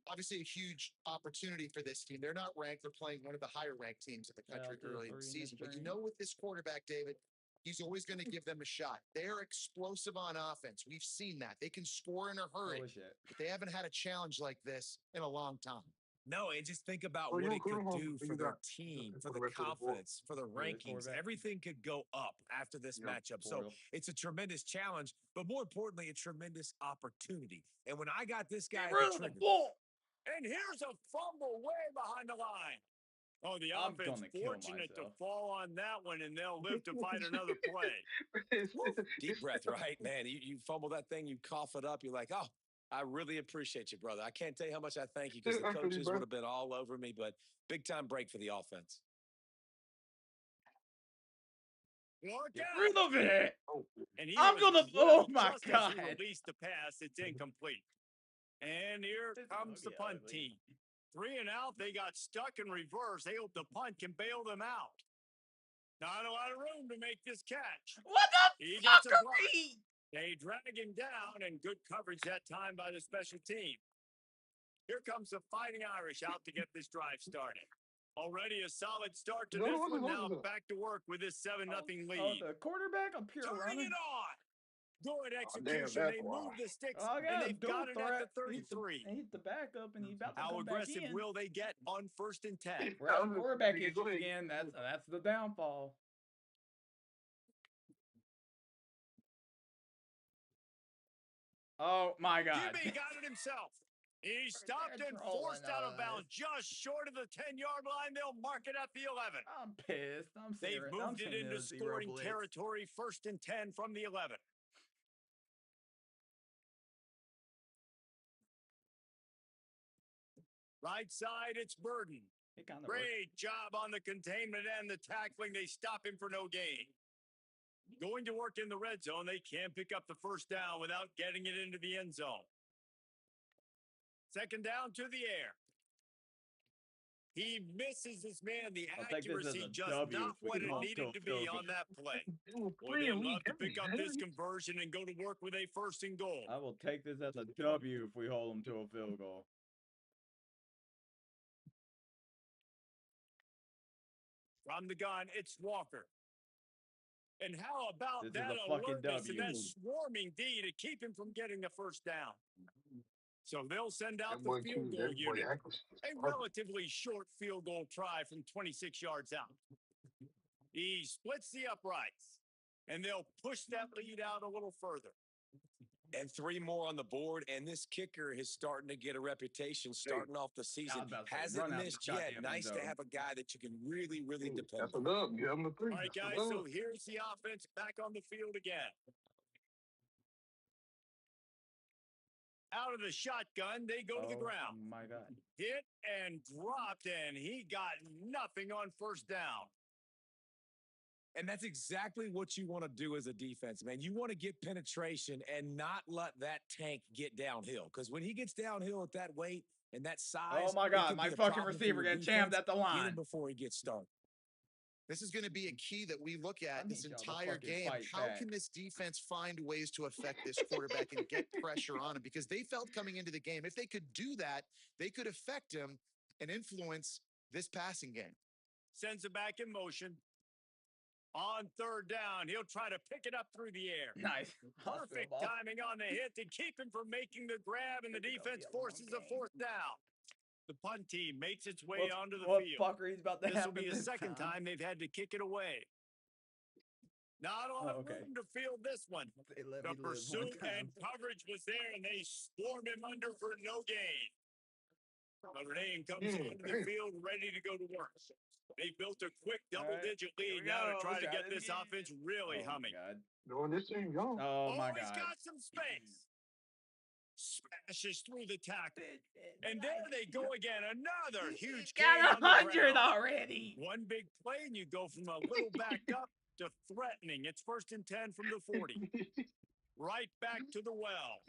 Obviously, a huge opportunity for this team. They're not ranked. They're playing one of the higher ranked teams in the country early in the season. But you know, with this quarterback, David, he's always going to give them a shot. They're explosive on offense. We've seen that. They can score in a hurry. But they haven't had a challenge like this in a long time. No, and just think about what it could do for their team, for the confidence, for the rankings. Everything could go up after this matchup. So it's a tremendous challenge, but more importantly, a tremendous opportunity. And when I got this guy at the trigger. And here's a fumble way behind the line. Oh, the offense fortunate to fall on that one, and they'll live to fight another play. Deep breath, right? Man, you fumble that thing, you cough it up. You're like, oh, I really appreciate you, brother. I can't tell you how much I thank you, because the coaches would have been all over me, but big-time break for the offense. Get rid of it! And I'm gonna. Oh my God! Release the pass. It's incomplete. And here comes the punt team. 3 and out. They got stuck in reverse. They hope the punt can bail them out. Not a lot of room to make this catch. What the fuck are we? They drag him down, and good coverage that time by the special team. Here comes the Fighting Irish out to get this drive started. Already a solid start to this one. Now back to work with this 7-0 lead. Oh, the quarterback up here Turning running. it on. Good execution. They move the sticks, and they've got it at the 33. He hit the backup, and he's about to How come aggressive back in. will they get on 1st and 10? We're having quarterback issues again. That's the downfall. Oh my God! Jimmy got it himself. He stopped and forced out of bounds just short of the 10-yard line. They'll mark it at the 11. I'm pissed. They've moved it into scoring blitz. territory, 1st and 10 from the 11. Right side, it's Burden. Great job on the containment and the tackling. They stop him for no gain. Going to work in the red zone. They can't pick up the first down without getting it into the end zone. 2nd down to the air. He misses this man. The accuracy just not what it needed to be on that play. Boy, they'd love to pick up this conversion and go to work with a 1st and goal. I will take this as a W if we hold them to a field goal. From the gun, it's Walker. And how about This that is a fucking alertness and W. that swarming D to keep him from getting the first down? So they'll send out the field goal unit. A relatively short field goal try from 26 yards out. He splits the uprights, and they'll push that lead out a little further. And 3 more on the board, and this kicker is starting to get a reputation starting off the season. Hasn't missed yet. Nice to have a guy that you can really, really depend on. All right, guys, so here's the offense back on the field again. Out of the shotgun, they go to the ground. Oh, my God. Hit and dropped, and he got nothing on 1st down. And that's exactly what you want to do as a defense, man. You want to get penetration and not let that tank get downhill. Because when he gets downhill at that weight and that size, oh my God, my fucking receiver get jammed at the line. Get him before he gets started. This is going to be a key that we look at this entire game. How can this defense find ways to affect this quarterback and get pressure on him? Because they felt coming into the game, if they could do that, they could affect him and influence this passing game. Sends it back in motion. On 3rd down, he'll try to pick it up through the air. Nice. Perfect timing on the hit to keep him from making the grab, and the defense forces a 4th down. The punt team makes its way onto the field. Fuckery's about to This will happen be the 2nd time they've had to kick it away. Not a lot of room to field this one. The pursuit and coverage was there, and they swarmed him under for no gain. Notre Dame comes onto the field ready to go to work. They built a quick double-digit lead now to try to get this offense really humming. Oh, my God. He's got some space. Smashes through the tackle. And there they go again. Another huge got 100 already. One big play, and you go from a little backed up to threatening. It's 1st and 10 from the 40. Right back to the well.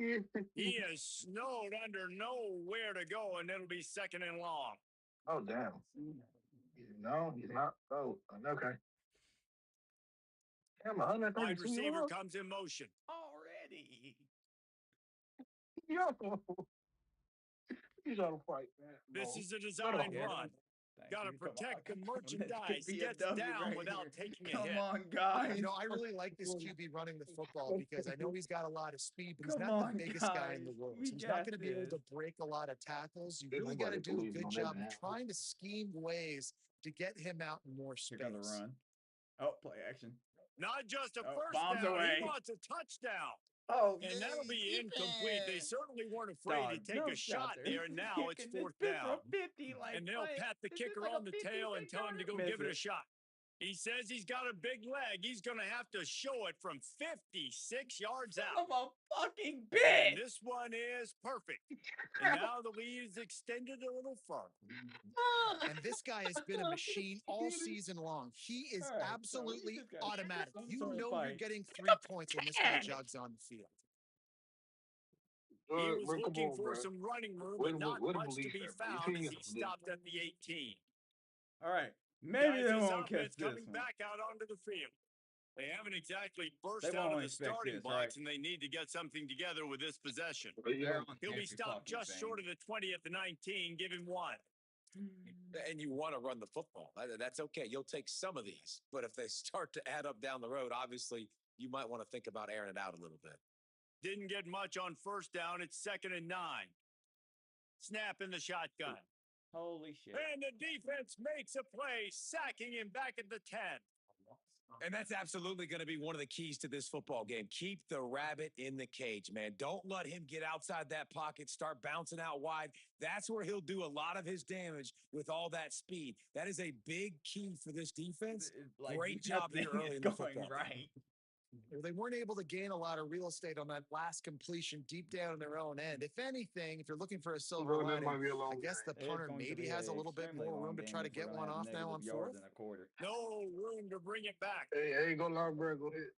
He is snowed under, nowhere to go, and it'll be 2nd and long. Oh, damn. No, he's not. Oh, okay. Damn, Wide receiver comes in motion. Already. Yo. He's on a fight, man. This is a design run. Got to protect the merchandise. He gets down without taking a hit. Come on, guys. You know, I really like this QB running the football because I know he's got a lot of speed, but he's not the biggest guy in the world. So he's not going to be able to break a lot of tackles. You really got to do a good job trying to scheme ways to get him out in more space. Here comes the run. Oh, play action. Not just a first bombs down. away. He wants a touchdown. Oh, and that'll be incomplete. They certainly weren't afraid to take a shot there, and now it's 4th down. 50, and they'll pat the kicker on the tail and tell him to go give it a shot. He says he's got a big leg. He's going to have to show it from 56 yards out. Of a fucking bitch. And this one is perfect. And now the lead is extended a little further. And this guy has been a machine all season long. He is absolutely automatic. You know you're getting 3 points when this guy jogs on the field. He was looking for some running room, but not much to be found as he stopped at the 18. All right. Maybe they won't catch this coming one. back out onto the field. They haven't exactly burst out of the starting blocks, and they need to get something together with this possession. He'll be stopped just short of the 20 at the 19. Give him 1. And you want to run the football. That's okay. You'll take some of these. But if they start to add up down the road, obviously, you might want to think about airing it out a little bit. Didn't get much on 1st down. It's 2nd and 9. Snap in the shotgun. Holy shit. And the defense makes a play, sacking him back at the 10. And that's absolutely going to be one of the keys to this football game. Keep the rabbit in the cage, man. Don't let him get outside that pocket, start bouncing out wide. That's where he'll do a lot of his damage with all that speed. That is a big key for this defense. Like, Great job here nothing early is in the going football right. game. Well, they weren't able to gain a lot of real estate on that last completion deep down in their own end. If anything, if you're looking for a silver Bro, this lining, might be a I long guess the game. It's punter going to maybe be has a an little bit extremely more long room to game try to if we're get going to one have off now negative on yards fourth. in a quarter. No room to bring it back. Hey, go long, bro. Go ahead.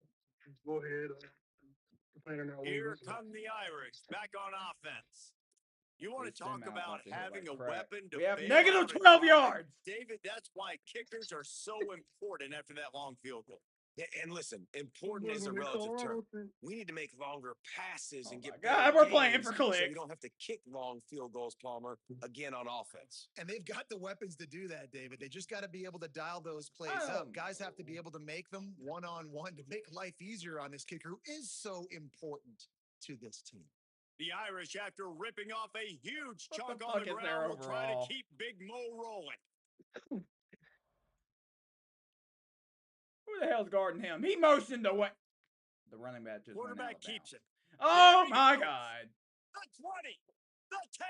Go ahead. Complaining now, Here losing. come the Irish back on offense. You want to Leach them talk out about like they hit having like a crap. weapon to We have bail negative out a 12 drive? yards. David, that's why kickers are so important after that long field goal. Yeah, and listen, important is a relative term. We need to make longer passes Oh and my get better God, we're playing games for so we clicks. don't have to kick long field goals, Palmer, again on offense. And they've got the weapons to do that, David. They just got to be able to dial those plays I up. don't Guys have to know. be able to make them one-on-one to make life easier on this kicker who is so important to this team. The Irish, after ripping off a huge What chunk the on fuck the is their ground, will try to overall? keep Big Mo rolling. Who the hell's guarding him? He motioned away. The running back just went out Quarterback of bounds. keeps it. Oh There he my goes. God. The 20, the 10,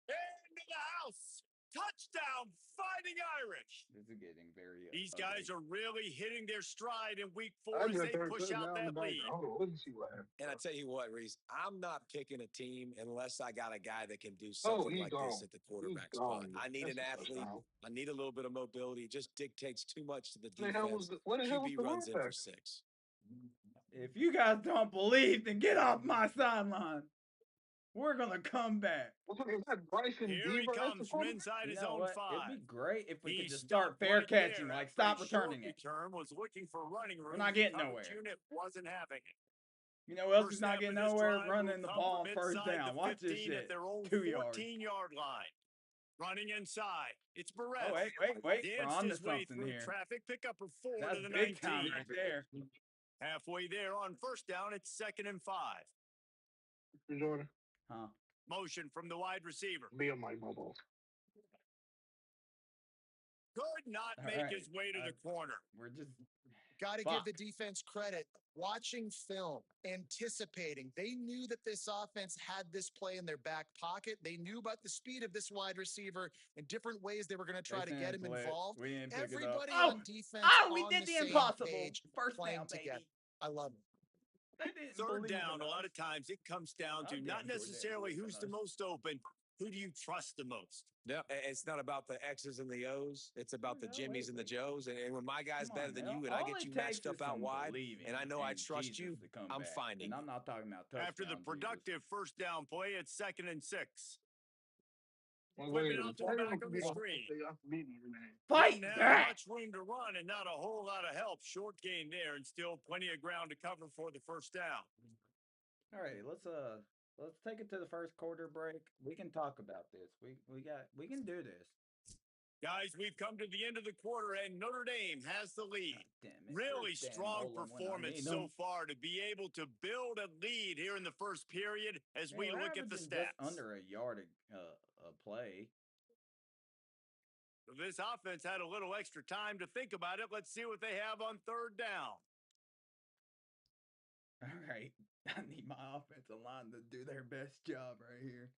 into the house. Touchdown, Fighting Irish. This is getting very These ugly. guys are really hitting their stride in week 4 I as just they heard push out down the that back. lead. Hold on, let me see what happened. And I tell you what, Reese, I'm not picking a team unless I got a guy that can do Oh, something he's like gone. this at the quarterback He's spot. gone. I need That's an a athlete. touchdown. I need a little bit of mobility. It just dictates too much to the What the hell was defense. what the hell was QB the runs in for runback? 6. If you guys don't believe, then get off my sideline. We're gonna come back. Is that Bryson Here he Deaver? That's the comes from quarterback? inside You his know own what? 5. It'd be great if we He could just start stopped fair right catching, there like after a stop short returning it. return was looking for running room. We're not getting The nowhere. coverage unit wasn't having it. You know who else First is not down getting of this nowhere? drive Running will the come ball from on first inside down. the Watch this 15 at shit. their own 2 yards. 14-yard line. Running inside. It's Barrett. Oh, wait. We're Danced on to his way something through here. traffic. Pick up a 4 That's to the big 19. time right there. Halfway there on first down, it's 2nd and 5. Jordan. Huh. Motion from the wide receiver. Be on my bubble. Could not All make right. his way to the corner. We're just Got to give the defense credit. Watching film, anticipating. They knew that this offense had this play in their back pocket. They knew about the speed of this wide receiver and different ways they were going to try to get him involved. We didn't pick Everybody it up. on defense we on did the the same impossible. page, First playing down, together. baby. I love it. They didn't Third believe down, in a lot us. of times it comes down to I'm not damn sure they necessarily believe in who's the us. most open, who do you trust the most? Yeah, it's not about the X's and the O's. It's about the No, Jimmies wait, and the wait. Joes. And when my guy's Come better on than now. you and I All get it you takes matched up is out some wide, believing and I know I and trust Jesus you, to come I'm back. finding And you. I'm not talking about touchdown. After the productive first down play, it's 2nd and 6. Well, Flipping wait, out the back on the screen. Fight Didn't have back! much room to run and not a whole lot of help. Short gain there and still plenty of ground to cover for the first down. All right, let's take it to the first quarter break. We can talk about this. We can do this. Guys, we've come to the end of the quarter and Notre Dame has the lead. God damn it. Really First damn strong Olin when I performance need so 'em. far to be able to build a lead here in the first period as Man, we we're look at the averaging stats. just under a yard a play. This offense had a little extra time to think about it. Let's see what they have on third down. All right. I need my offensive line to do their best job right here.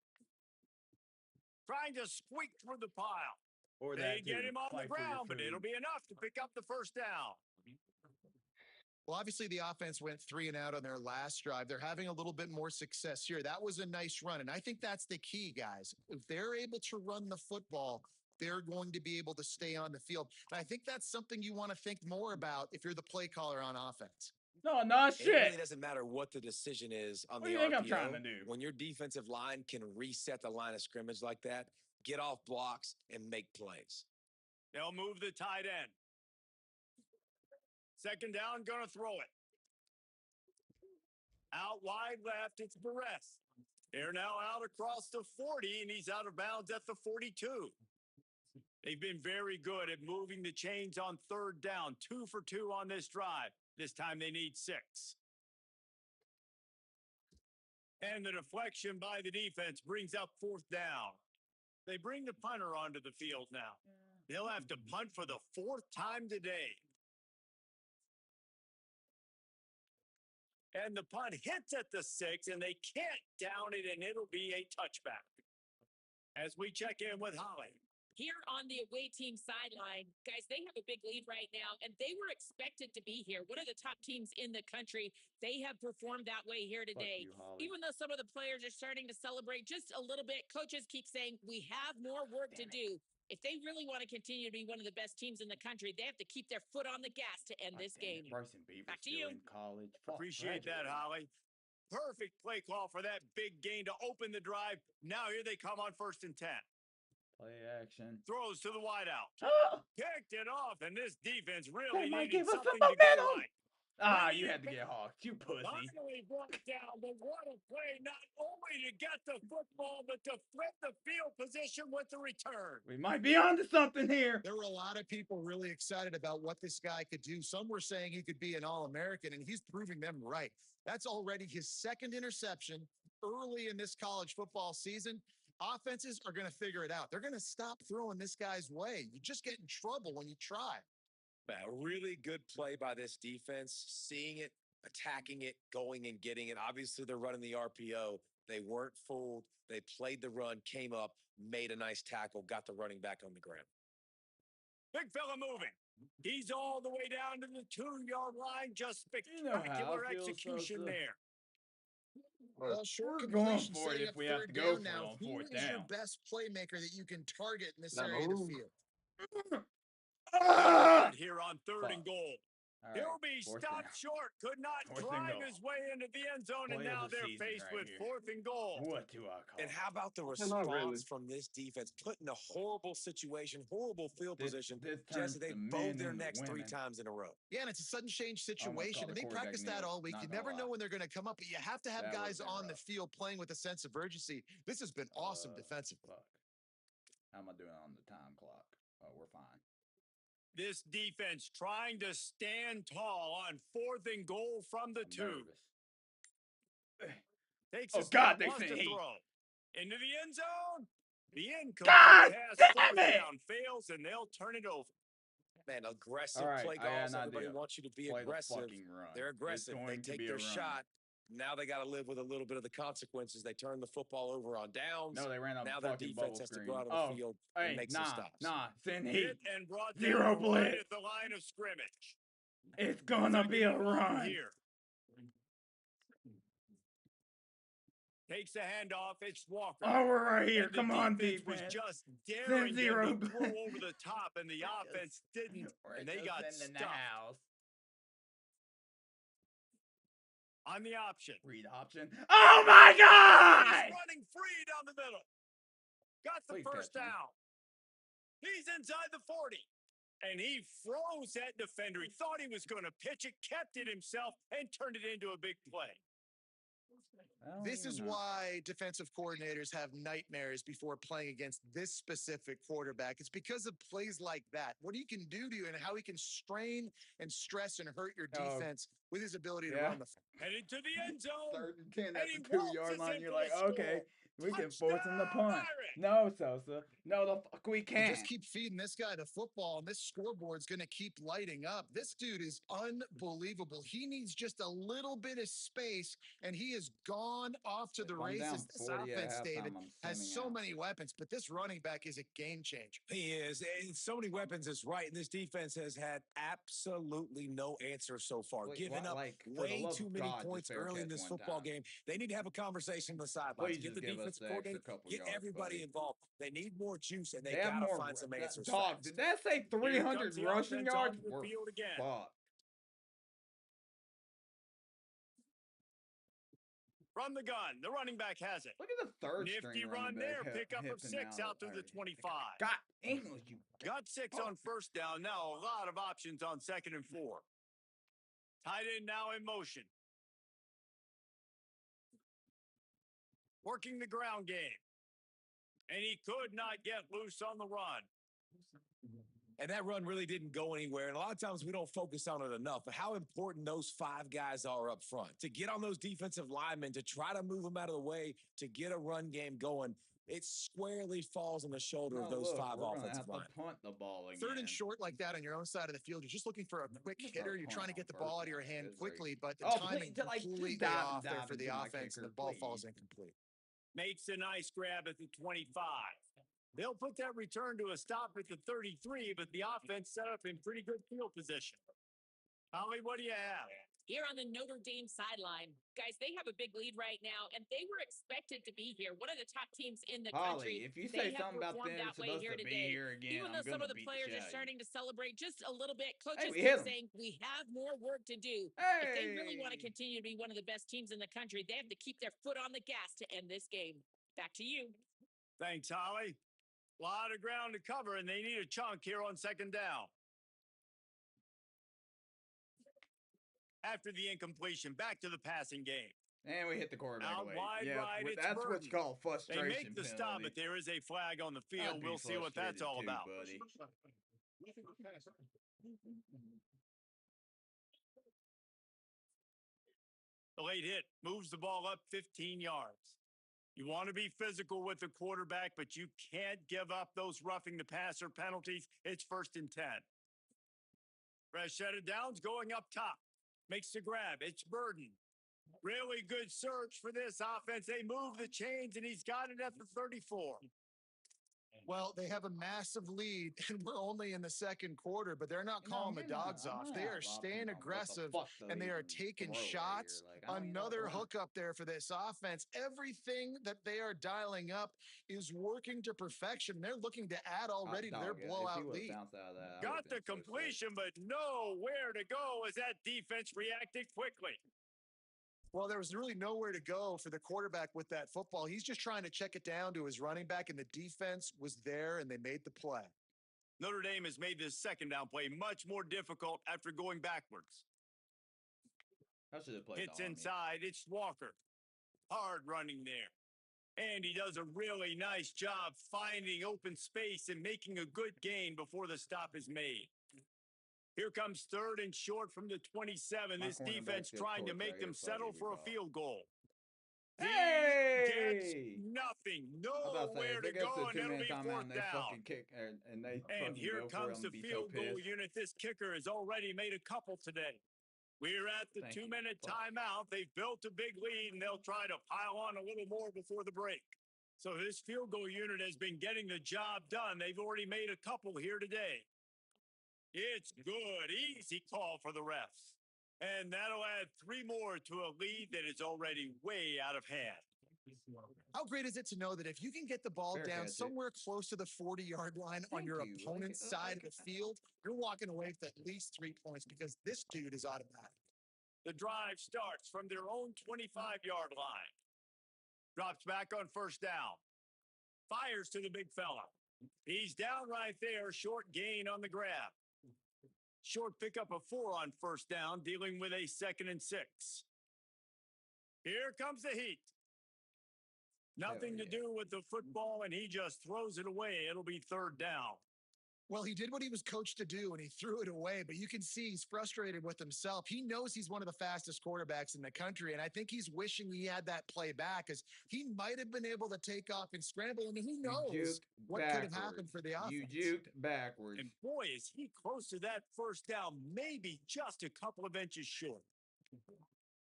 Trying to squeak through the pile. Or They that get too. him on the Fight for your ground, but food. it'll be enough to pick up the first down. Well, obviously the offense went 3 and out on their last drive. They're having a little bit more success here. That was a nice run. And I think that's the key, guys. If they're able to run the football, they're going to be able to stay on the field. And I think that's something you want to think more about if you're the play caller on offense. No, not It shit. really doesn't matter what the decision is on What the do you think RPO. I'm trying to do? When your defensive line can reset the line of scrimmage like that, get off blocks and make plays. They'll move the tight end. Second down, gonna throw it. Out wide left, it's Barres. They're now out across the 40, and he's out of bounds at the 42. They've been very good at moving the chains on third down. 2 for 2 on this drive. This time they need 6. And the deflection by the defense brings up fourth down. They bring the punter onto the field now. They'll have to punt for the 4th time today. And the punt hits at the 6, and they can't down it, and it'll be a touchback. As we check in with Holly. Here on the away team sideline, guys, they have a big lead right now, and they were expected to be here. One of the top teams in the country. They have performed that way here today. Even though some of the players are starting to celebrate just a little bit, coaches keep saying we have more work to do. If they really want to continue to be one of the best teams in the country, they have to keep their foot on the gas to end this game. Back to you. In college. Appreciate that, Holly. Perfect play call for that big gain to open the drive. Now here they come on 1st and 10. Play action. Throws to the wideout. Kicked it off, and this defense really might needed give us some something to go momentum. right. Ah, you had to get hawked, you pussy. Finally brought down, but what a play, not only to get the football, but to flip the field position with the return. We might be onto something here. There were a lot of people really excited about what this guy could do. Some were saying he could be an All-American, and he's proving them right. That's already his 2nd interception early in this college football season. Offenses are going to figure it out. They're going to stop throwing this guy's way. You just get in trouble when you try. A really good play by this defense, seeing it, attacking it, going and getting it. Obviously, they're running the RPO. They weren't fooled. They played the run, came up, made a nice tackle, got the running back on the ground. Big fella moving. He's all the way down to the 2-yard line. Just spectacular execution there. Well, short We're going completion, for it setting if up we have to third go down for it now. on Who 4th is your down. best playmaker that you can target in this area of the field? Here on 3rd and goal. Right, He'll be stopped short. Could not drive his way into the end zone, and now they're faced with 4th and goal. What do I call And how about the response from this defense? Put in a horrible situation, horrible field position, just as they bowed their necks 3 times in a row. Yeah, and it's a sudden change situation, and they practice that all week. You never know when they're going to come up, but you have to have guys on the field playing with a sense of urgency. This has been awesome defensively. How am I doing on the time clock? Oh, we're fine. This defense trying to stand tall on 4th and goal from the 2. Takes a step, wants to throw. Into the end zone. The incomplete pass, 4th down fails, and they'll turn it over. Man, aggressive play calls. Everybody wants you to be aggressive. They're aggressive. They take their shot. Now they got to live with a little bit of the consequences. They turn the football over on downs. No, they ran up. Now their defense has to go out on the field and make some stops. Send heat. And brought 0 blitz. Right at the line of scrimmage. It's gonna be a run. Here. Takes the handoff. It's Walker. Oh, we're right here. And come on, defense defense. Was just daring them to throw over the top, and the offense didn't. And they got stuffed. On the option. Read option. Oh my God! He's running free down the middle. Got the first down. He's inside the 40. And he froze that defender. He thought he was going to pitch it, kept it himself, and turned it into a big play. This is why defensive coordinators have nightmares before playing against this specific quarterback. It's because of plays like that. What he can do to you and how he can strain and stress and hurt your defense with his ability to run the field. Headed to the end zone. 3rd and 10 at the 2-yard line. You're like, okay, we can force him to punt. No, Sosa. No, the fuck we can't. Just keep feeding this guy the football, and this scoreboard's going to keep lighting up. This dude is unbelievable. He needs just a little bit of space, and he has gone off to the races. This offense, David, has so many weapons, but this running back is a game changer. He is. And so many weapons is right, and this defense has had absolutely no answer so far. Giving up way too many points early in this football game. They need to have a conversation on the sidelines. Get the defensive coordinator, get everybody involved. They need more juice, and they got to find some answers. Dog, did that say 300 rushing yards? We're fucked. From the gun, the running back has it. Look at the 3rd Nifty run there. Pick up of 6 out to the 25. Got English, you. Got 6 on 1st down. Now a lot of options on 2nd and 4. Tight end now in motion. Working the ground game. And he could not get loose on the run. And that run really didn't go anywhere. And a lot of times we don't focus on it enough, but how important those 5 guys are up front. To get on those defensive linemen, to try to move them out of the way, to get a run game going. it squarely falls on the shoulder of No, those look, 5 we're gonna offensive have to linemen. punt the ball again. 3rd and short like that on your own side of the field. You're just looking for a quick hitter. You're trying to get the ball out of your hand quickly, but the timing completely off there for the offense, and the ball falls incomplete. Makes a nice grab at the 25. They'll put that return to a stop at the 33, but the offense set up in pretty good field position. Holly, what do you have? Here on the Notre Dame sideline, guys, they have a big lead right now, and they were expected to be here. One of the top teams in the country. Holly, if you They say have something about performed them that way supposed here to be today. here again, Even though I'm some gonna of the beat the players shit are out of you. starting to celebrate just a little bit, coaches we keep hit 'em. saying we have more work to do. If they really want to continue to be one of the best teams in the country, they have to keep their foot on the gas to end this game. Back to you. Thanks, Holly. A lot of ground to cover, and they need a chunk here on 2nd down. After the incompletion, back to the passing game. And we hit the quarterback Out away. wide Yeah, right, it's that's what's Burton. called They frustration make the penalty. stop, but there is a flag on the field. I'd be We'll see what that's frustrated all too, about. buddy. The late hit moves the ball up 15 yards. You want to be physical with the quarterback, but you can't give up those roughing the passer penalties. It's 1st and 10. Fresh set of downs going up top. Makes the grab. It's Burden. Really good search for this offense. They move the chains, and he's got it at the 34. Well, they have a massive lead, and we're only in the 2nd quarter, but they're not calling the dogs off. They are staying aggressive, and they are taking shots. Another hookup there for this offense. Everything that they are dialing up is working to perfection. They're looking to add already to their blowout lead. Got the completion, but nowhere to go as that defense reacted quickly. Well, there was really nowhere to go for the quarterback with that football. He's just trying to check it down to his running back, and the defense was there, and they made the play. Notre Dame has made this 2nd down play much more difficult after going backwards. I should have played. Hits inside. It's Walker. Hard running there. And he does a really nice job finding open space and making a good gain before the stop is made. Here comes 3rd and short from the 27. This defense trying to make them settle for a field goal. He gets nothing. Nowhere to go, and it'll be 4th down. And here comes the field goal unit. This kicker has already made a couple today. We're at the 2-minute timeout. They've built a big lead, and they'll try to pile on a little more before the break. So this field goal unit has been getting the job done. They've already made a couple here today. It's good. Easy call for the refs. And that'll add 3 more to a lead that is already way out of hand. How great is it to know that if you can get the ball down somewhere close to the 40-yard line on your opponent's side of the field, you're walking away with at least 3 points because this dude is automatic. The drive starts from their own 25-yard line. Drops back on 1st down. Fires to the big fella. He's down right there. Short gain on the grab. Short pickup of 4 on 1st down, dealing with a 2nd and 6. Here comes the heat. Nothing to do with the football, and he just throws it away. It'll be 3rd down. Well, he did what he was coached to do, and he threw it away, but you can see he's frustrated with himself. He knows he's one of the fastest quarterbacks in the country, and I think he's wishing he had that play back because he might have been able to take off and scramble, and who knows what could have happened for the offense. You juked backwards. And boy, is he close to that 1st down, maybe just a couple of inches short.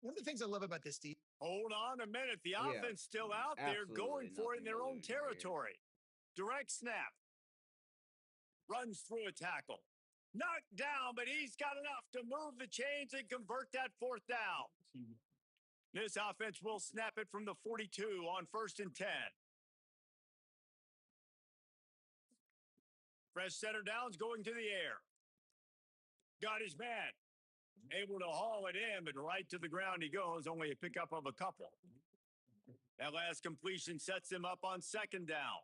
One of the things I love about this team. Hold on a minute. The offense still out there going for it in their own territory. Direct snap. Runs through a tackle. Knocked down, but he's got enough to move the chains and convert that 4th down. This offense will snap it from the 42 on 1st and 10. Fresh center downs going to the air. Got his man. Able to haul it in, but right to the ground he goes. Only a pickup of a couple. That last completion sets him up on 2nd down.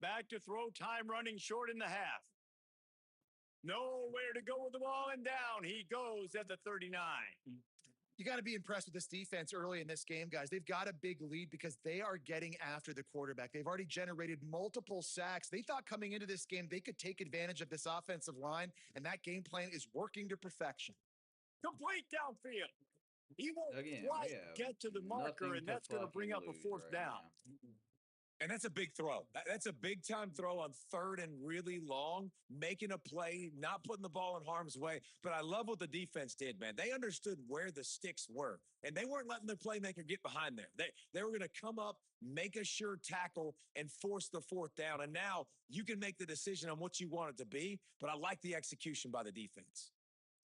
Back to throw, time running short in the half. Nowhere to go with the ball, and down he goes at the 39. You got to be impressed with this defense early in this game, guys. They've got a big lead because they are getting after the quarterback. They've already generated multiple sacks. They thought coming into this game they could take advantage of this offensive line, and that game plan is working to perfection. Complete downfield. He won't quite get to the marker, and that's going to bring up a 4th down. And that's a big throw. That's a big-time throw on third and really long, making a play, not putting the ball in harm's way. But I love what the defense did, man. They understood where the sticks were, and they weren't letting their playmaker get behind there. They were going to come up, make a sure tackle, and force the fourth down. And now you can make the decision on what you want it to be, but I like the execution by the defense.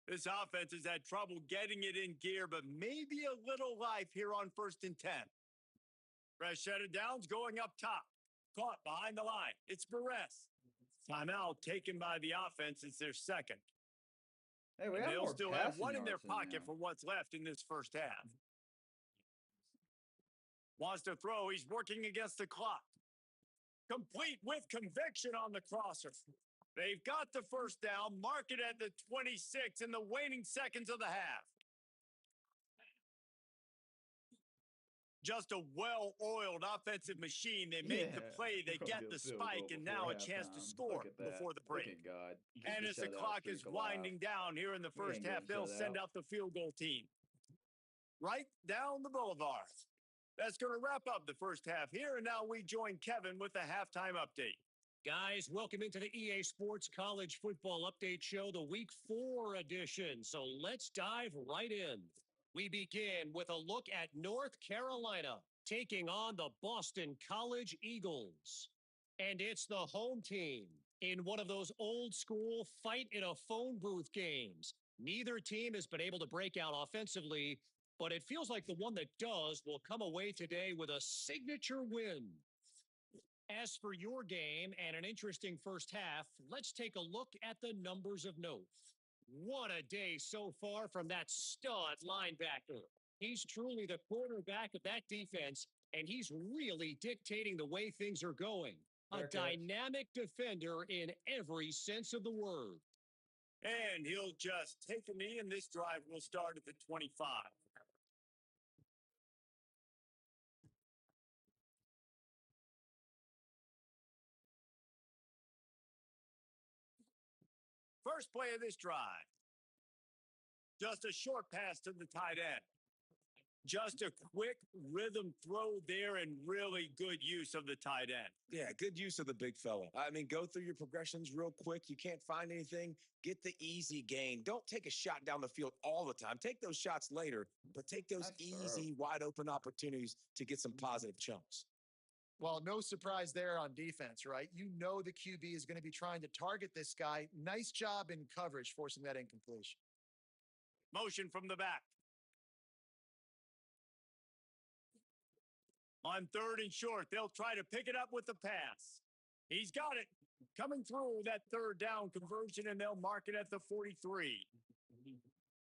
This offense has had trouble getting it in gear, but maybe a little life here on 1st and 10. Fresh set of downs going up top. Caught behind the line. It's Perez. Timeout taken by the offense. It's their second. Hey, we And have they'll more still have passing one in their yards than pocket them. for what's left in this first half. Wants to throw. He's working against the clock. Complete with conviction on the crosser. They've got the first down. Mark it at the 26 in the waning seconds of the half. Just a well-oiled offensive machine. They make the play, they get the spike, and now a chance to score before the break. Look at God. And as the clock is winding down here in the first half, they'll send out the field goal team. Right down the boulevard. That's going to wrap up the first half here, and now we join Kevin with the halftime update. Guys, welcome into the EA Sports College Football Update Show, the Week 4 edition. So let's dive right in. We begin with a look at North Carolina taking on the Boston College Eagles. And it's the home team in one of those old school fight in a phone booth games. Neither team has been able to break out offensively, but it feels like the one that does will come away today with a signature win. As for your game and an interesting first half, let's take a look at the numbers of note. What a day so far from that stud linebacker. He's truly the quarterback of that defense, and he's really dictating the way things are going. A dynamic defender in every sense of the word. And he'll just take a knee, and this drive will start at the 25. First play of this drive. Just a short pass to the tight end. Just a quick rhythm throw there and really good use of the tight end. Yeah, good use of the big fella. I mean, go through your progressions real quick. You can't find anything. Get the easy gain. Don't take a shot down the field all the time. Take those shots later, but take those easy, wide open opportunities to get some positive chunks. Well, no surprise there on defense, right? You know the QB is going to be trying to target this guy. Nice job in coverage, forcing that incompletion. Motion from the back. On third and short, they'll try to pick it up with the pass. He's got it. Coming through that third down conversion, and they'll mark it at the 43.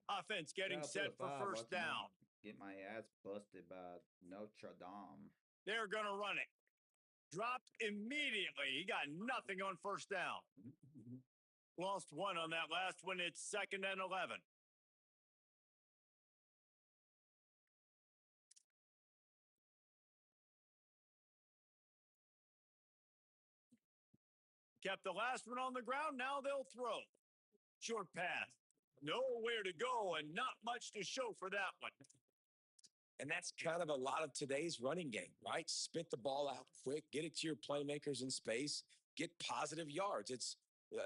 Offense getting set for first down. Get my ass busted by Notre Dame. They're going to run it. Dropped immediately. He got nothing on first down. Lost one on that last one. It's 2nd and 11. Kept the last one on the ground. Now they'll throw. Short pass. Nowhere to go and not much to show for that one. And that's kind of a lot of today's running game, right? Spit the ball out quick, get it to your playmakers in space, get positive yards. It's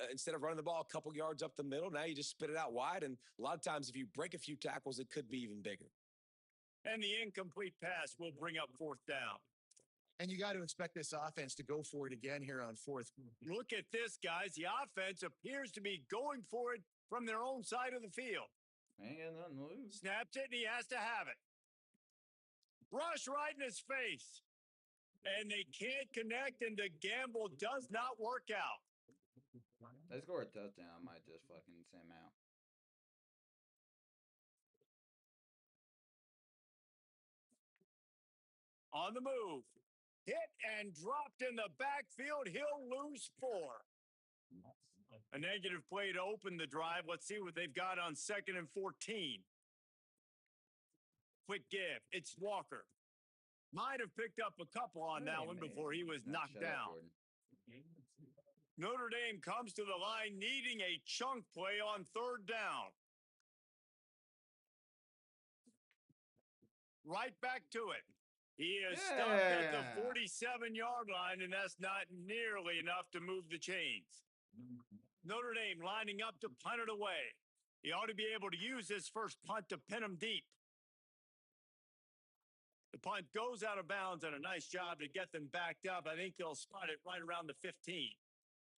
instead of running the ball a couple yards up the middle, now you just spit it out wide. And a lot of times if you break a few tackles, it could be even bigger. And the incomplete pass will bring up fourth down. And you got to expect this offense to go for it again here on fourth. Look at this, guys. The offense appears to be going for it from their own side of the field. Ain't got nothing to lose. Snaps it, and he has to have it. Rush right in his face. And they can't connect, and the gamble does not work out. They score a touchdown, I might just fucking send him out. On the move. Hit and dropped in the backfield. He'll lose 4. A negative play to open the drive. Let's see what they've got on 2nd and 14. Quick give. It's Walker. Might have picked up a couple on that one before he was knocked down. Notre Dame comes to the line needing a chunk play on 3rd down. Right back to it. He is stopped at the Yeah. 47-yard line, and that's not nearly enough to move the chains. Notre Dame lining up to punt it away. He ought to be able to use this first punt to pin him deep. The punt goes out of bounds, and a nice job to get them backed up. I think they'll spot it right around the 15.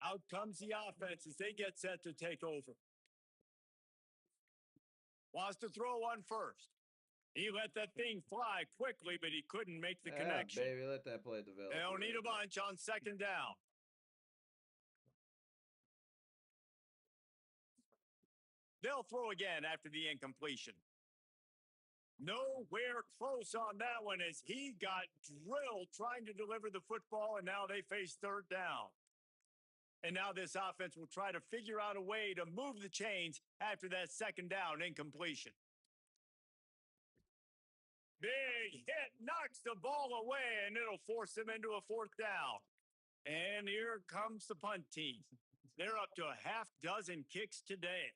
Out comes the offense as they get set to take over. Wants to throw one first. He let that thing fly quickly, but he couldn't make the connection. Baby, let that play develop. They'll need a bunch on second down. They'll throw again after the incompletion. Nowhere close on that one as he got drilled trying to deliver the football, and now they face third down. And now this offense will try to figure out a way to move the chains after that second down incompletion. Big hit, knocks the ball away, and it'll force them into a fourth down. And here comes the punt team. They're up to a half dozen kicks today.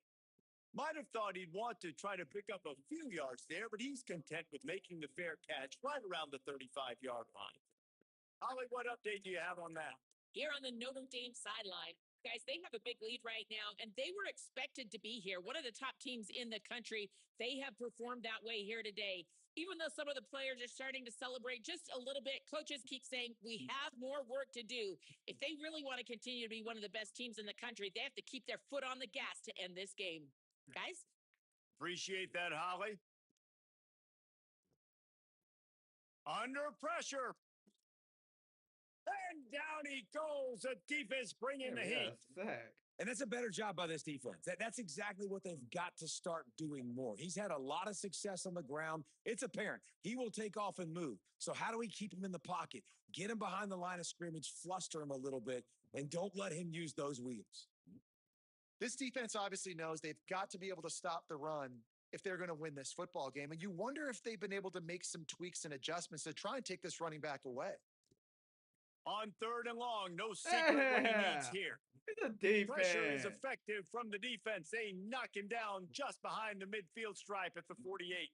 Might have thought he'd want to try to pick up a few yards there, but he's content with making the fair catch right around the 35-yard line. Holly, what update do you have on that? Here on the Notre Dame sideline, guys, they have a big lead right now, and they were expected to be here. One of the top teams in the country. They have performed that way here today. Even though some of the players are starting to celebrate just a little bit, coaches keep saying we have more work to do. If they really want to continue to be one of the best teams in the country, they have to keep their foot on the gas to end this game. Guys? Appreciate that, Holly. Under pressure. And down he goes. The defense bringing the heat. Sack. And that's a better job by this defense. That's exactly what they've got to start doing more. He's had a lot of success on the ground. It's apparent. He will take off and move. So how do we keep him in the pocket? Get him behind the line of scrimmage, fluster him a little bit, and don't let him use those wheels. This defense obviously knows they've got to be able to stop the run if they're going to win this football game. And you wonder if they've been able to make some tweaks and adjustments to try and take this running back away. On third and long, no secret what he needs here. It's a defense. Pressure is effective from the defense. They knock him down just behind the midfield stripe at the 48.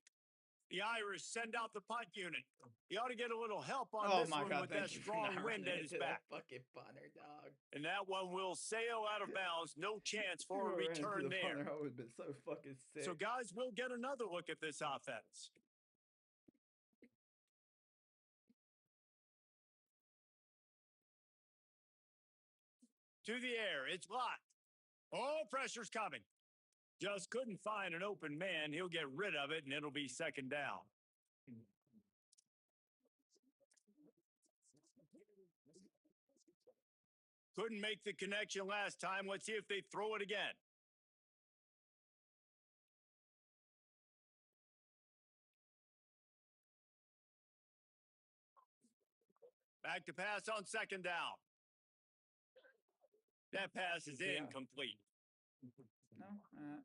The Irish send out the punt unit. He ought to get a little help on this one with that strong wind at his back. Fucking punter, dog. And that one will sail out of bounds. No chance for a return there. I would have been so fucking sick. So, guys, we'll get another look at this offense. To the air, it's blocked. Oh, pressure's coming. Just couldn't find an open man. He'll get rid of it, and it'll be second down. Couldn't make the connection last time. Let's see if they throw it again. Back to pass on second down. That pass is incomplete. No,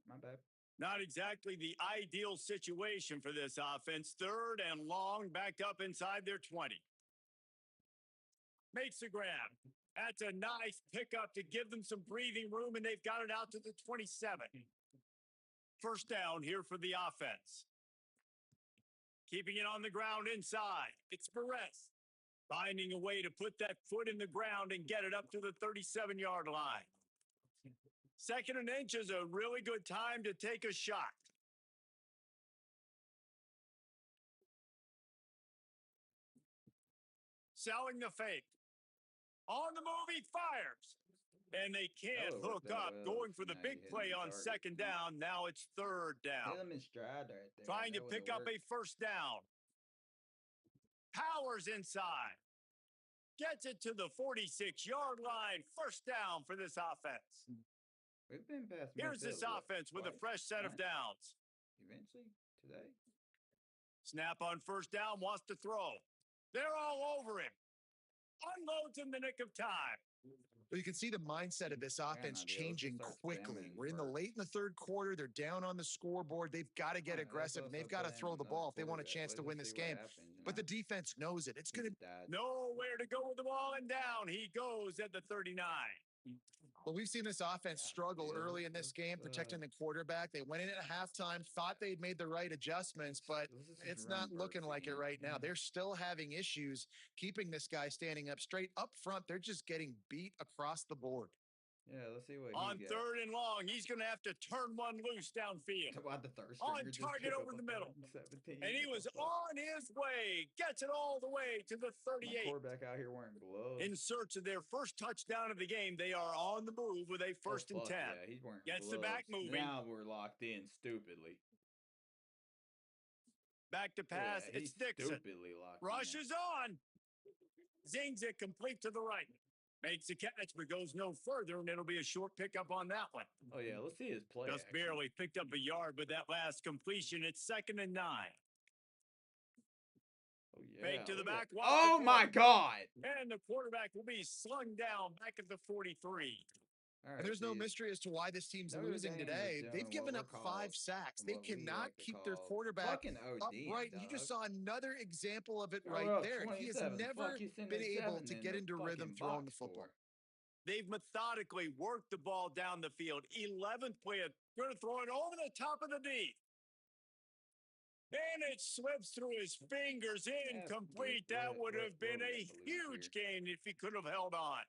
my bad. Not exactly the ideal situation for this offense. Third and long, backed up inside their 20. Makes a grab. That's a nice pickup to give them some breathing room, and they've got it out to the 27. First down here for the offense. Keeping it on the ground inside. It's Perez. Finding a way to put that foot in the ground and get it up to the 37-yard line. Second and inch is a really good time to take a shot. Selling the fake. On the move, he fires. And they can't hook up. Going for the big play on second down. Now it's third down. Hit him in stride right there. Trying to pick up a first down. Powers inside. Gets it to the 46-yard line. First down for this offense. We've been past. Here's this offense with a fresh set of downs. Eventually, today. Snap on first down, wants to throw. They're all over him. Unloads in the nick of time. But you can see the mindset of this offense changing quickly. We're in the late in the third quarter. They're down on the scoreboard. They've got to get aggressive, and they've got to throw the ball if they want a chance to win this game. But the defense knows it. It's going to nowhere to go with the ball, and down he goes at the 39. Well, we've seen this offense struggle early in this game, protecting the quarterback. They went in at halftime, thought they'd made the right adjustments, but it's not looking like it right now. They're still having issues keeping this guy standing up straight. Up front, they're just getting beat across the board. Yeah, let's see what On he got. 3rd and long, he's going to have to turn one loose downfield. Why the third On stringer just target gave over up the a middle. 17? And he was on his way. Gets it all the way to the My 38. quarterback out here wearing gloves. In search of their first touchdown of the game, they are on the move with a 1st and 10. Yeah, he's wearing Gets gloves. the back moving. Now we're locked in stupidly. Back to pass. Yeah, It's Dixon. Stupidly locked Rushes on. Zings it complete to the right. Makes a catch, but goes no further, and it'll be a short pickup on that one. Oh, yeah, let's see his play. Just barely picked up a yard with that last completion. It's 2nd and 9. Oh, yeah. Fake to the back. Oh, my God. And the quarterback will be slung down back at the 43. Right, and there's no mystery as to why this team's losing today. They've given up 5 sacks. They cannot keep their quarterback upright. And you just saw another example of it right there. He has never been able to get into rhythm throwing the football. They've methodically worked the ball down the field. 11th play, going to throw it over the top of the D. And it slips through his fingers, incomplete. That would have been a huge gain if he could have held on.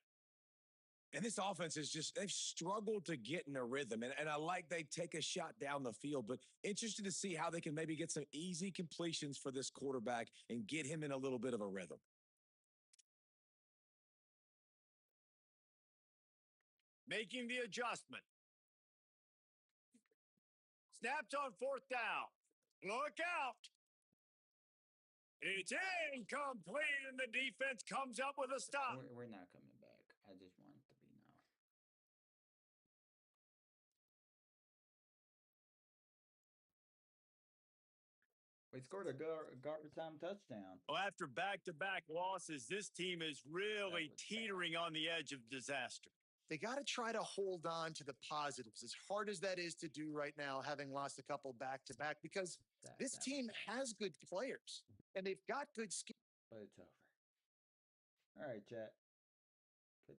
And this offense is just, they've struggled to get in a rhythm. And I like they take a shot down the field, but interested to see how they can maybe get some easy completions for this quarterback and get him in a little bit of a rhythm. Making the adjustment. Snaps on 4th down. Look out. It's incomplete, and the defense comes up with a stop. We're not coming back. I just want it to be now. We scored a garbage time touchdown. Well, after back-to-back losses, this team is really teetering on the edge of disaster. They got to try to hold on to the positives, as hard as that is to do right now, having lost a couple back-to-back, because this team has good players, and they've got good skills. But it's over. All right, chat.